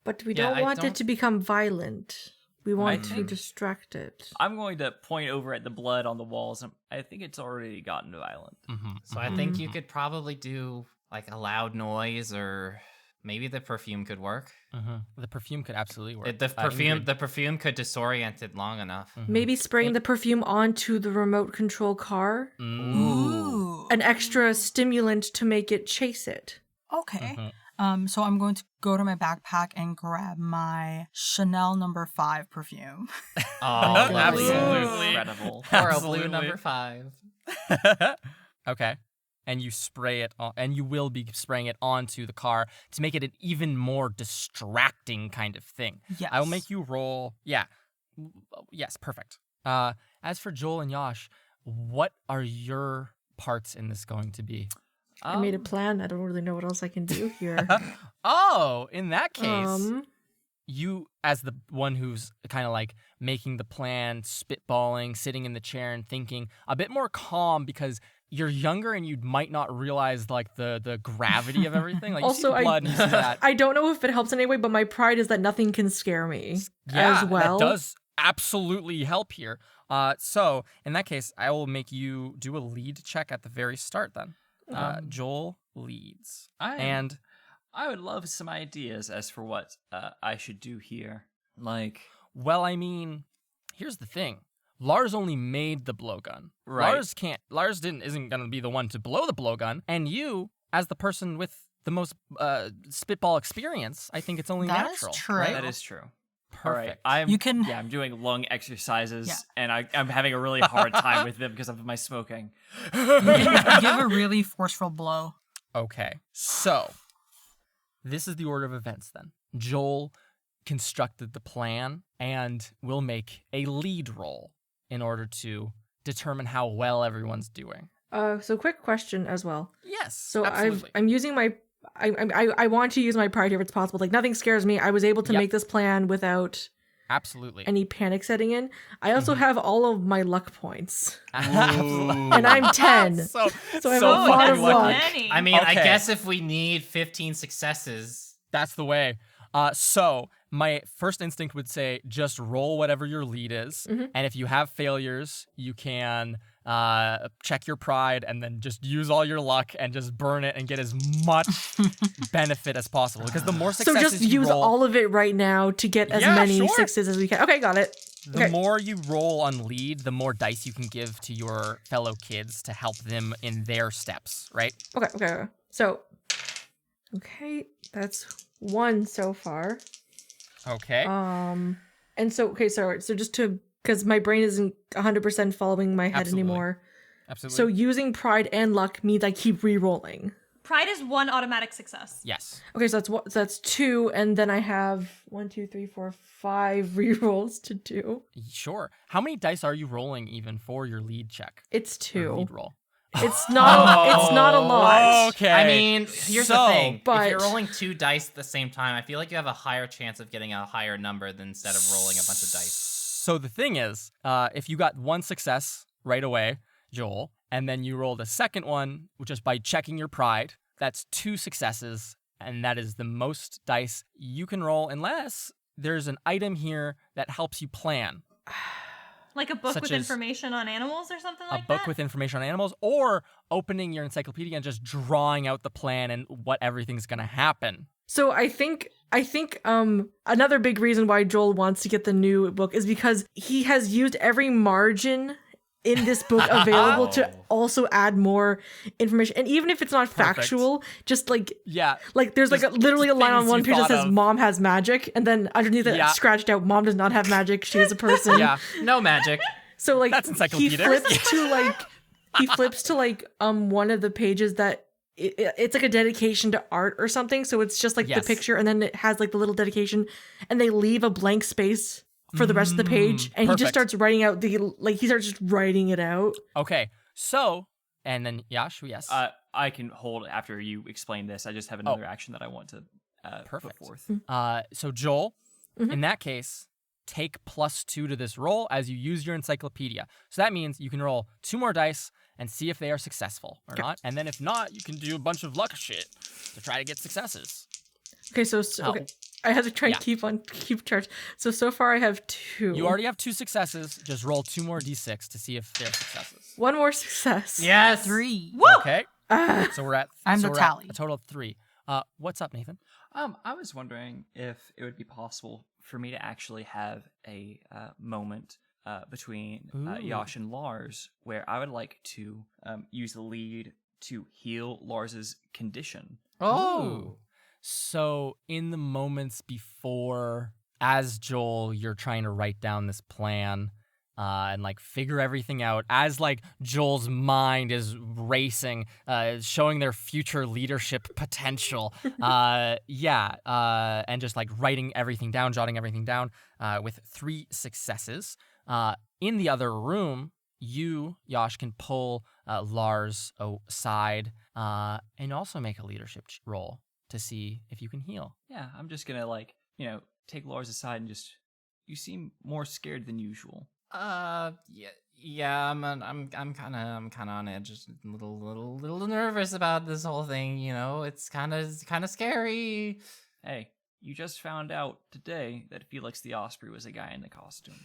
But we don't want it to become violent. We want to distract it. I'm going to point over at the blood on the walls, and I think it's already gotten violent. So I think you could probably do like a loud noise, or maybe the perfume could work. The perfume could absolutely work. The perfume could disorient it long enough. Maybe spraying the perfume onto the remote control car. Ooh. An extra stimulant to make it chase it. Okay. So I'm going to go to my backpack and grab my Chanel No. 5 perfume. Oh, absolutely. Incredible. Or a blue No. 5. Okay. And you spray it on, and you will be spraying it onto the car to make it an even more distracting kind of thing. Yes. I will make you roll. Yeah. Yes, perfect. As for Joel and Yash, what are your parts in this going to be? I made a plan. I don't really know what else I can do here. Oh, in that case, you, as the one who's kind of like making the plan, spitballing, sitting in the chair and thinking, a bit more calm because you're younger and you might not realize like the gravity of everything. Like also, you see blood and you see that. I don't know if it helps in any way, but my pride is that nothing can scare me as well. That does absolutely help here. So in that case, I will make you do a lead check at the very start then. Joel leads. I would love some ideas as for what I should do here. Like, well, I mean, here's the thing. Lars only made the blowgun. Right. Lars isn't going to be the one to blow the blowgun. And you, as the person with the most spitball experience, I think it's only natural. That is true. Right? that is true. Perfect. All right. You can- I'm doing lung exercises, Yeah. and I'm having a really hard time with them because of my smoking. You can give a really forceful blow. Okay. So, this is the order of events then. Joel constructed the plan and will make a lead roll in order to determine how well everyone's doing. So quick question as well. Yes. So absolutely. I'm using my I want to use my pride here if it's possible. Like nothing scares me. I was able to make this plan without absolutely any panic setting in. I also have all of my luck points. Absolutely. And I'm 10. so I have a so lot of fucking luck. Many. I mean, I Okay. guess if we need 15 successes. That's the way. So my first instinct would say just roll whatever your lead is. And if you have failures, you can check your pride and then just use all your luck and just burn it and get as much benefit as possible. Because the more So successes just you use roll, all of it right now to get as Yeah, many sure. sixes as we can. Okay, got it. the more you roll on lead, the more dice you can give to your fellow kids to help them in their steps, right? Okay. So, okay, that's 1 so far. Okay. And so, okay, so just to, because my brain isn't 100% following my head Absolutely. anymore. Absolutely. So using pride and luck means I keep re-rolling. Pride is 1 automatic success. yes. Okay, so that's 2, and then I have 1, 2, 3, 4, 5 re-rolls to do. Sure. How many dice are you rolling even for your lead check? It's Or 2. lead roll. It's not a lot. Okay. I mean, here's the thing. but- If you're rolling 2 dice at the same time, I feel like you have a higher chance of getting a higher number than instead of rolling a bunch of dice. So the thing is, if you got 1 success right away, Joel, and then you rolled a second one, just by checking your pride, that's 2 successes, and that is the most dice you can roll unless there's an item here that helps you plan. Like a book Such with as information on animals or something like A that? book with information on animals, or opening your encyclopedia and just drawing out the plan and what everything's going to happen. So I think another big reason why Joel wants to get the new book is because he has used every margin in this book available to also add more information. And even if it's not factual, just like there's like literally a line on one page that says mom has magic, and then underneath it scratched out mom does not have magic, she is a person. No magic. So like That's encyclopedic. he flips to one of the pages that it's like a dedication to art or something. So it's just like the picture, and then it has like the little dedication, and they leave a blank space for the rest of the page, and he just starts writing out he starts just writing it out. Okay, so, and then Yash, yes. I can hold after you explain this. I just have another action that I want to put forth. So Joel, in that case, take +2 to this roll as you use your encyclopedia. So that means you can roll 2 more dice and see if they are successful or not. And then if not, you can do a bunch of luck shit to try to get successes. Okay, so okay. I have to try and keep charge. So far I have 2. You already have 2 successes. Just roll 2 more d6 to see if they're successes. 1 more success. Yes. 3. Woo! Okay. So we're at I'm the tally. a total of 3. What's up, Nathan? I was wondering if it would be possible for me to actually have a moment between Yash and Lars where I would like to use the lead to heal Lars's condition. Oh. So in the moments before, as Joel, you're trying to write down this plan and figure everything out, as Joel's mind is racing, showing their future leadership potential. And just writing everything down, jotting everything down with 3 successes. In the other room, you, Yash, can pull Lars aside and also make a leadership roll to see if you can heal. Yeah, I'm just gonna take Lars aside and you seem more scared than usual. I'm kind of on edge, just a little nervous about this whole thing. It's kind of scary. Hey, you just found out today that Felix the Osprey was a guy in the costume,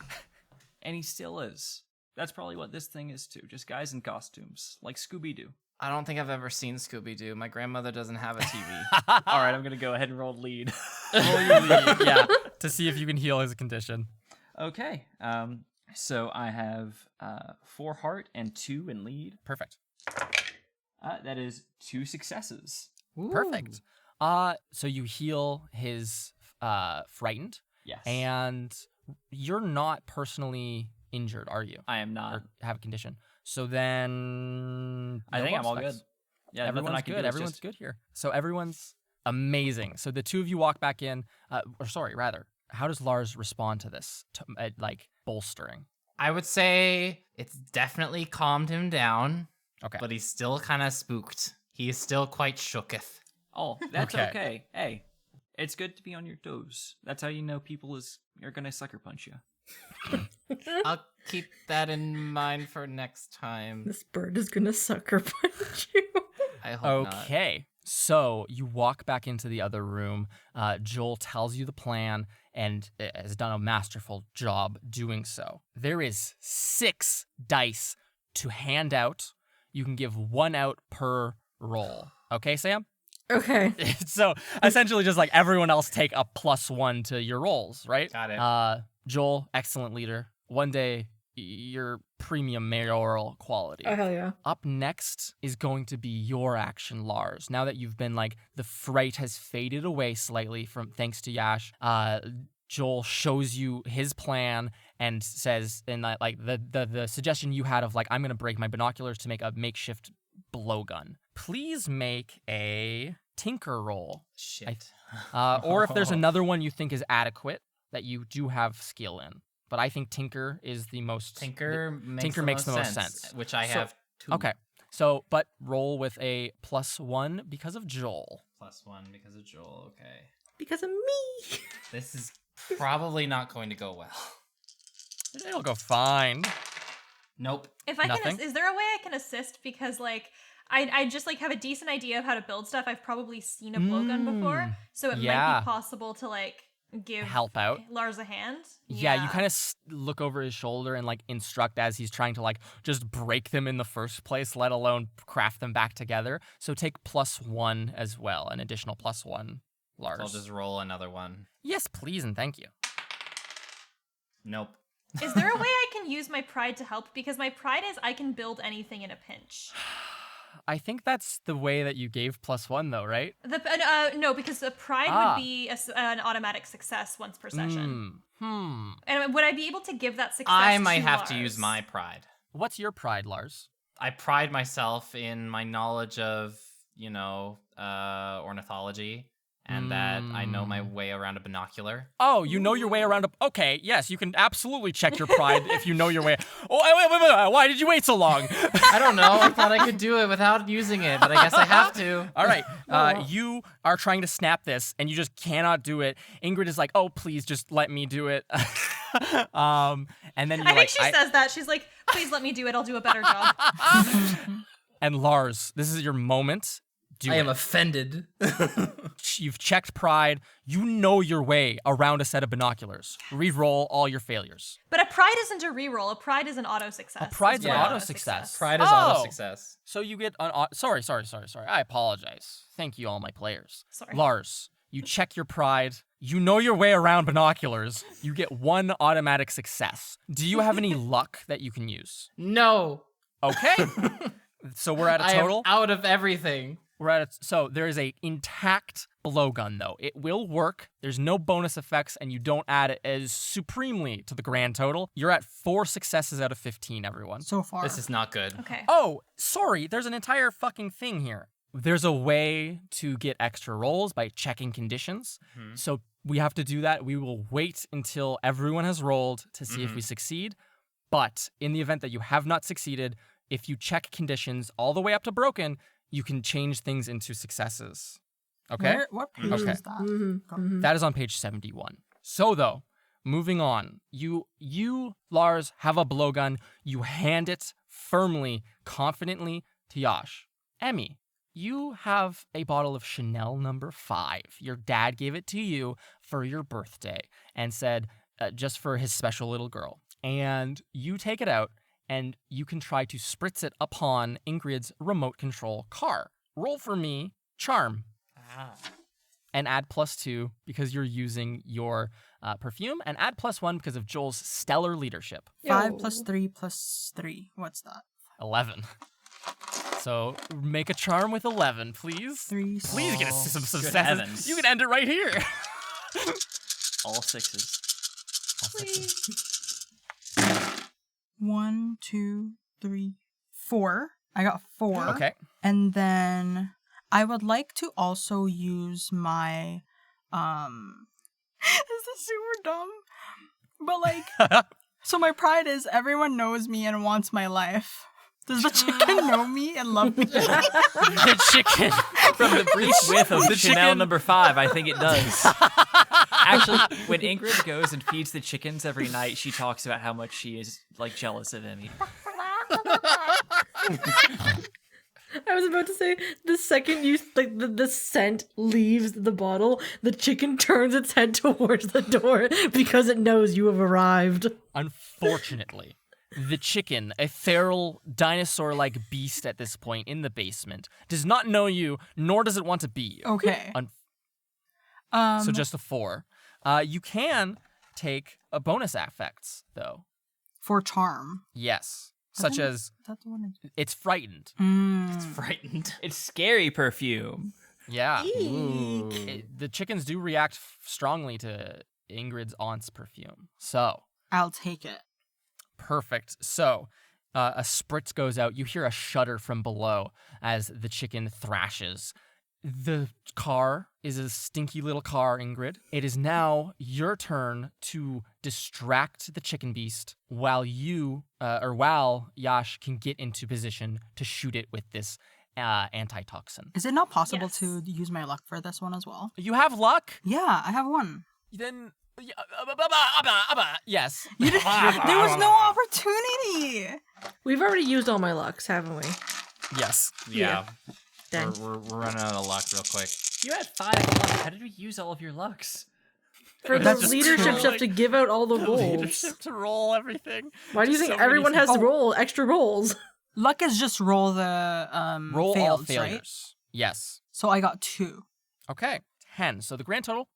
and he still is. That's probably what this thing is too, just guys in costumes, like Scooby-Doo. I don't think I've ever seen Scooby-Doo. My grandmother doesn't have a TV. All right, I'm gonna go ahead and roll lead. Roll your lead, to see if you can heal his condition. Okay. So I have 4 heart and 2 in lead. Perfect. That is 2 successes. Ooh. Perfect. So you heal his frightened. Yes. And you're not personally injured, are you? I am not. Or have a condition. So then I think I'm all good. Yeah, everyone's good. Everyone's good here. So everyone's amazing. So the 2 of you walk back in. How does Lars respond to this? Bolstering. I would say it's definitely calmed him down. Okay. But he's still kind of spooked. He is still quite shooketh. Oh, that's okay. Hey, it's good to be on your toes. That's how you know people are gonna sucker punch you. I'll keep that in mind for next time. This bird is gonna sucker punch you. I hope not. Okay. So you walk back into the other room. Joel tells you the plan and has done a masterful job doing so. There is 6 dice to hand out. You can give 1 out per roll. Okay, Sam? Okay. So essentially just everyone else take a +1 to your rolls, right? Got it. Joel, excellent leader. One day, your premium mayoral quality. Oh, hell yeah. Up next is going to be your action, Lars. Now that you've been the fright has faded away slightly thanks to Yash, Joel shows you his plan and says, the suggestion you had of I'm going to break my binoculars to make a makeshift blowgun. Please make a tinker roll. Shit. Or if there's another one you think is adequate that you do have skill in. But I think tinker is the most... Tinker makes the most sense. Which I have 2. Okay. So, but roll with a +1 because of Joel. +1 because of Joel. Okay. Because of me. This is probably not going to go well. It'll go fine. Nope. If I Nothing? can, is there a way I can assist? Because like, I just like have a decent idea of how to build stuff. I've probably seen a blowgun before, so it might be possible to like give help out Lars a hand. Yeah, you kind of look over his shoulder and like instruct as he's trying to like just break them in the first place, let alone craft them back together. So take +1 as well, an additional +1, Lars. I'll just roll another one. Yes, please and thank you. Nope. Is there a way I can use my pride to help? Because my pride is I can build anything in a pinch. I think that's the way that you gave +1 though, right? No, because the pride would be an automatic success once per session. And would I be able to give that success I might to have Lars? to use my pride. What's your pride, Lars? I pride myself in my knowledge of, ornithology. And that I know my way around a binocular. Oh, you know your way around a... Okay, yes, you can absolutely check your pride if you know your way... Oh, wait, why did you wait so long? I don't know, I thought I could do it without using it, but I guess I have to. All right, you are trying to snap this, and you just cannot do it. Ingrid is like, oh, please, just let me do it. And then you're I think she says that. She's like, please let me do it, I'll do a better job. And Lars, this is your moment. I am offended. You've checked pride. You know your way around a set of binoculars. Reroll all your failures. But a pride isn't a reroll. A pride is an auto success. A pride's an auto success. Pride is auto success. So you get an sorry. I apologize. Thank you, all my players. Sorry. Lars, you check your pride. You know your way around binoculars. You get 1 automatic success. Do you have any luck that you can use? No. Okay. So we're at a total. I am out of everything. So there is a intact blowgun though. It will work. There's no bonus effects, and you don't add it as supremely to the grand total. You're at 4 successes out of 15, everyone. So far. This is not good. Okay. Oh, sorry. There's an entire fucking thing here. There's a way to get extra rolls by checking conditions. So we have to do that. We will wait until everyone has rolled to see if we succeed. But in the event that you have not succeeded, if you check conditions all the way up to broken, you can change things into successes. Okay? What page is that? That is on page 71. So, though, moving on. You, Lars, have a blowgun. You hand it firmly, confidently to Yash. Emmy, you have a bottle of Chanel No. 5. Your dad gave it to you for your birthday and said, just for his special little girl. And you take it out, and you can try to spritz it upon Ingrid's remote control car. Roll for me, charm. And add +2 because you're using your perfume, and add +1 because of Joel's stellar leadership. 5 + 3 + 3. What's that? 11. So make a charm with 11, please. 3. Please get some good successes. heavens. You can end it right here. All 6s. All 6s. 1, 2, 3, 4. I got 4. Okay. And then I would like to also use my this is super dumb. But like so my pride is everyone knows me and wants my life. Does the chicken know me and love me? The chicken. From the brief whiff of the Chanel No. 5, I think it does. Actually, when Ingrid goes and feeds the chickens every night, she talks about how much she is like jealous of Emmy. I was about to say, the second you like the scent leaves the bottle, the chicken turns its head towards the door because it knows you have arrived. Unfortunately, the chicken, a feral dinosaur-like beast at this point in the basement, does not know you, nor does it want to be you. Okay. So just a 4. You can take a bonus affects, though. For charm. Yes. Such as, Is that the one? it's frightened. It's frightened. It's scary perfume. Yeah. The chickens do react strongly to Ingrid's aunt's perfume. So. I'll take it. Perfect. So, a spritz goes out. You hear a shudder from below as the chicken thrashes. The car is a stinky little car, Ingrid. It is now your turn to distract the chicken beast while while Yash can get into position to shoot it with this antitoxin. Is it not possible to use my luck for this one as well? You have luck? Yeah, I have one. Then... Yes. There was no opportunity. We've already used all my lucks, haven't we? Yes. Yeah. Done. We're running out of luck real quick. You had 5 luck. How did we use all of your lucks? For the leadership stuff to give out all the rolls. Leadership to roll everything. Why do you think everyone has to roll extra rolls? Luck is just roll the roll fails, all right? failures. Yes. So I got 2. Okay. 10. So the grand total,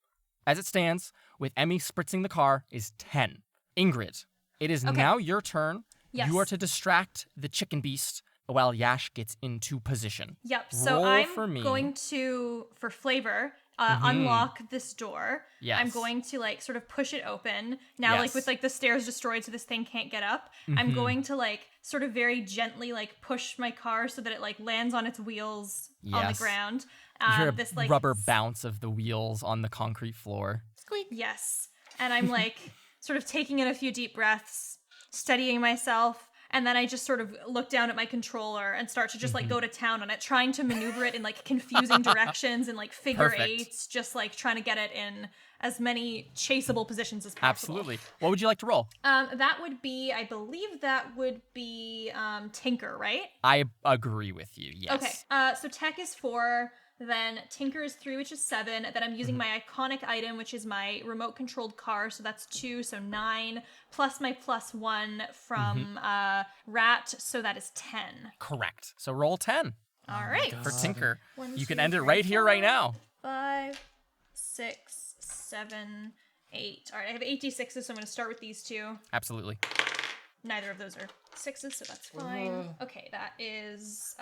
as it stands, with Emmy spritzing the car, is 10. Ingrid, it is now your turn. Yes. You are to distract the chicken beast while Yash gets into position. Yep. So Roll I'm for me. going to, for flavor, unlock this door. Yes. I'm going to like sort of push it open. Now, like Yes. with like the stairs destroyed, so this thing can't get up. I'm going to like sort of very gently like push my car so that it like lands on its wheels on the Yes. ground. You hear a This like rubber bounce of the wheels on the concrete floor. Yes. And I'm like sort of taking in a few deep breaths, steadying myself. And then I just sort of look down at my controller and start to just like go to town on it, trying to maneuver it in like confusing directions and like figure Perfect. eights, just like trying to get it in as many chaseable positions as possible. Absolutely. What would you like to roll? That would be, I believe that would be Tinker, right? I agree with you, yes. Okay. So Tech is 4. Then Tinker is 3, which is 7. Then I'm using my iconic item, which is my remote-controlled car, so that's 2, so 9. Plus my +1 from Rat, so that is 10. Correct. So roll 10 All right. for Tinker. 1, You 2, can end it 3, right here, right 4, now. 5, 6, 7, 8. All right, I have 8 d6s, so I'm going to start with these 2. Absolutely. Neither of those are 6s, so that's fine. Okay, that is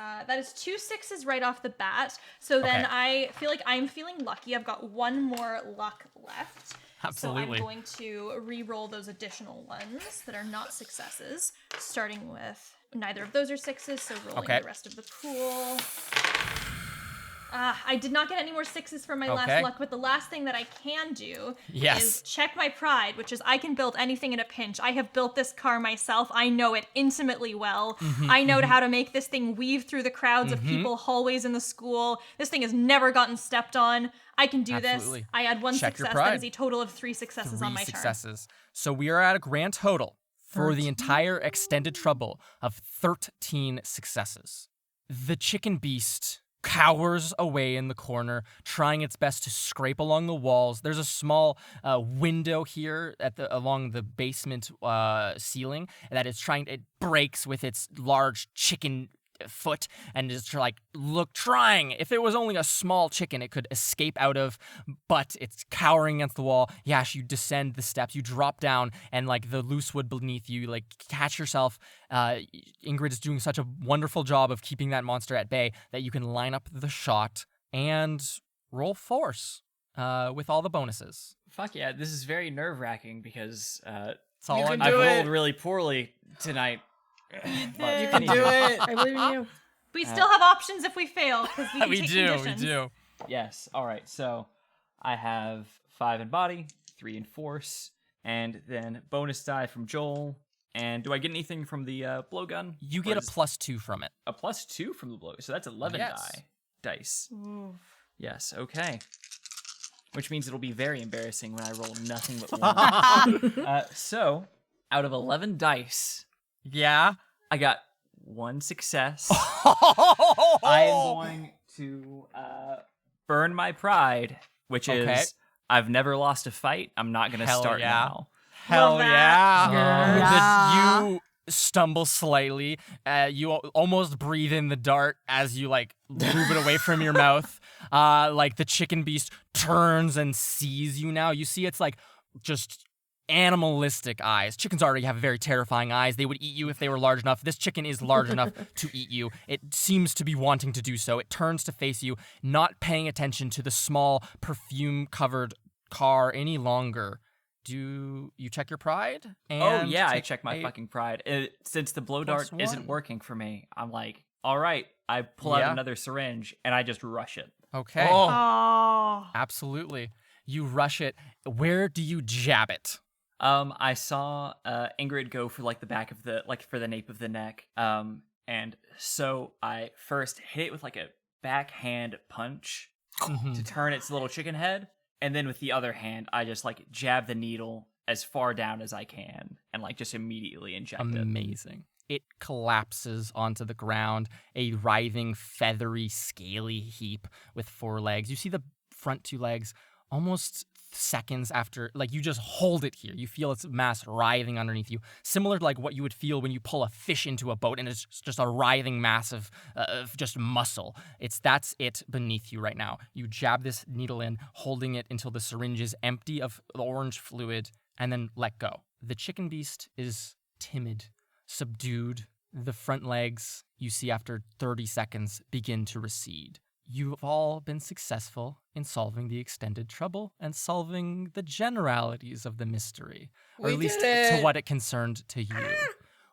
2 6s right off the bat. So then Okay. I feel like I'm feeling lucky. I've got 1 more luck left. Absolutely. So I'm going to re-roll those additional ones that are not successes, starting with neither of those are 6s, so rolling Okay. the rest of the pool. I did not get any more 6s from my Okay. last luck, but the last thing that I can do Yes. is check my pride, which is I can build anything in a pinch. I have built this car myself. I know it intimately well. I know how to make this thing weave through the crowds of people, hallways in the school. This thing has never gotten stepped on. I can do Absolutely. this. I had 1 Check your success. That pride. is a total of 3 successes on 3 my turn. successes. So we are at a grand total for the entire extended trouble of 13 successes. The chicken beast cowers away in the corner, trying its best to scrape along the walls. There's a small window here along the basement ceiling that is it breaks with its large chicken foot and is trying. If it was only a small chicken, it could escape out of, but it's cowering against the wall. Yash, you descend the steps, you drop down, and like the loose wood beneath you, like catch yourself. Ingrid is doing such a wonderful job of keeping that monster at bay that you can line up the shot and roll force with all the bonuses. Fuck yeah, this is very nerve-wracking because It's all can on do you. it. rolled really poorly tonight. You can do it. I believe in you. We still have options if we fail, because we can We take do, conditions. we do. Yes. All right. So I have 5 in body, 3 in force, and then bonus die from Joel. And do I get anything from the blowgun? You Or get a is- +2 from it. a +2 from the blow. So that's 11 Yes. dice. Yes. Okay. Which means it'll be very embarrassing when I roll nothing but 1. So out of 11 dice, Yeah. I got 1 success. I am going to burn my pride, which Okay. is I've never lost a fight. I'm not going to Hell start yeah. now. Hell Love yeah. Yeah. You stumble slightly. You almost breathe in the dart as you like move it away from your mouth. Like the chicken beast turns and sees you now. You see it's like just animalistic eyes. Chickens already have very terrifying eyes. They would eat you if they were large enough. This chicken is large enough to eat you. It seems to be wanting to do so. It turns to face you, not paying attention to the small perfume-covered car any longer. Do you check your pride? Oh, And yeah, I take check my a- fucking pride. Since the blow Plus dart isn't 1. working for me, I'm like, all right. I pull out Yeah. another syringe and I just rush it. Okay. Oh. Absolutely. You rush it. Where do you jab it? I saw Ingrid go for like the back of the for the nape of the neck. And so I first hit it with like a backhand punch to turn its little chicken head, and then with the other hand, I just like jab the needle as far down as I can, and like just immediately inject it. Amazing. It collapses onto the ground, a writhing, feathery, scaly heap with 4 legs. You see the front 2 legs almost seconds after, like you just hold it here. You feel its mass writhing underneath you, similar to like what you would feel when you pull a fish into a boat and it's just a writhing mass of just muscle. That's it beneath you right now. You jab this needle in, holding it until the syringe is empty of the orange fluid, and then let go. The chicken beast is timid, subdued. The front legs, you see after 30 seconds, begin to recede. You've all been successful in solving the extended trouble and solving the generalities of the mystery, or at least to what it concerned to you.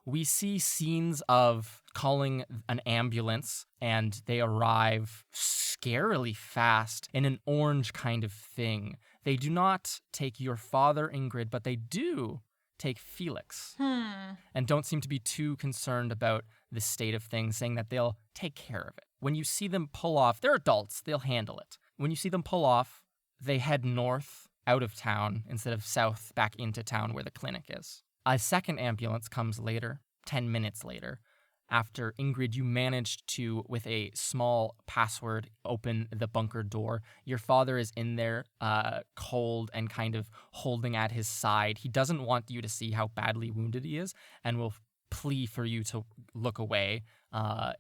We see scenes of calling an ambulance, and they arrive scarily fast in an orange kind of thing. They do not take your father, Ingrid, but they do take Felix, and don't seem to be too concerned about the state of things, saying that they'll take care of it. When you see them pull off, they're adults, they'll handle it. When you see them pull off, they head north out of town instead of south back into town where the clinic is. A second ambulance comes later, 10 minutes later. After, Ingrid, you managed to, with a small password, open the bunker door. Your father is in there, cold and kind of holding at his side. He doesn't want you to see how badly wounded he is and will plea for you to look away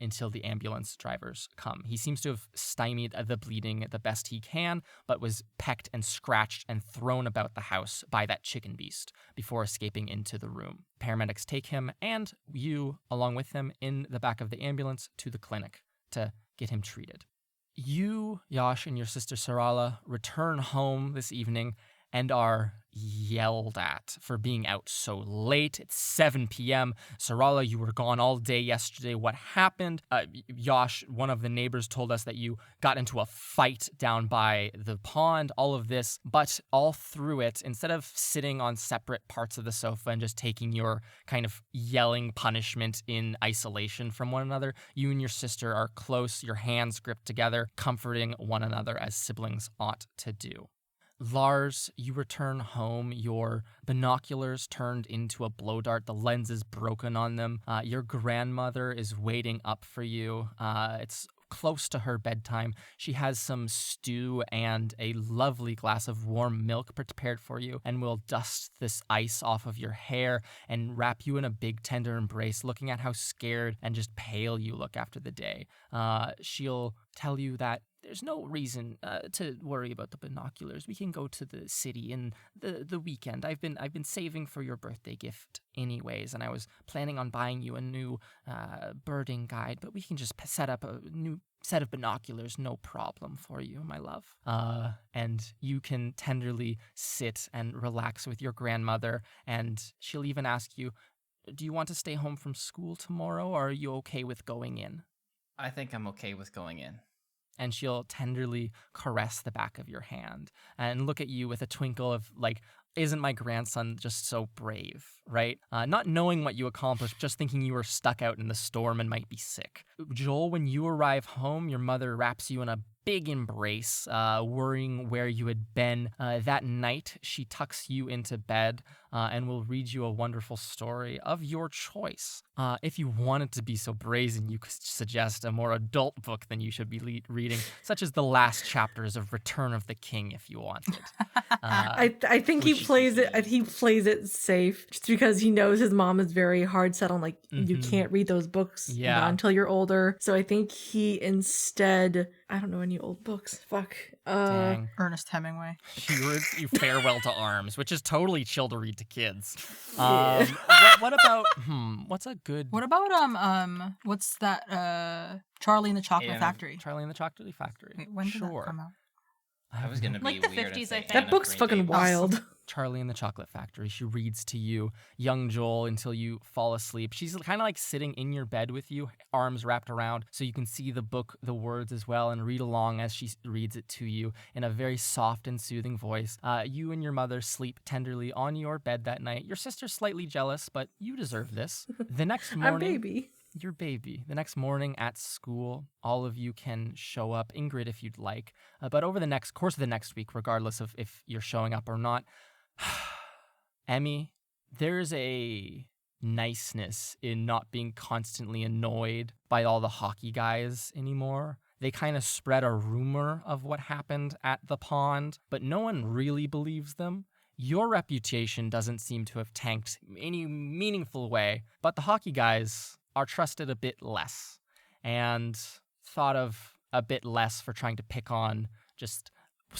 until the ambulance drivers come. He seems to have stymied the bleeding the best he can, but was pecked and scratched and thrown about the house by that chicken beast before escaping into the room. Paramedics take him and you, along with him, in the back of the ambulance to the clinic to get him treated. You, Yash, and your sister Sarala return home this evening and are yelled at for being out so late. It's 7 p.m. Sarala, you were gone all day yesterday. What happened? Yash, one of the neighbors, told us that you got into a fight down by the pond, all of this. But all through it, instead of sitting on separate parts of the sofa and just taking your kind of yelling punishment in isolation from one another, you and your sister are close, your hands gripped together, comforting one another as siblings ought to do. Lars, you return home, your binoculars turned into a blow dart, the lenses broken on them. Your grandmother is waiting up for you. It's close to her bedtime. She has some stew and a lovely glass of warm milk prepared for you and will dust this ice off of your hair and wrap you in a big tender embrace, looking at how scared and just pale you look after the day. She'll tell you that there's no reason to worry about the binoculars. We can go to the city in the weekend. I've been saving for your birthday gift anyways, and I was planning on buying you a new birding guide, but we can just set up a new set of binoculars, no problem for you, my love. And you can tenderly sit and relax with your grandmother, and she'll even ask you, do you want to stay home from school tomorrow, or are you okay with going in? I think I'm okay with going in. And she'll tenderly caress the back of your hand and look at you with a twinkle of like, isn't my grandson just so brave, right? Not knowing what you accomplished, just thinking you were stuck out in the storm and might be sick. Joel, when you arrive home, your mother wraps you in a big embrace, worrying where you had been. That night, she tucks you into bed and will read you a wonderful story of your choice. If you wanted to be so brazen, you could suggest a more adult book than you should be reading, such as the last chapters of Return of the King, if you wanted. I think he plays it. He plays it safe just because he knows his mom is very hard set on like you can't read those books until you're older. So I think he instead, I don't know any old books. Fuck. Dang. Ernest Hemingway. You Farewell to Arms, which is totally chill to read to kids. Yeah. What about what's a good? What about what's that? Charlie and the Chocolate Factory. Charlie and the Chocolate Factory. Wait, when did that come out? I was gonna be Like the weird and 50s, say I think. That Anne book's of Green fucking Gables. wild. Charlie and the Chocolate Factory. She reads to you, young Joel, until you fall asleep. She's kind of like sitting in your bed with you, arms wrapped around, so you can see the book, the words as well, and read along as she reads it to you in a very soft and soothing voice. You and your mother sleep tenderly on your bed that night. Your sister's slightly jealous, but you deserve this. The next Our morning... baby. Your baby. The next morning at school, all of you can show up. Ingrid, if you'd like. But over the course of the next week, regardless of if you're showing up or not, Emmy, there's a niceness in not being constantly annoyed by all the hockey guys anymore. They kind of spread a rumor of what happened at the pond, but no one really believes them. Your reputation doesn't seem to have tanked in any meaningful way, but the hockey guys are trusted a bit less and thought of a bit less for trying to pick on just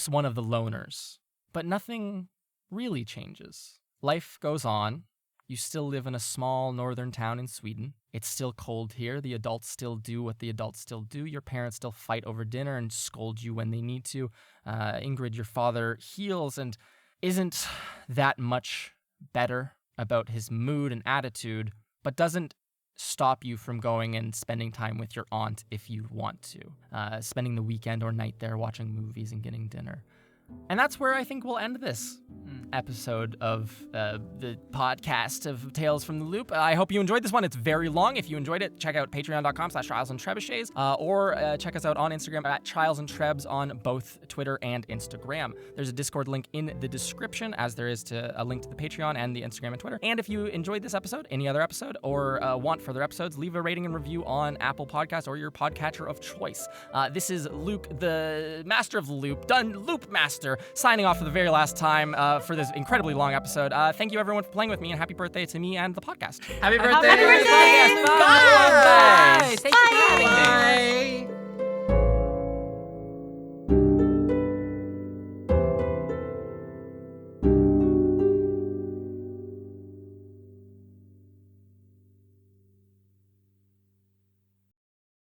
one of the loners. But nothing really changes. Life goes on. You still live in a small northern town in Sweden. It's still cold here. The adults still do what the adults still do. Your parents still fight over dinner and scold you when they need to. Ingrid, your father, heals and isn't that much better about his mood and attitude, but doesn't stop you from going and spending time with your aunt if you want to. Spending the weekend or night there watching movies and getting dinner. And that's where I think we'll end this episode of the podcast of Tales from the Loop. I hope you enjoyed this one. It's very long. If you enjoyed it, check out patreon.com/trialsandtrebuchets or check us out on Instagram at trialsandtrebs on both Twitter and Instagram. There's a Discord link in the description, as there is to a link to the Patreon and the Instagram and Twitter. And if you enjoyed this episode, any other episode, or want further episodes, leave a rating and review on Apple Podcasts or your podcatcher of choice. This is Luke, the master of the loop, Loop Master, signing off for the very last time for this incredibly long episode. Thank you everyone for playing with me, and happy birthday to me and the podcast. Happy birthday! Happy birthday! Bye!